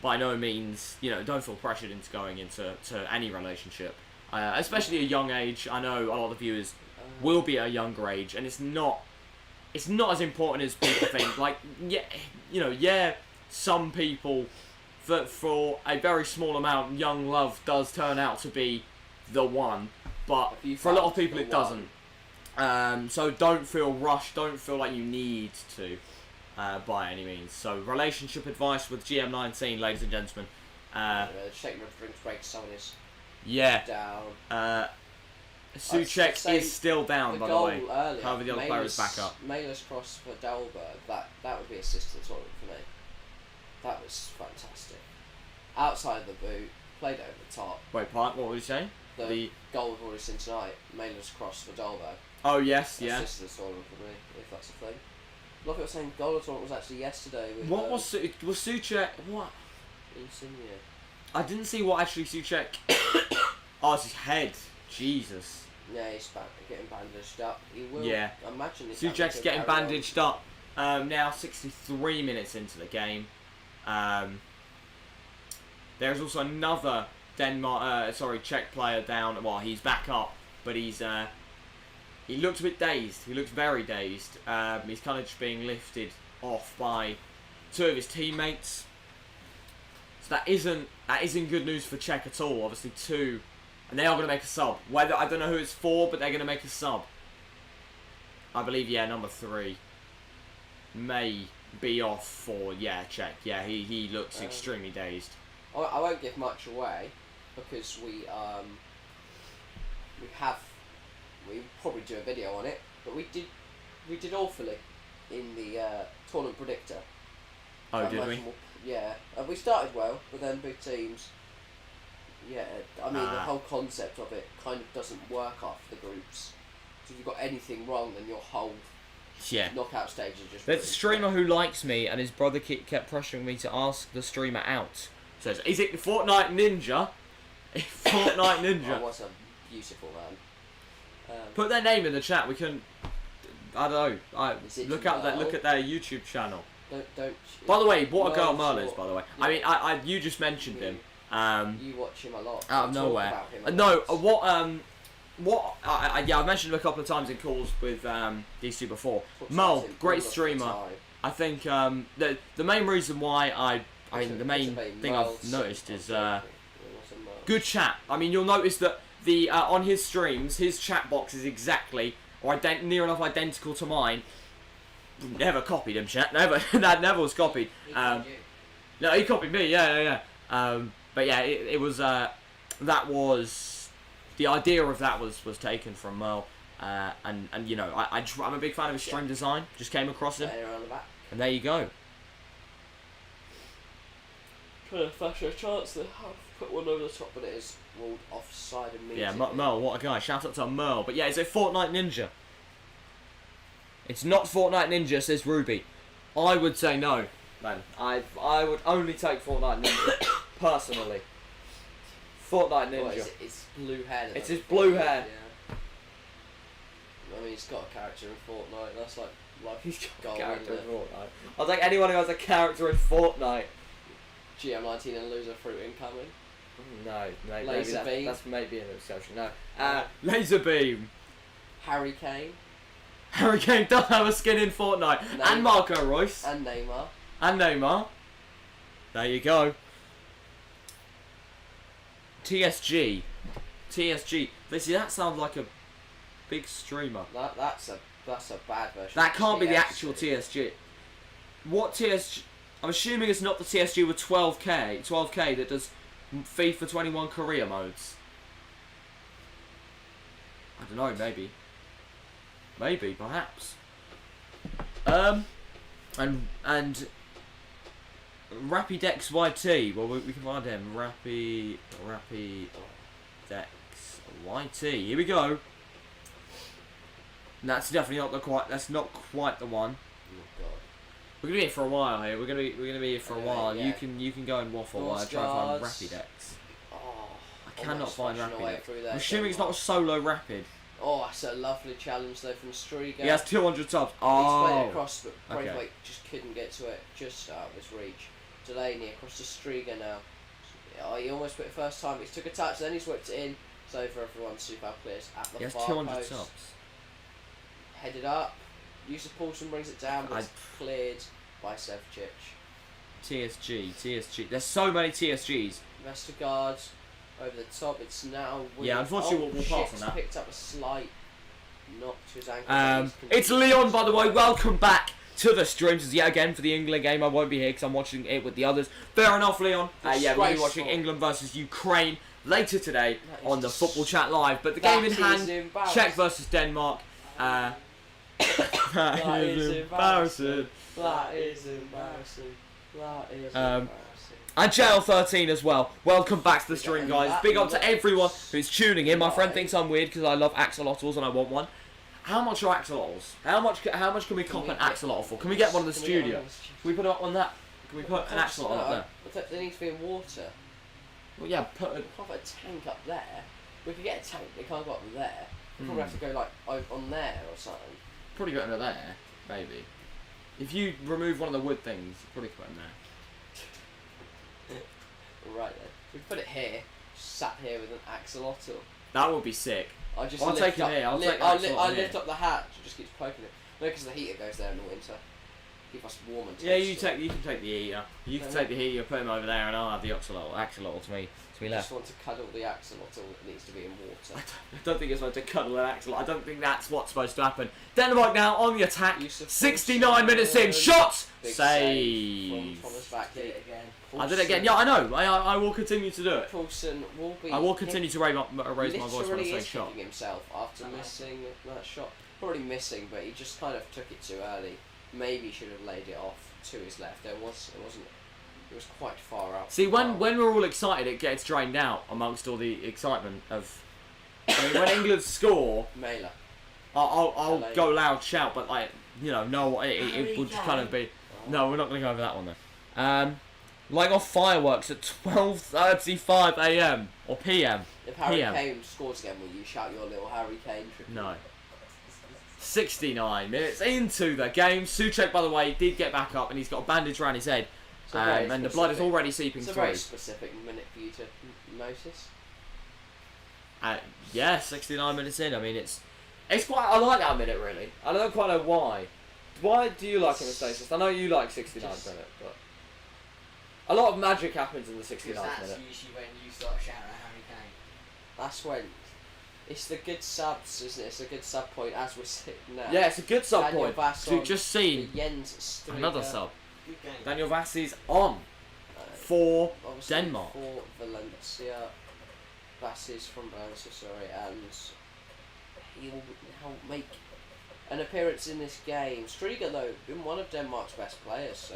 by no means, don't feel pressured into going into any relationship, especially at a young age. I know a lot of viewers will be at a younger age, and it's not as important as people think. Like, some people, for a very small amount, young love does turn out to be the one, but for a lot of people it doesn't. So don't feel rushed, don't feel like you need to, by any means. So relationship advice with GM19, ladies and gentlemen. Check your drinks break, someone is down. Souček is still down, by the way. Earlier, however, the other player is back up. Mailer's cross for Dalberg, that would be assist in the tournament for me. That was fantastic. Outside of the boot, played over the top. Wait, what were you saying? The goal we've already seen tonight, Mailer's cross for Dalberg. Oh, yes, yeah. Assist in the tournament for me, if that's a thing. A lot of people saying goal of the tournament was actually yesterday. With, what was Souček? What? Insigne. I didn't see what actually Souček. Oh, it's his head. Jesus. Yeah, he's getting bandaged up. He will. Yeah. Imagine Souček's getting bandaged up. Now 63 minutes into the game. There's also another Czech player down. Well, he's back up, but he looks a bit dazed. He looks very dazed. He's kind of just being lifted off by two of his teammates. So that isn't good news for Czech at all. Obviously, two. And they are going to make a sub. Whether I don't know who it's for, but they're going to make a sub. I believe, number 3 may be off for Czech. Yeah, he looks extremely dazed. I won't give much away because we probably do a video on it, but we did awfully in the tournament predictor. Oh, did we? Yeah, we started well, but then big teams. Yeah, I mean the whole concept of it kind of doesn't work after the groups. So if you've got anything wrong, then your whole knockout stage is just. There's a streamer who likes me, and his brother kept pressuring me to ask the streamer out. Says, "Is it Fortnite Ninja?" Fortnite Ninja. Oh, what a beautiful man. Put their name in the chat. We can. I don't know. Look at their YouTube channel. Don't. By the way, what a girl Merle is. By the way, yeah. I mean, you just mentioned him. You watch him a lot. Out of nowhere. I've mentioned him a couple of times in calls with these two before. Merle, great streamer. I think the main reason why the main thing I've noticed is good chat. I mean, you'll notice that on his streams, his chat box is exactly or near enough identical to mine. Never copied him, chat. Never. That never was copied. No, he copied me. Yeah. But yeah, it was that was the idea of that was taken from Merle, and I'm a big fan of his stream design. Just came across him, and there you go. trying to fashion a chance to have put one over the top, but it is ruled offside immediately. Yeah, Merle, what a guy. Shout out to Merle. But yeah, is it Fortnite Ninja? It's not Fortnite Ninja, says Ruby. I would say no, man. I would only take Fortnite Ninja, personally. Fortnite Ninja. What, it's blue hair. It's his blue hair. Yeah. I mean, he's got a character in Fortnite. That's like He's got goal, a character in isn't it? Fortnite. I'll take anyone who has a character in Fortnite. GM19 and loser fruit incoming. No, maybe Laser beam. that's maybe an exception. No, laser beam. Harry Kane Harry Kane does have a skin in Fortnite, and Marco Reus and Neymar. and Neymar. There you go. TSG. They see that sounds like a big streamer. That's a bad version. That of can't be the TSG. actual TSG. What TSG? I'm assuming it's not the TSG with 12k that does FIFA 21 career modes. I don't know, maybe, perhaps. And Rapidex YT. Well, we can find him. Rapidex YT. Here we go. That's definitely not That's not quite the one. Oh God. We're gonna be here for a while here. We're gonna be here for a while. Yeah. You can go and waffle while I try and find Rapidex. Oh, I cannot find Rapidex. I'm I'm assuming it's not a solo rapid. Oh, that's a lovely challenge though from Striga. He has 200 subs. He's played it Oh, across, but Braithwaite okay. just couldn't get to it, just out of his reach. Delaney across to Striga now. Oh, he almost put it first time. He took a touch, then he's whipped it in. So for everyone, Super clears at the he has far 200 post. subs. Headed up. Yusuf Paulson brings it down, but it's cleared by Sevcic. TSG. There's so many TSGs. Vestergaard over the top. It's now. Yeah, unfortunately, we'll pass on that. Picked up a slight knock to his ankle. It's Leon, by the way. Welcome back to the streams. Yet again for the England game. I won't be here because I'm watching it with the others. Fair enough, Leon. Yeah, we'll be watching England versus Ukraine later today on the Football Chat Live. But the game in hand, Czech versus Denmark. That is embarrassing. That is embarrassing. That is embarrassing. And JL13 as well. Welcome back to the stream, guys. Big up to everyone who's tuning in. My friend thinks I'm weird because I love axolotls and I want one. How much are axolotls? How much can we cop an axolotl for? Can we get one in the studio? Can we put it up on that? Can we put an axolotl up there? They need to be in water. Well, yeah, put a... We can't put a tank up there. We could get a tank, they can't go up there. We probably have to go like on there or something. Probably go under there, maybe. If you remove one of the wood things, you probably put it in there. Right then. We can put it here, sat here with an axolotl. That would be sick. I'll take it here. I'll lift up the hatch. It just keeps poking it. No, because the heater goes there in the winter. Keep us warm and yeah, you can take the heater. You can take the heater, put him over there, and I'll have the axolotl to me I left. just want to cuddle the axolotl that needs to be in water. I don't think it's supposed to cuddle an axolotl. I don't think that's what's supposed to happen. Denmark now on the attack. 69 minutes in. Shots! Save! From Thomas back Did it again. I did it again. Yeah, I know. I will continue to do it. Paulson will be. I will continue to raise my voice when I say shot. Kicking himself after missing that shot. Probably missing, but he just kind of took it too early. Maybe he should have laid it off to his left. It was quite far out. See, when we're all excited, it gets drained out amongst all the excitement of. I mean, when England score, Mailer. I'll go loud shout, but like no, it would kind of be. No, we're not going to go over that one then. Lighting off fireworks at 12:35 a.m. or p.m. If Harry Kane scores again, will you shout your little Harry Kane tribute? No. 69 minutes into the game. Souček, by the way, did get back up and he's got a bandage around his head. And the blood is already seeping through. It's a very specific minute for you to notice. Yeah, 69 minutes in. I mean, it's quite. I like that minute really. I don't quite know why. Why do you like it, Stasis? I know you like 69th minute, but a lot of magic happens in the 69th minute. That's usually when you start shouting at Harry Kane. That's when. It's the good subs, isn't it? It's a good sub point as we're sitting now. Yeah, it's a good sub point. Vasson, We've just seen Jens another sub. Good game. Daniel Vassi's on for Denmark. For Valencia. Vassi's from Valencia, sorry, and he will now make an appearance in this game. Striga, though, been one of Denmark's best players, so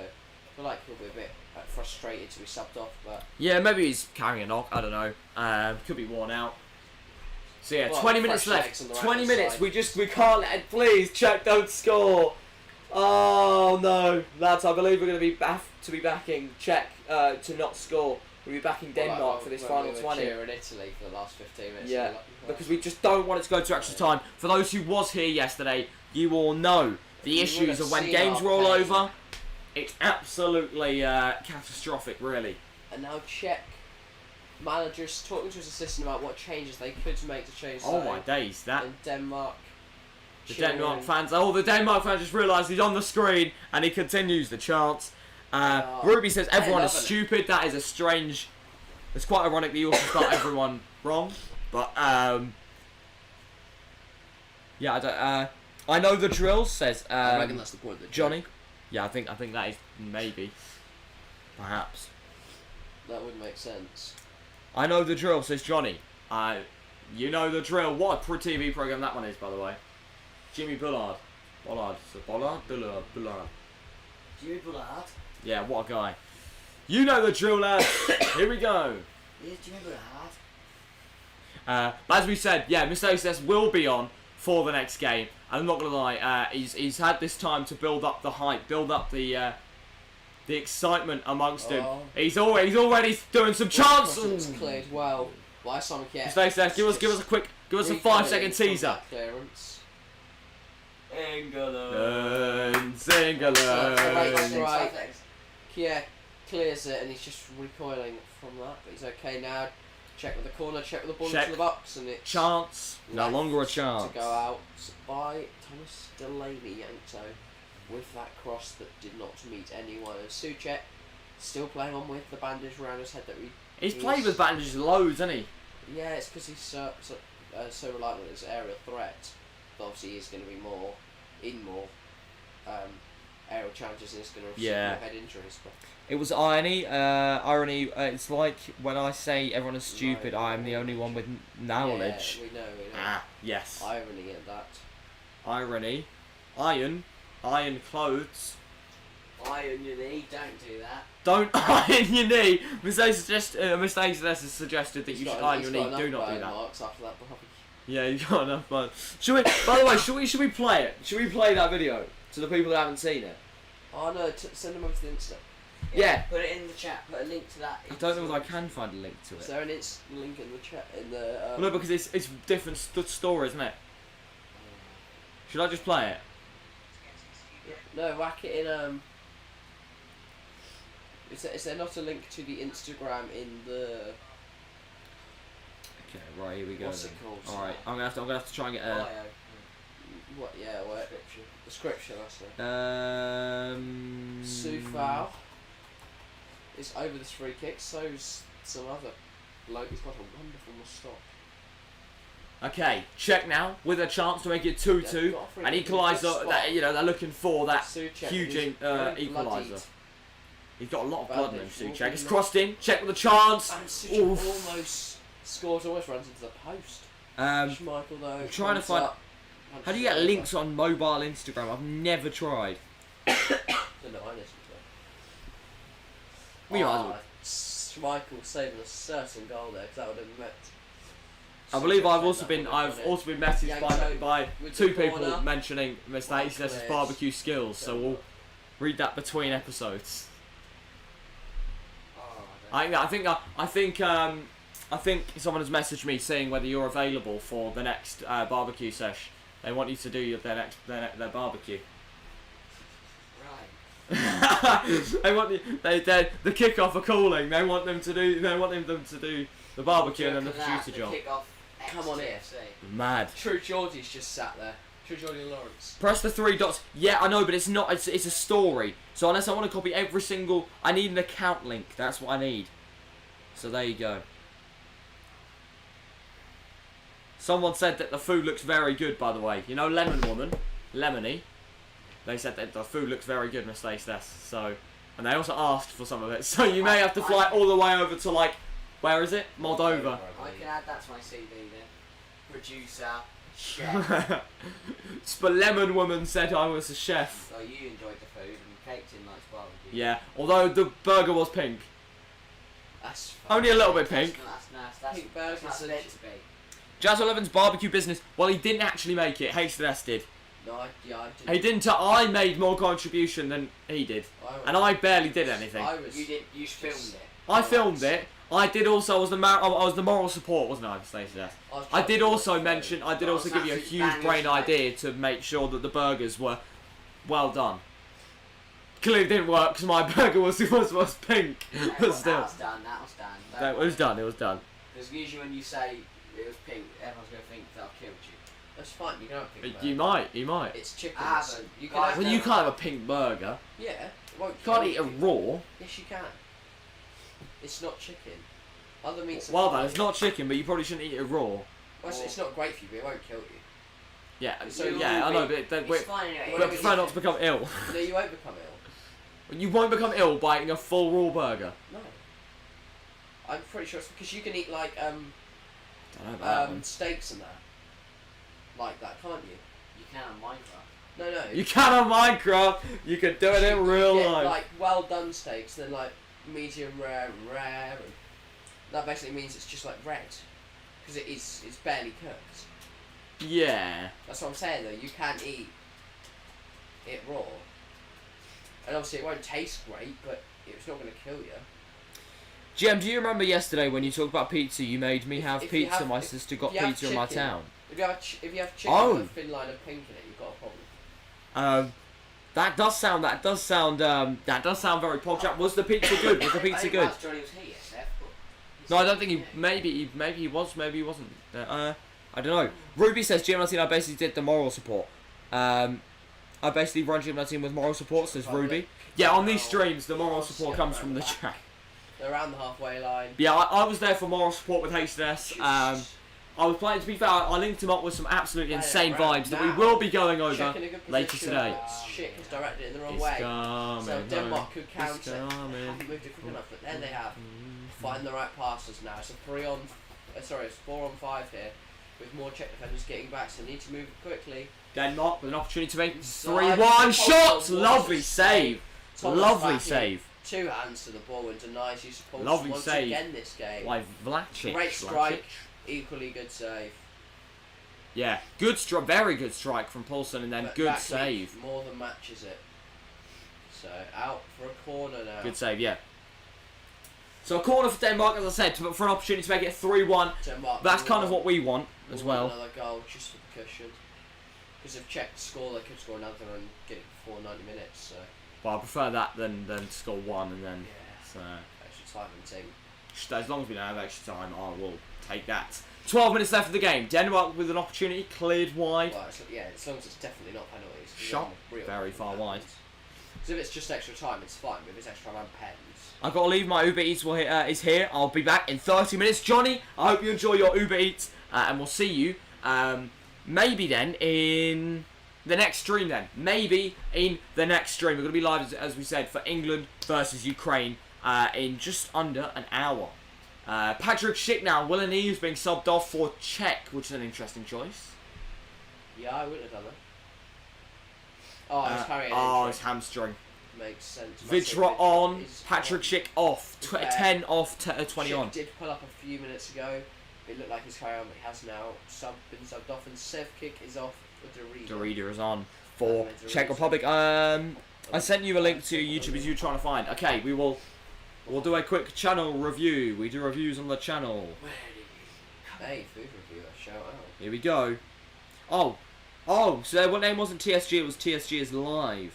feel like he'll be a bit frustrated to be subbed off, but yeah, maybe he's carrying a knock. I don't know. Could be worn out. So yeah, Well, 20 minutes fresh left. legs on the 20 right-hand minutes. side. We can't let. Please, Czech don't score. Oh no, lads! I believe we're going to be backing Czech to not score. We'll be backing Denmark for this final 20. We were cheering Italy for the last 15 minutes. Yeah, because we just don't want it to go to extra time. For those who was here yesterday, you all know the You issues would've of when seen games our roll pain. over. It's absolutely catastrophic, really. And now Czech managers talking to his assistant about what changes they could make to change. Oh my days, that. And Denmark. The cheering. Denmark fans, the Denmark fans just realised he's on the screen and he continues the chants. Ruby says everyone is loving it. stupid. That is a strange. It's quite ironic that you also start everyone wrong, but yeah, I don't. I know the drill says I reckon that's the point. That Johnny. Yeah, I think that is maybe, perhaps. That would make sense. I know the drill says Johnny. You know the drill. What a TV program that one is, by the way. Jimmy Bullard. Bullard. Jimmy Bullard. Yeah, what a guy. You know the drill, lad. Here we go. Here's Jimmy Bullard. As we said, yeah, Mr. Aces will be on for the next game. I'm not gonna lie. He's had this time to build up the hype, build up the excitement amongst him. He's already doing some chants. It's cleared well by Simon Kier. Mr. Aces, give us a 5-second teaser. Clearance. England. Right. Kier clears it and he's just recoiling from that, but he's okay now. Check with the corner, check with the ball Check. into the box, and it's Chance. No left longer a chance. to go out by Thomas Delaney Yankto with that cross that did not meet anyone. And Suchek still playing on with the bandage around his head that He's played with bandages loads, hasn't he? Yeah, it's because he's so reliant on his aerial threat. But obviously he's going to be more aerial challenges and he's going to receive Yeah. more head injuries. But It was irony. It's like when I say everyone is stupid, I am the only one with knowledge. Yeah, we know. Ah, yes. Irony at that. Irony. Iron clothes. Iron your knee, don't do that. Don't iron your knee. Mistakes has suggested that He's you got- should iron he's your got knee. Do enough not do burn that. marks after that barbecue. Yeah, you got enough fun. Should we? By the way, should we play it? Should we play that video to the people that haven't seen it? Oh no, send them over to the Insta. Yeah. Put it in the chat. Put a link to that. I don't know if I can find a link to Is it. there an link in the chat in the? Well, no, because it's different story, isn't it? Should I just play it? No, whack it in. Is there not a link to the Instagram in the? Okay, right, here we go. What's then. it called? Alright, I'm gonna have to try and get Bio. What? Yeah, what? Description. That's it. Sufal is over this free kick. So's some other bloke. He's got a wonderful moustache. Okay, check now with a chance to make it 2-2, got a free and kick, equaliser. good spot. They're looking for that Suchek, huge he's very equaliser. bloodied. He's got a lot of blood in him. Bandage, Suchek. It's walking crossed in. Check with a chance. And Suchek Oof. almost scores. Almost runs into the post. Schmeichel though. I'm trying to comes find- up, How do you get links on mobile Instagram? I've never tried. No, I listen to it. We might as well. Schmeichel saving a certain goal there because that would have met. I believe I've Suchek also that been would have done it. messaged Yankto by with two the people corner. mentioning Mr. Ace's clears. barbecue skills, so we'll read that between episodes. I think someone has messaged me saying whether you're available for the next barbecue sesh. They want you to do their barbecue. Right. They want the kickoff are calling. They want them to do the barbecue and then the producer job. Come on in. TFC. Mad. True Geordie's just sat there. True Geordie and Lawrence. Press the 3 dots. Yeah, I know, but it's not. It's a story. So unless I want to copy every single, I need an account link. That's what I need. So there you go. Someone said that the food looks very good. By the way, you know, Lemon Woman, Lemony. They said that the food looks very good, Miss Lace. So, and they also asked for some of it. So you may have to fly all the way over to like, where is it? Moldova. I can add that to my CV then. Producer, chef. But Lemon Woman said I was a chef. So you enjoyed the food and caked in likes barbecue. Yeah, although the burger was pink. That's fine. Only a little bit pink. That's Pink burgers that's are- meant to be. Jazz 11's barbecue business. Well, he didn't actually make it. H&S did. No, I didn't. He didn't. I made more contribution than he did, and I barely did anything. You filmed it. I filmed it. I did also. I was the moral support, wasn't I? Stacey? I did also mention. I did also give you a huge brain idea to make sure that the burgers were well done. Clearly didn't work because my burger was pink, but still. That was done. No, it was done. It was done. Because usually when you say it was pink, everyone's going to think that I've killed you. That's fine. You can have a pink burger. You might. It's chicken. I So haven't. you can Well, have Well, you can't have a pink burger. Yeah. It won't You can't kill eat a you. raw. Yes, you can. It's not chicken. Other meats. are Well, fine. then it's not chicken, but you probably shouldn't eat it raw. Well, it's not great for you, but it won't kill you. Yeah. So yeah, I know, but It's fine anyway. we prefer not to become ill. No, you won't become ill. You won't become ill by eating a full raw burger. No. I'm pretty sure it's because you can eat like Don't know about that one. steaks and that. Like that, can't you? You can on Minecraft. No. You can on Minecraft. You can do it in real You get, life. like well done steaks, then like medium rare and rare, and that basically means it's just like red, because it's barely cooked. Yeah. That's what I'm saying though. You can eat it raw, and obviously it won't taste great, but it's not going to kill you. Jem, do you remember yesterday when you talked about pizza? You made me have If you pizza. have- My if sister got you have pizza in my chicken- town. If you have chicken Oh. with a thin line of pink in it, you've got a problem. That does sound very pog. Was the pizza good? Was the pizza good? Johnny was here yesterday. No, I don't think he. Maybe he was. Maybe he wasn't. I don't know. Ruby says GM19. I basically did the moral support. I basically run GM19 with moral support. Says Ruby. Yeah, on these streams, the moral support comes from the chat. They're around the halfway line. Yeah, I was there for moral support with H&S. I was planning, to be fair, I linked him up with some absolutely insane vibes that we will be going over Czech in a good later position, today. but Czech has directed it in the wrong It's way. coming, So Denmark home. could counter. It's coming. Haven't moved it quick enough, but there they have. Find the right passes now. It's it's 4 on 5 here, with more Czech defenders getting back. So they need to move quickly. Denmark with an opportunity to make Slide 3-1 the shots. ball. Lovely save. Thomas Lovely back save. in. 2 hands to the ball and denies use of pulse Lovely once save. again this game. By Vlacic. Great strike, equally good save. Yeah, good strike, very good strike from Paulson, and then But good that save. more than matches it. So out for a corner now. Good save, yeah. So a corner for Denmark, as I said, for an opportunity to make it 3-1. Denmark That's will kind of want- what we want as will want well. Another goal just for the cushion. Because if Czech score, they could score another and get it before 90 minutes. So But I prefer that than score one and then. yeah, So extra time and thing. as long as we don't have extra time, I will take that. 12 minutes left of the game. Denmark with an opportunity cleared wide. Well, as long as it's definitely not penalties. 'cause Shot they're real very far wide. Because if it's just extra time, it's fine. But if it's extra time and pens. I've got to leave. My Uber Eats is here. I'll be back in 30 minutes. Johnny, I hope you enjoy your Uber Eats, and we'll see you maybe then in the next stream. Maybe in the next stream. We're going to be live, as we said, for England versus Ukraine in just under an hour. Patrick Schick now. Willen Eves being subbed off for Czech, which is an interesting choice. Yeah, I wouldn't have done that. Oh, it's carrying. His hamstring. Makes sense. Vidra on, Patrick Schick off. 10 off, 20 Schick on. did pull up a few minutes ago. It looked like he's carrying on, but he has now been subbed off, and Sev kick is off with the Derrida is on for Czech Republic. I sent you a link to YouTube as you were trying to find. Okay, we'll do a quick channel review. We do reviews on the channel. Hey, food reviewer, shout out. Here we go. Oh, so what name wasn't TSG? It was TSG is live,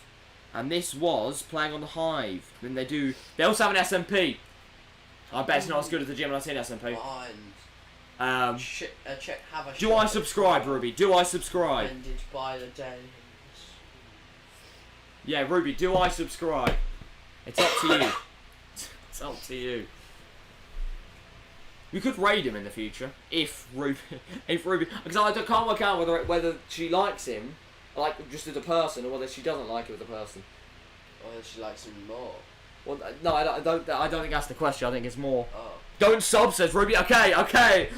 and this was playing on the Hive. Then they also have an SMP. I bet it's not as good as the GM19 SMP. Check have a Do I subscribe, Ruby? Do I subscribe? Ended by the Danes. Yeah, Ruby, do I subscribe? It's up to you. It's up to you. We could raid him in the future if Ruby, because I can't work out whether she likes him, like just as a person, or whether she doesn't like him as a person. Or she likes him more. Well, no, I don't think that's the question. I think it's more. Oh. Don't sub, says Ruby. Okay.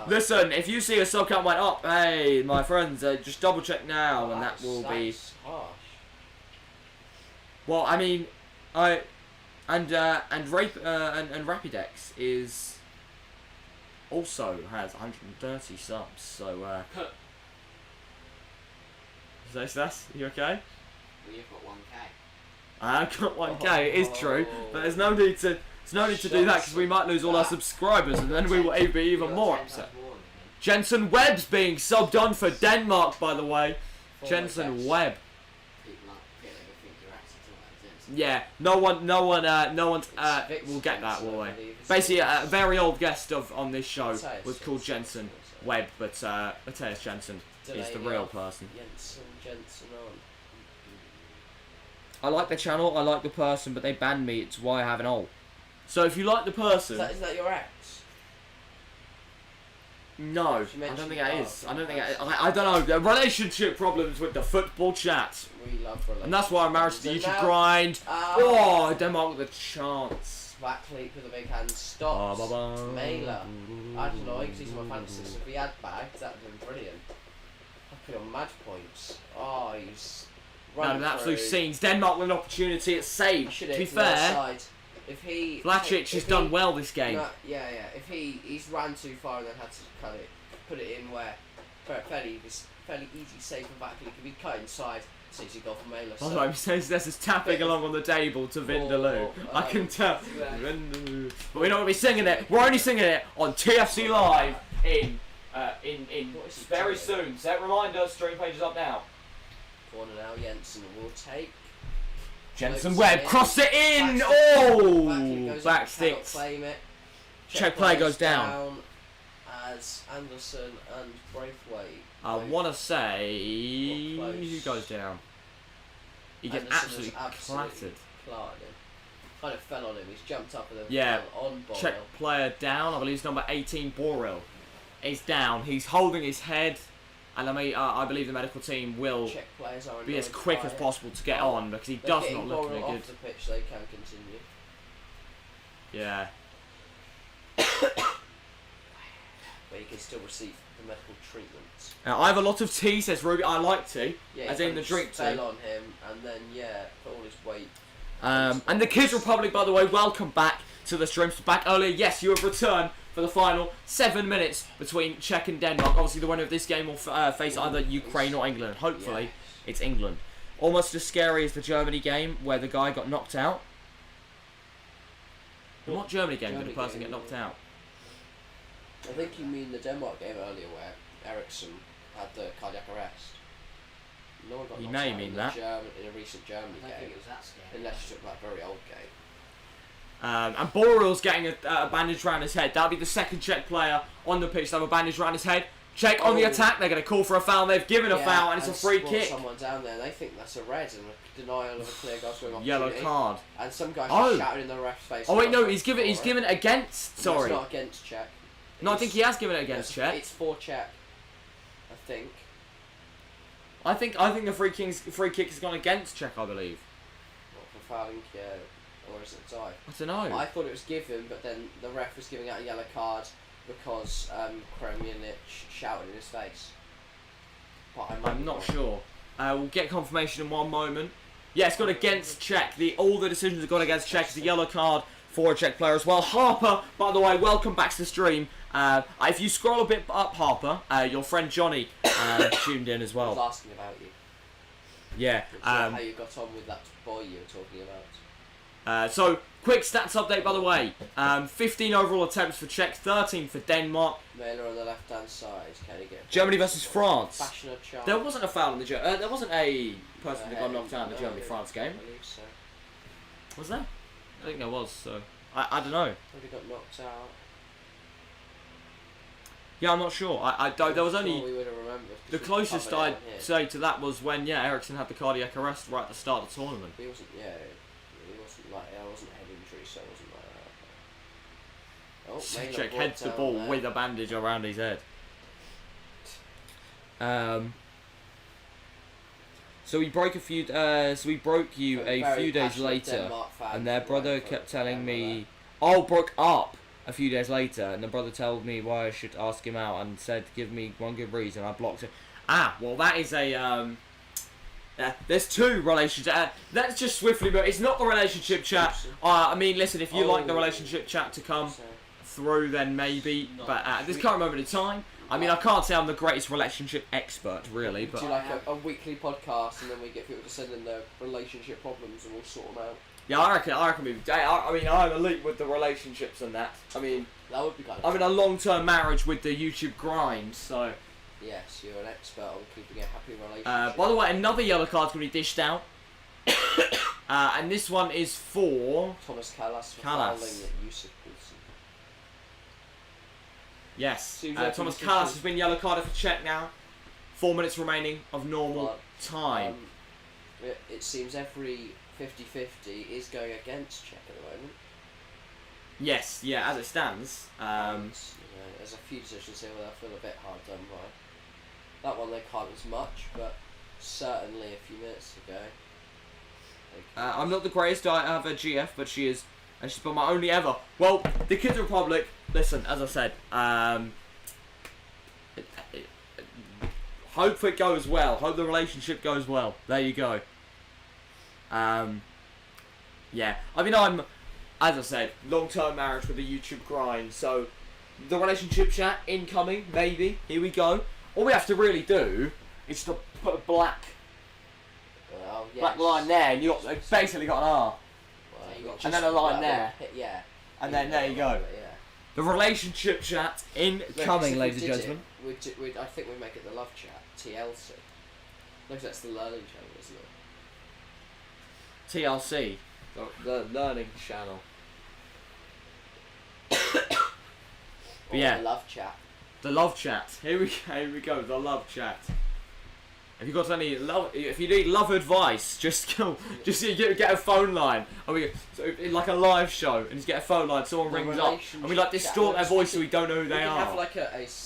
Listen, if you see a sub count went up, hey, my friends, just double check now, and that will be. Harsh. Well, I mean, and Rapidex is also has 130 subs. So that's you okay? Well, you've got 1K. I've got 1K. It is true, but there's no need to. There's no need to do that because we might lose all our subscribers, and then we will be even more upset. Jensen Webb's being subbed on for Denmark, by the way. Jensen Webb. Yeah, no one will get that, will they? Basically, a very old guest on this show was called Jensen Webb, but Matthias Jensen is the real person. Jensen on. I like the channel, I like the person, but they banned me. It's why I have an alt. So if you like the person, Is that your ex? no, I don't think that is. I don't think I don't know. The relationship problems with the football chat. We love relationships. And that's why I'm married to the So YouTube now- grind. Oh, Denmark with a chance. Back leap with a big hand stops. Mailer. I don't know, because he's my fantasy. So if he had bags, that would have been brilliant. I put on match points. Oh, he's Out of absolute scenes. Denmark with an opportunity at save. To be fair, if he Vlasic has done well this game. No, yeah. If he's ran too far and then had to put it in where fairly easy save from back, and he could be cut inside. It's easy goal for Mailer. Although he says this is tapping along on the table to Vindaloo. I can tell. Vindaloo. But we're not going to be singing it. We're only singing it on TFC Live in very soon. Set reminder, stream page is up now. Corner now, Jensen will take. Jensen Webb, cross it in! Oh! Back sticks. Claim it. Czech player goes down. As Anderson and Braithwaite. I want to say who goes down. He gets absolutely clattered. Kind of fell on him. He's jumped up and then Yeah. fell on Borrell. Czech player down. I believe it's number 18, Borrell. He's down. He's holding his head. And I believe the medical team will Czech players are be as quick as possible to get on because he does not look very good. Off the pitch, they can continue. Yeah. But he can still receive the medical treatment. I have a lot of tea, says Ruby. I like tea, Yeah, as in the drink tea. fell on him and then put all his weight. And the Kids Republic, by the way, welcome back to the streams. Back earlier, yes, you have returned for the final 7 minutes between Czech and Denmark. Obviously, the winner of this game will face either Ukraine or England. Hopefully, it's England. Almost as scary as the Germany game where the guy got knocked out. In what Germany game did a person get knocked out? I think you mean the Denmark game earlier where Ericsson had the cardiac arrest. No one got You knocked may out mean in that. In a recent Germany I don't game. think it was that scary. Unless you took that very old game. And Borrell's getting a bandage around his head. That'll be the second Czech player on the pitch to have a bandage around his head. Czech on the attack. They're going to call for a foul. They've given a foul, and it's a free kick. Someone down there, and they think that's a red and a denial of a clear goal scoring Yellow opportunity. card. And some guys just shouted in the ref's face. Oh wait, no, he's given it against. Sorry. It's not against Czech. No, I think he has given it against Czech. It's for Czech. I think. I think the free kick has gone against Czech, I believe. Not for fouling, or is it a dive? I don't know. I thought it was given, but then the ref was giving out a yellow card because Kremlinic shouted in his face. But I'm not sure. We'll get confirmation in one moment. Yeah, it's gone against Czech. All the decisions have gone against Czech. It's a yellow card for a Czech player as well. Harper, by the way, welcome back to the stream. If you scroll a bit up, Harper, your friend Johnny tuned in as I well. was asking about you. Yeah. How you got on with that boy you were talking about. So, quick stats update, by the way. 15 overall attempts for Czech, 13 for Denmark. Mailer on the left-hand side. Can he get Germany versus France. Fashion of charm. There wasn't a foul in the there wasn't a person that got knocked out in the Germany-France game. I believe so. Was there? I think there was, so... I don't know. Maybe got knocked out. Yeah, I'm not sure. There was only... We would have remembered. The closest I'd say to that was when, Ericsson had the cardiac arrest right at the start of the tournament. He wasn't, he wasn't like, I wasn't head injury, so it wasn't like that. Oh, Czech heads the ball with a bandage around his head. So we broke you a few days later, and their brother kept telling me, broke up a few days later, and the brother told me why I should ask him out, and said give me one good reason. I blocked it. Well that is a there's two relationships. Let's just swiftly, but it's not the relationship chat. I mean, listen, if you like the relationship chat to come through, then maybe. But at this current moment in time, I mean, I can't say I'm the greatest relationship expert, really. But do like a weekly podcast, and then we get people to send in their relationship problems, and we'll sort them out. Yeah, I reckon we. I mean, I'm elite with the relationships and that. I mean, that would be kind of. I'm in a long-term marriage with the YouTube grind, so. Yes, you're an expert on keeping a happy relationship. By the way, another yellow card's going to be dished out. And this one is for... Thomas Callas for fouling at Yusuf Poulsen. Yes, Thomas Callas has been yellow carded for Czech now. 4 minutes remaining of normal time. It seems every 50-50 is going against Czech at the moment. Yes, yeah, as it stands. There's a few decisions here where I feel a bit hard done by. That one they can't as much, but certainly a few minutes ago. I'm not the greatest I have a GF, but she is, and she's been my only ever. Well, the Kids Republic. Listen, as I said, hope it goes well. Hope the relationship goes well. There you go. Yeah, I mean, I'm, as I said, long-term marriage with the YouTube grind, so the relationship chat incoming, maybe. Here we go. All we have to really do is to put a black line there, and you've basically got an R. And then a line there. Yeah. And then there you go. The relationship chat incoming, ladies and gentlemen. I think we make it the love chat, TLC. No, that's the learning channel, isn't it? TLC, the learning channel. But yeah, the love chat. The love chat. Here we go. The love chat. If you got any love, if you need love advice, just get a phone line. Like a live show, and just get a phone line. Someone rings up, and we like distort their voice so we don't know who they are. Have like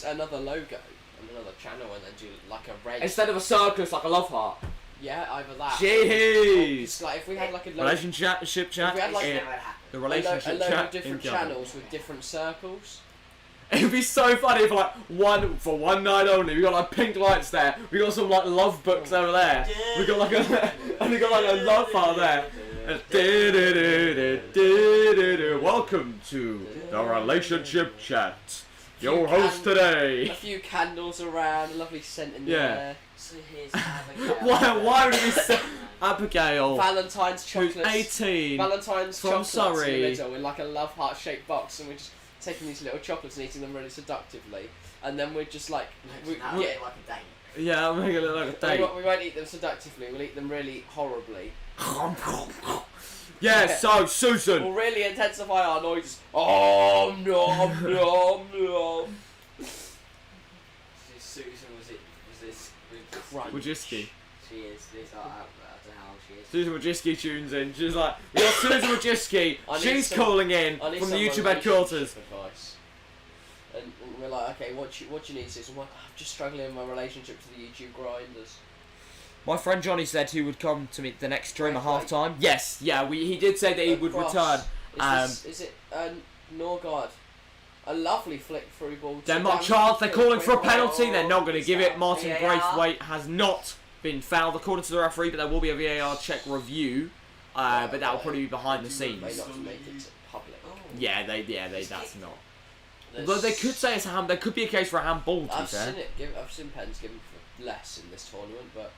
another logo and another channel, and then do like a red. Instead of a circle, it's like a love heart. Yeah, either that. Jeez. Like if we had like a relationship chat. If we had like the relationship a load chat of different channels with different circles. It'd be so funny if like one night only. We got like pink lights there. We got some like love books over there. We got like a love heart there. Welcome to the relationship chat. Your host today. A few candles around, a lovely scent in there. So here's Abigail. Why would we say Abigail? Valentine's chocolates. Who's 18. Valentine's from chocolates Surrey. in the middle in like a love heart shaped box, and we're just taking these little chocolates and eating them really seductively, and then we're just like like a date. Yeah, I'm making it look like a date. We won't eat them seductively. We'll eat them really horribly. Yeah, so Susan. We'll really intensify our noises. Oh nom nom nom. Susan was this Wojcicki. She is. I don't know how she is. Susan Wojcicki tunes in. She's like, we got Susan Wojcicki. She's calling in from the YouTube headquarters. Advice. And we're like, okay, what you need, Susan? I'm just struggling in my relationship to the YouTube grinders. My friend Johnny said he would come to me the next stream at half time. Yes, yeah, he did say that he would return. Is it Norgard? A lovely flick through ball. Denmark chance, they're calling for a penalty. They're not going to give it. Martin Braithwaite has not been fouled according to the referee, but there will be a VAR check review. But that will probably be behind the scenes. Not to make it public. Yeah, that's not. But they could say it's a hand. There could be a case for a handball. To be fair, I've seen pens given for less in this tournament, but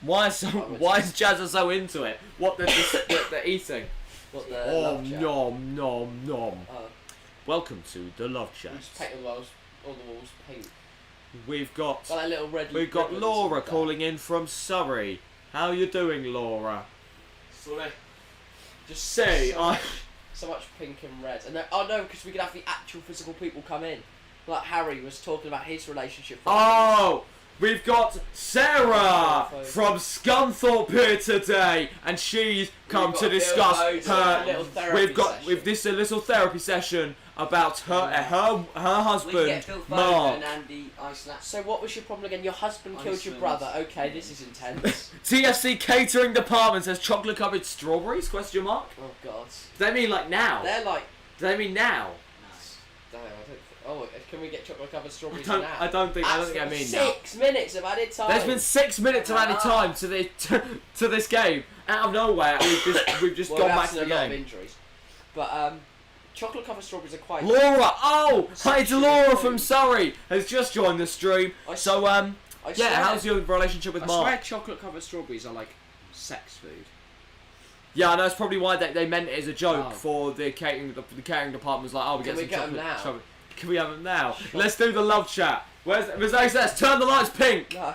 why is Jazza so into it? What they're eating? What the oh nom nom nom. Welcome to the love chat. We just paint all the walls pink. We've got Laura calling in from Surrey. How you doing, Laura? Sorry. Just say so much pink and red. And no, because we could have the actual physical people come in. Like Harry was talking about his relationship. Oh, we've got Sarah from Scunthorpe here today, and she's come to discuss her. We've this a little therapy session about her husband, Mark. So what was your problem again? Your husband killed your brother. Okay, this is intense. TFC catering department says chocolate covered strawberries? Question mark. Oh God. Do they mean like now? They're like. Do they mean now? No, I don't. Oh, can we get chocolate covered strawberries I now? don't think I mean 6 minutes of added time. There's been 6 minutes of added time to this game. Out of nowhere, we've just gone back to the a lot of game. injuries. But chocolate covered strawberries are quite. Laura, it's Laura from Surrey has just joined the stream. So how's your relationship with Mark? I swear, chocolate covered strawberries are like sex food. Yeah, and that's probably why they meant it as a joke for the catering. The catering department was like, we get some chocolate. Chocolate. Can we have them now? Let's do the love chat. Where's Let's turn the lights pink. No.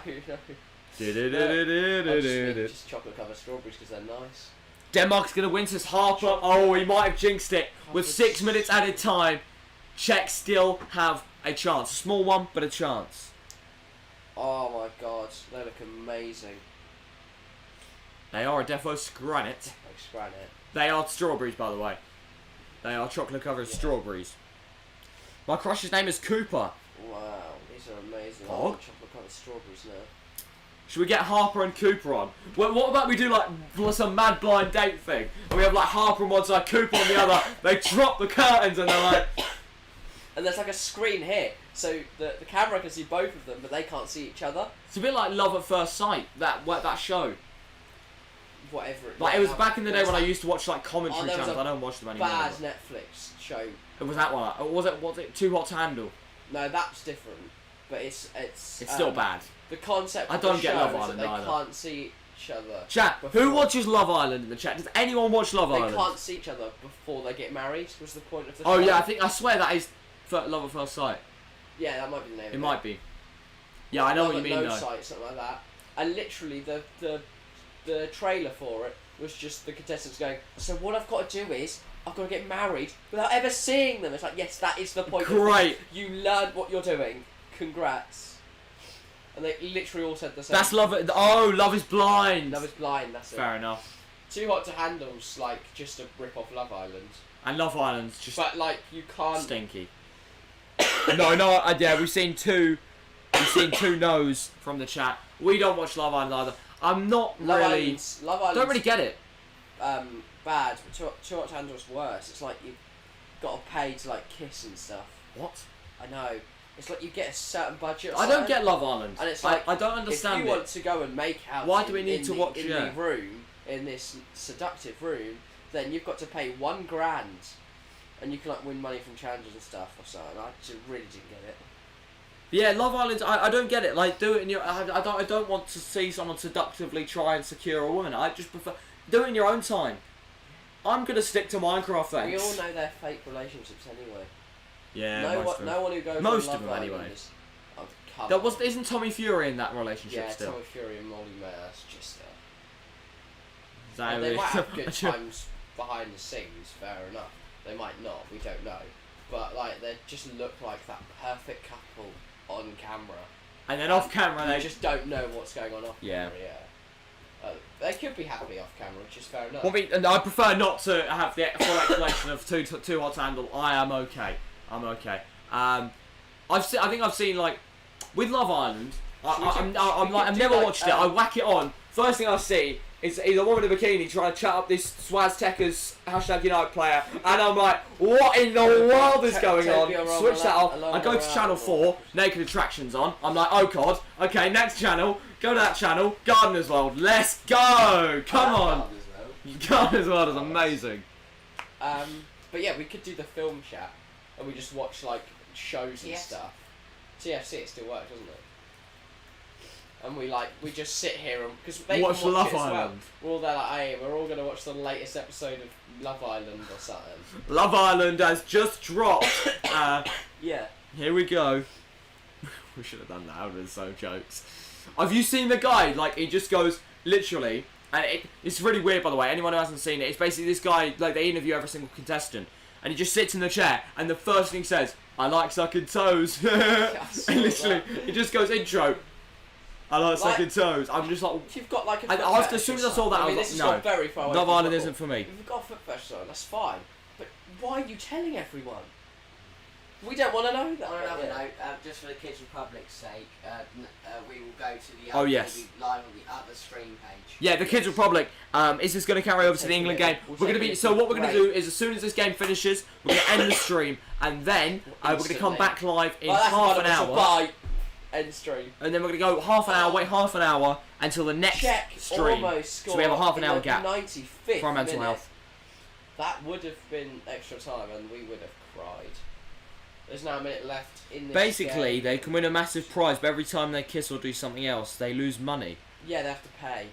Just chocolate covered strawberries because they're nice. Denmark's gonna win this. Harper. Oh, he might have jinxed it. With 6 minutes added time, Czech still have a chance. Small one, but a chance. Oh my god, they look amazing. They are a defo granite. They are strawberries, by the way. They are chocolate covered strawberries. My crush's name is Cooper. Wow, these are amazing. Oh. Chocolate covered strawberries now. Should we get Harper and Cooper on? Well, what about we do like some mad blind date thing? And we have like Harper on one side, Cooper on the other. They drop the curtains and they're like... And there's like a screen here, so the camera can see both of them, but they can't see each other. It's a bit like Love at First Sight, that show. Whatever. It was back in the day when I used to watch like commentary channels. I don't watch them anymore. Bad Netflix show. It was that one. Or was it Too Hot to Handle? No, that's different. But it's still bad. The concept. I don't of the get show Love is Island that they either. can't see each other. Chat. Who watches Love Island in the chat? Does anyone watch Love Island? They can't see each other before they get married. Was the point of the show? Oh yeah, I swear that is Love at First Sight. Yeah, that might be the name. It might be. Yeah, I know what you mean though. Sight, something like that. And literally the trailer for it was just the contestants going, so what I've got to do is I've got to get married without ever seeing them. It's like, yes, that is the point. Great. You learned what you're doing. Congrats. And they literally all said the same. That's Love is Blind. Love is Blind, that's it. Fair enough. Too Hot to Handle's like just a rip off Love Island. And Love Island's just But like you can't stinky. Yeah, we've seen two no's from the chat. We don't watch Love Island either. I'm not Love really Island's don't really get it. Bad, but Too Hot to Handle's worse. It's like you've got to pay to like kiss and stuff. What? I know. It's like you get a certain budget. Or I don't get Love Island. And it's like I don't understand if you want to go and make out. Why do we need to watch in the room, in this seductive room? Then you've got to pay $1,000, and you can like win money from challenges and stuff or something. I just really didn't get it. Yeah, Love Island. I don't get it. Like, do it in your. I don't want to see someone seductively try and secure a woman. I just prefer do it in your own time. I'm gonna stick to Minecraft. Thanks. We all know they're fake relationships anyway. Yeah, no one who goes most on of them Love anyway. Island is, isn't Tommy Fury in that relationship yeah, still? Tommy Fury and Molly May. That's just. That They might have good times behind the scenes. Fair enough. They might not. We don't know. But like they just look like that perfect couple on camera. And then off camera, they just don't know what's going on off Yeah. camera. Yeah. They could be happy off camera, which is fair enough. Well, and I prefer not to have the full explanation of Too Hot to Handle. I am okay. I'm okay. I think I've seen like with Love Island. I've never watched it. I whack it on. First thing I see is a woman in a bikini trying to chat up this Swaztekers #United player, and I'm like, what in the world is going on? Switch that off. I go to channel 4. Naked Attractions on. I'm like, oh god. Okay, next channel. Go to that channel. Gardener's World. Let's go. Come on. Gardener's World is amazing. But yeah, we could do the film chat, and we just watch like shows and stuff. TFC, it still works, doesn't it? And we just sit here and because they watch can watch Love it as well. Island. We're all there like, hey, we're all gonna watch the latest episode of Love Island or something. Love Island has just dropped. Yeah. Here we go. We should have done that. That would have been so jokes. Have you seen the guy? Like he just goes literally, and it's really weird by the way. Anyone who hasn't seen it, it's basically this guy. Like they interview every single contestant, and he just sits in the chair, and the first thing he says, "I like sucking toes." And literally, he just goes intro. I like sucking toes. I'm just like. If you've got like a as soon as I saw that, I was like, no. Very far away Love from Island football. isn't for me. If you've got a foot fetish on, that's fine. But why are you telling everyone? We don't want to know that. On another note, just for the Kids Republic's sake, we will go to the Oh, yes. live on the other stream page. Yeah, the Kids Republic is just going to carry over to the England game. We're going to be what we're going to do is as soon as this game finishes, we're going to end the stream, and then we're going to come back live in half an hour. Bye. End stream. And then we're going to go half an hour, wait half an hour until the next Czech stream. Almost So we have a half an hour gap 95th for our mental minute. health. That would have been extra time, and we would have cried. There's now a minute left in this Basically, game. they can win a massive prize, but every time they kiss or do something else, they lose money. Yeah, they have to pay.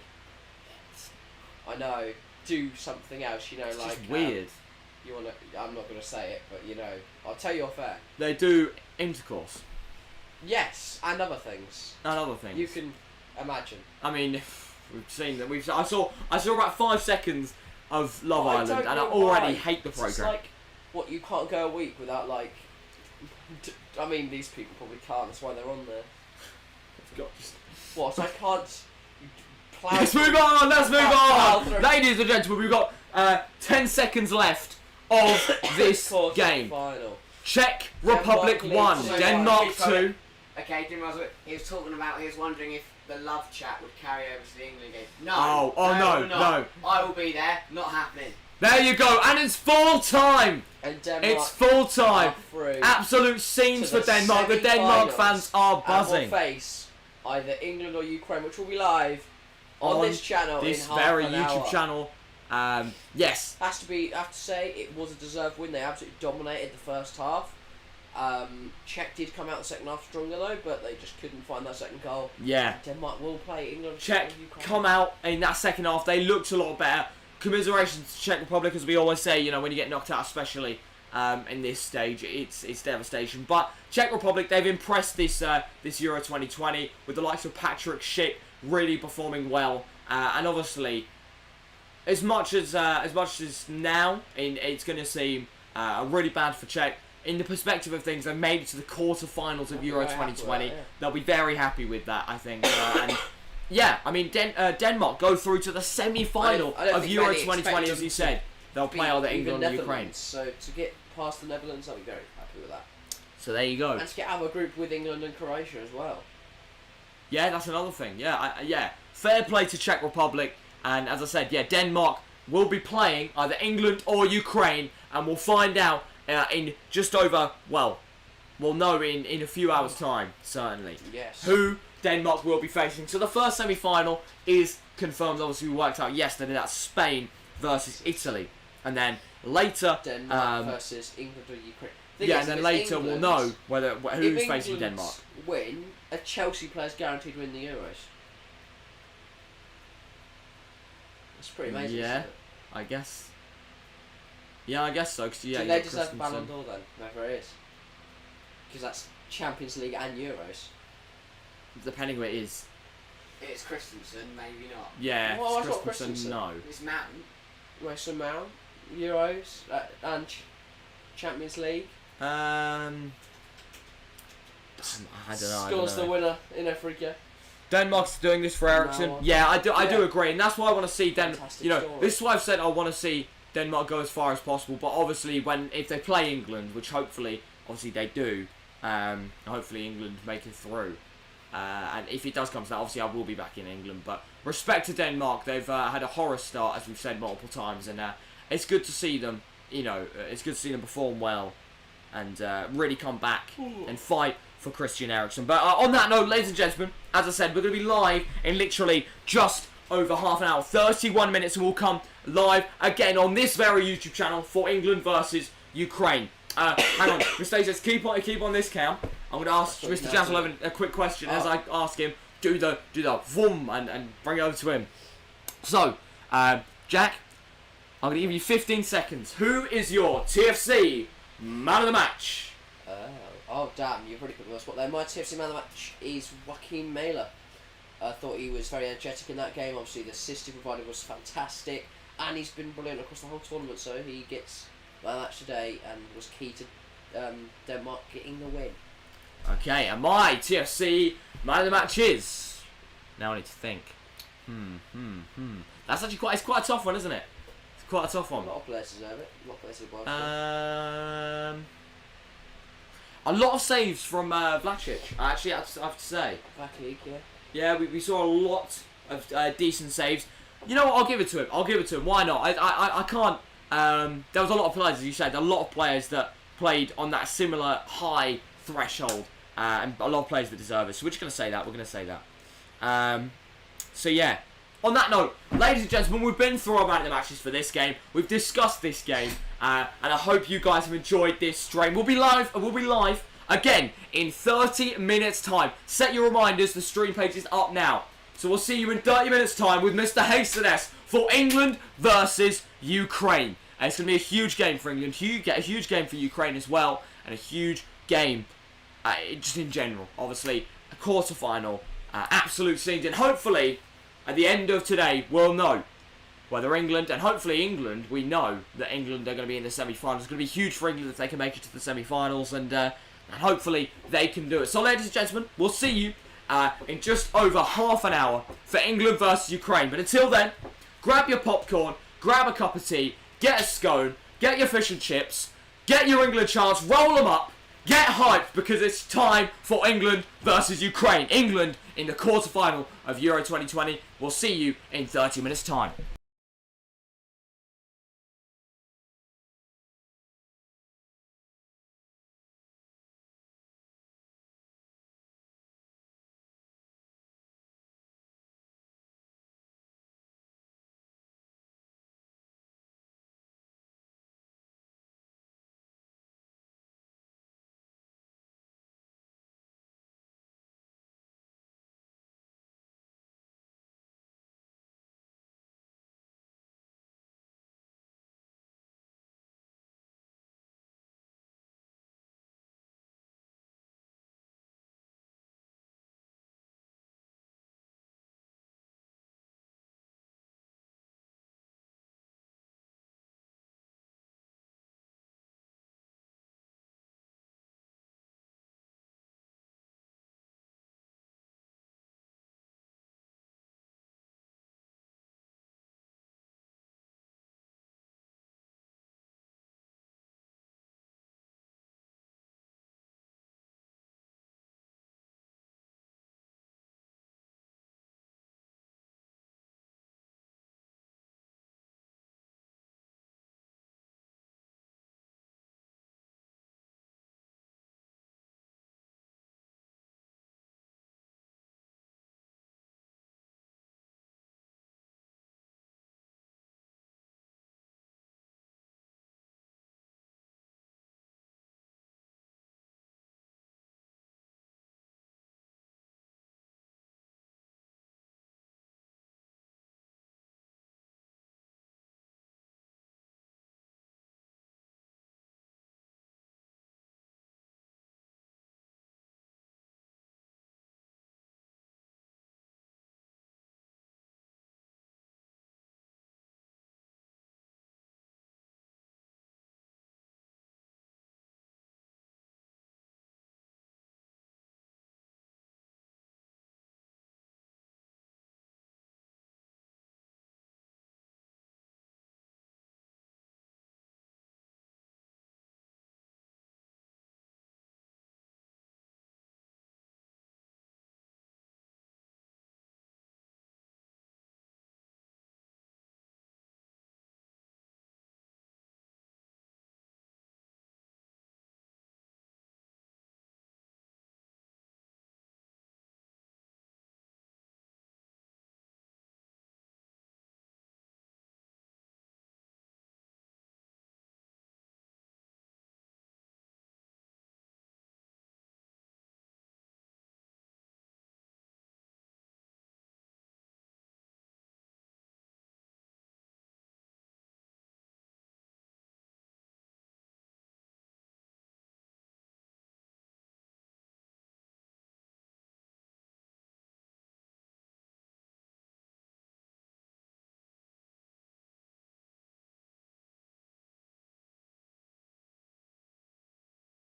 I know. Do something else, you know, It's like just weird. you wanna. I'm not gonna say it, but you know, I'll tell you off air. They do intercourse Yes, and other things. and other things. You can imagine. I mean, we've seen that. I saw about 5 seconds of Love Island, don't and I know already why. hate the It's just program. like, what, you can't go a week without like. I mean, these people probably can't. That's why they're on there. What? So I can't. Let's move on. Let's move on, ladies and gentlemen. We've got 10 seconds left of this game. Final. Czech Republic Denmark 1, leads. Denmark 2. Okay, he was talking about, he was wondering if the love chat would carry over to the England game. No. Oh, no, it will not. no. I will be there. Not happening. There you go, and it's full time. And Denmark It's full time. are through Absolute scenes to for the Denmark. The Denmark semi-finals. fans are and buzzing. will face either England or Ukraine, which will be live on this channel this in half very an YouTube hour. channel. Yes. I have to say, it was a deserved win. They absolutely dominated the first half. Czech did come out the second half stronger though, but they just couldn't find that second goal. Yeah. Denmark will play England. Czech or Ukraine. come out in that second half. They looked a lot better. Commiserations to Czech Republic, as we always say. You know, when you get knocked out, especially in this stage, it's devastation. But Czech Republic, they've impressed this Euro 2020 with the likes of Patrick Schick really performing well, and obviously, as much as now, it's going to seem really bad for Czech. In the perspective of things, they've made it to the quarter-finals of Euro 2020. They'll be very happy with that, I think. And yeah, I mean, Denmark go through to the semi-final I don't of think Euro many 2020, expect as you them said. They'll play either Even England or Ukraine. Netherlands. So to get past the Netherlands, I'll be very happy with that. So there you go. And to get out of a group with England and Croatia as well. Yeah, that's another thing. Yeah, yeah. Fair play to Czech Republic. And as I said, yeah, Denmark will be playing either England or Ukraine, and we'll find out in just over, well, we'll know in a few hours' time, certainly. Yes. Who Denmark will be facing. So the first semi-final is confirmed. Obviously, we worked out yesterday that's Spain versus Italy. And then later... Denmark versus England or Ukraine. Yeah, and then later we'll know who's facing Denmark. Win, a Chelsea player's guaranteed to win the Euros. That's pretty amazing. Yeah, isn't it? I guess. Yeah, I guess so. Cause, yeah, Do you they got deserve the Ballon Christensen. d'Or then? Whoever it is. Because that's Champions League and Euros. Depending where it is. It's Christensen, maybe not. Yeah, Well, I thought Christensen, Christensen. no. It's Mountain. Mason Mount, Euros, and Champions League. I don't know. Scores the winner in every game. Denmark's doing this for Ericsson. No, Yeah, I do yeah. agree, and that's why I want to see Denmark. Fantastic You know, story. this is why I've said I want to see Denmark go as far as possible. But obviously, if they play England, which hopefully, obviously they do, hopefully England make it through. And if it does come to that, obviously I will be back in England. But respect to Denmark, they've had a horror start, as we've said multiple times, and it's good to see them. You know, it's good to see them perform well and really come back and fight for Christian Eriksen. But on that note, ladies and gentlemen, as I said, we're going to be live in literally just over half an hour, 31 minutes, and we'll come live again on this very YouTube channel for England versus Ukraine. Hang on, Mr. Aces, keep on this count. I'm going to ask Mr. Jazz11 a quick question as I ask him. Do the vroom and bring it over to him. So, Jack, I'm going to give you 15 seconds. Who is your TFC man of the match? Oh damn, you've already put me on the spot there. My TFC man of the match is Joaquin Mailer. I thought he was very energetic in that game. Obviously the assist he provided was fantastic, and he's been brilliant across the whole tournament, so he gets man of the match today and was key to Denmark getting the win. Okay, and my TFC man of the match is... Now I need to think. That's actually quite a tough one, isn't it? It's quite a tough one. A lot of players deserve it. A lot of players deserve it. A lot of saves from Vlasic, I actually have to say. Vlasic, yeah. Yeah, we saw a lot of decent saves. You know what? I'll give it to him. Why not? I can't. There was a lot of players, as you said, a lot of players that played on that similar high threshold, and a lot of players that deserve it. So we're just going to say that. We're going to say that. So yeah. On that note, ladies and gentlemen, we've been through our man of the matches for this game. We've discussed this game, and I hope you guys have enjoyed this stream. We'll be live again in 30 minutes' time. Set your reminders. The stream page is up now. So we'll see you in 30 minutes' time with Mr. Hastings for England versus Ukraine. And it's going to be a huge game for England, a huge game for Ukraine as well, and a huge game just in general. Obviously, a quarter-final, absolute scenes, and hopefully, at the end of today, we'll know whether England, and hopefully England, we know that England are going to be in the semi-finals. It's going to be huge for England if they can make it to the semi-finals, and hopefully they can do it. So, ladies and gentlemen, we'll see you in just over half an hour for England versus Ukraine. But until then, grab your popcorn, grab a cup of tea, get a scone, get your fish and chips, get your England chants, roll them up, get hyped, because it's time for England versus Ukraine. England in the quarter-final of Euro 2020. We'll see you in 30 minutes' time.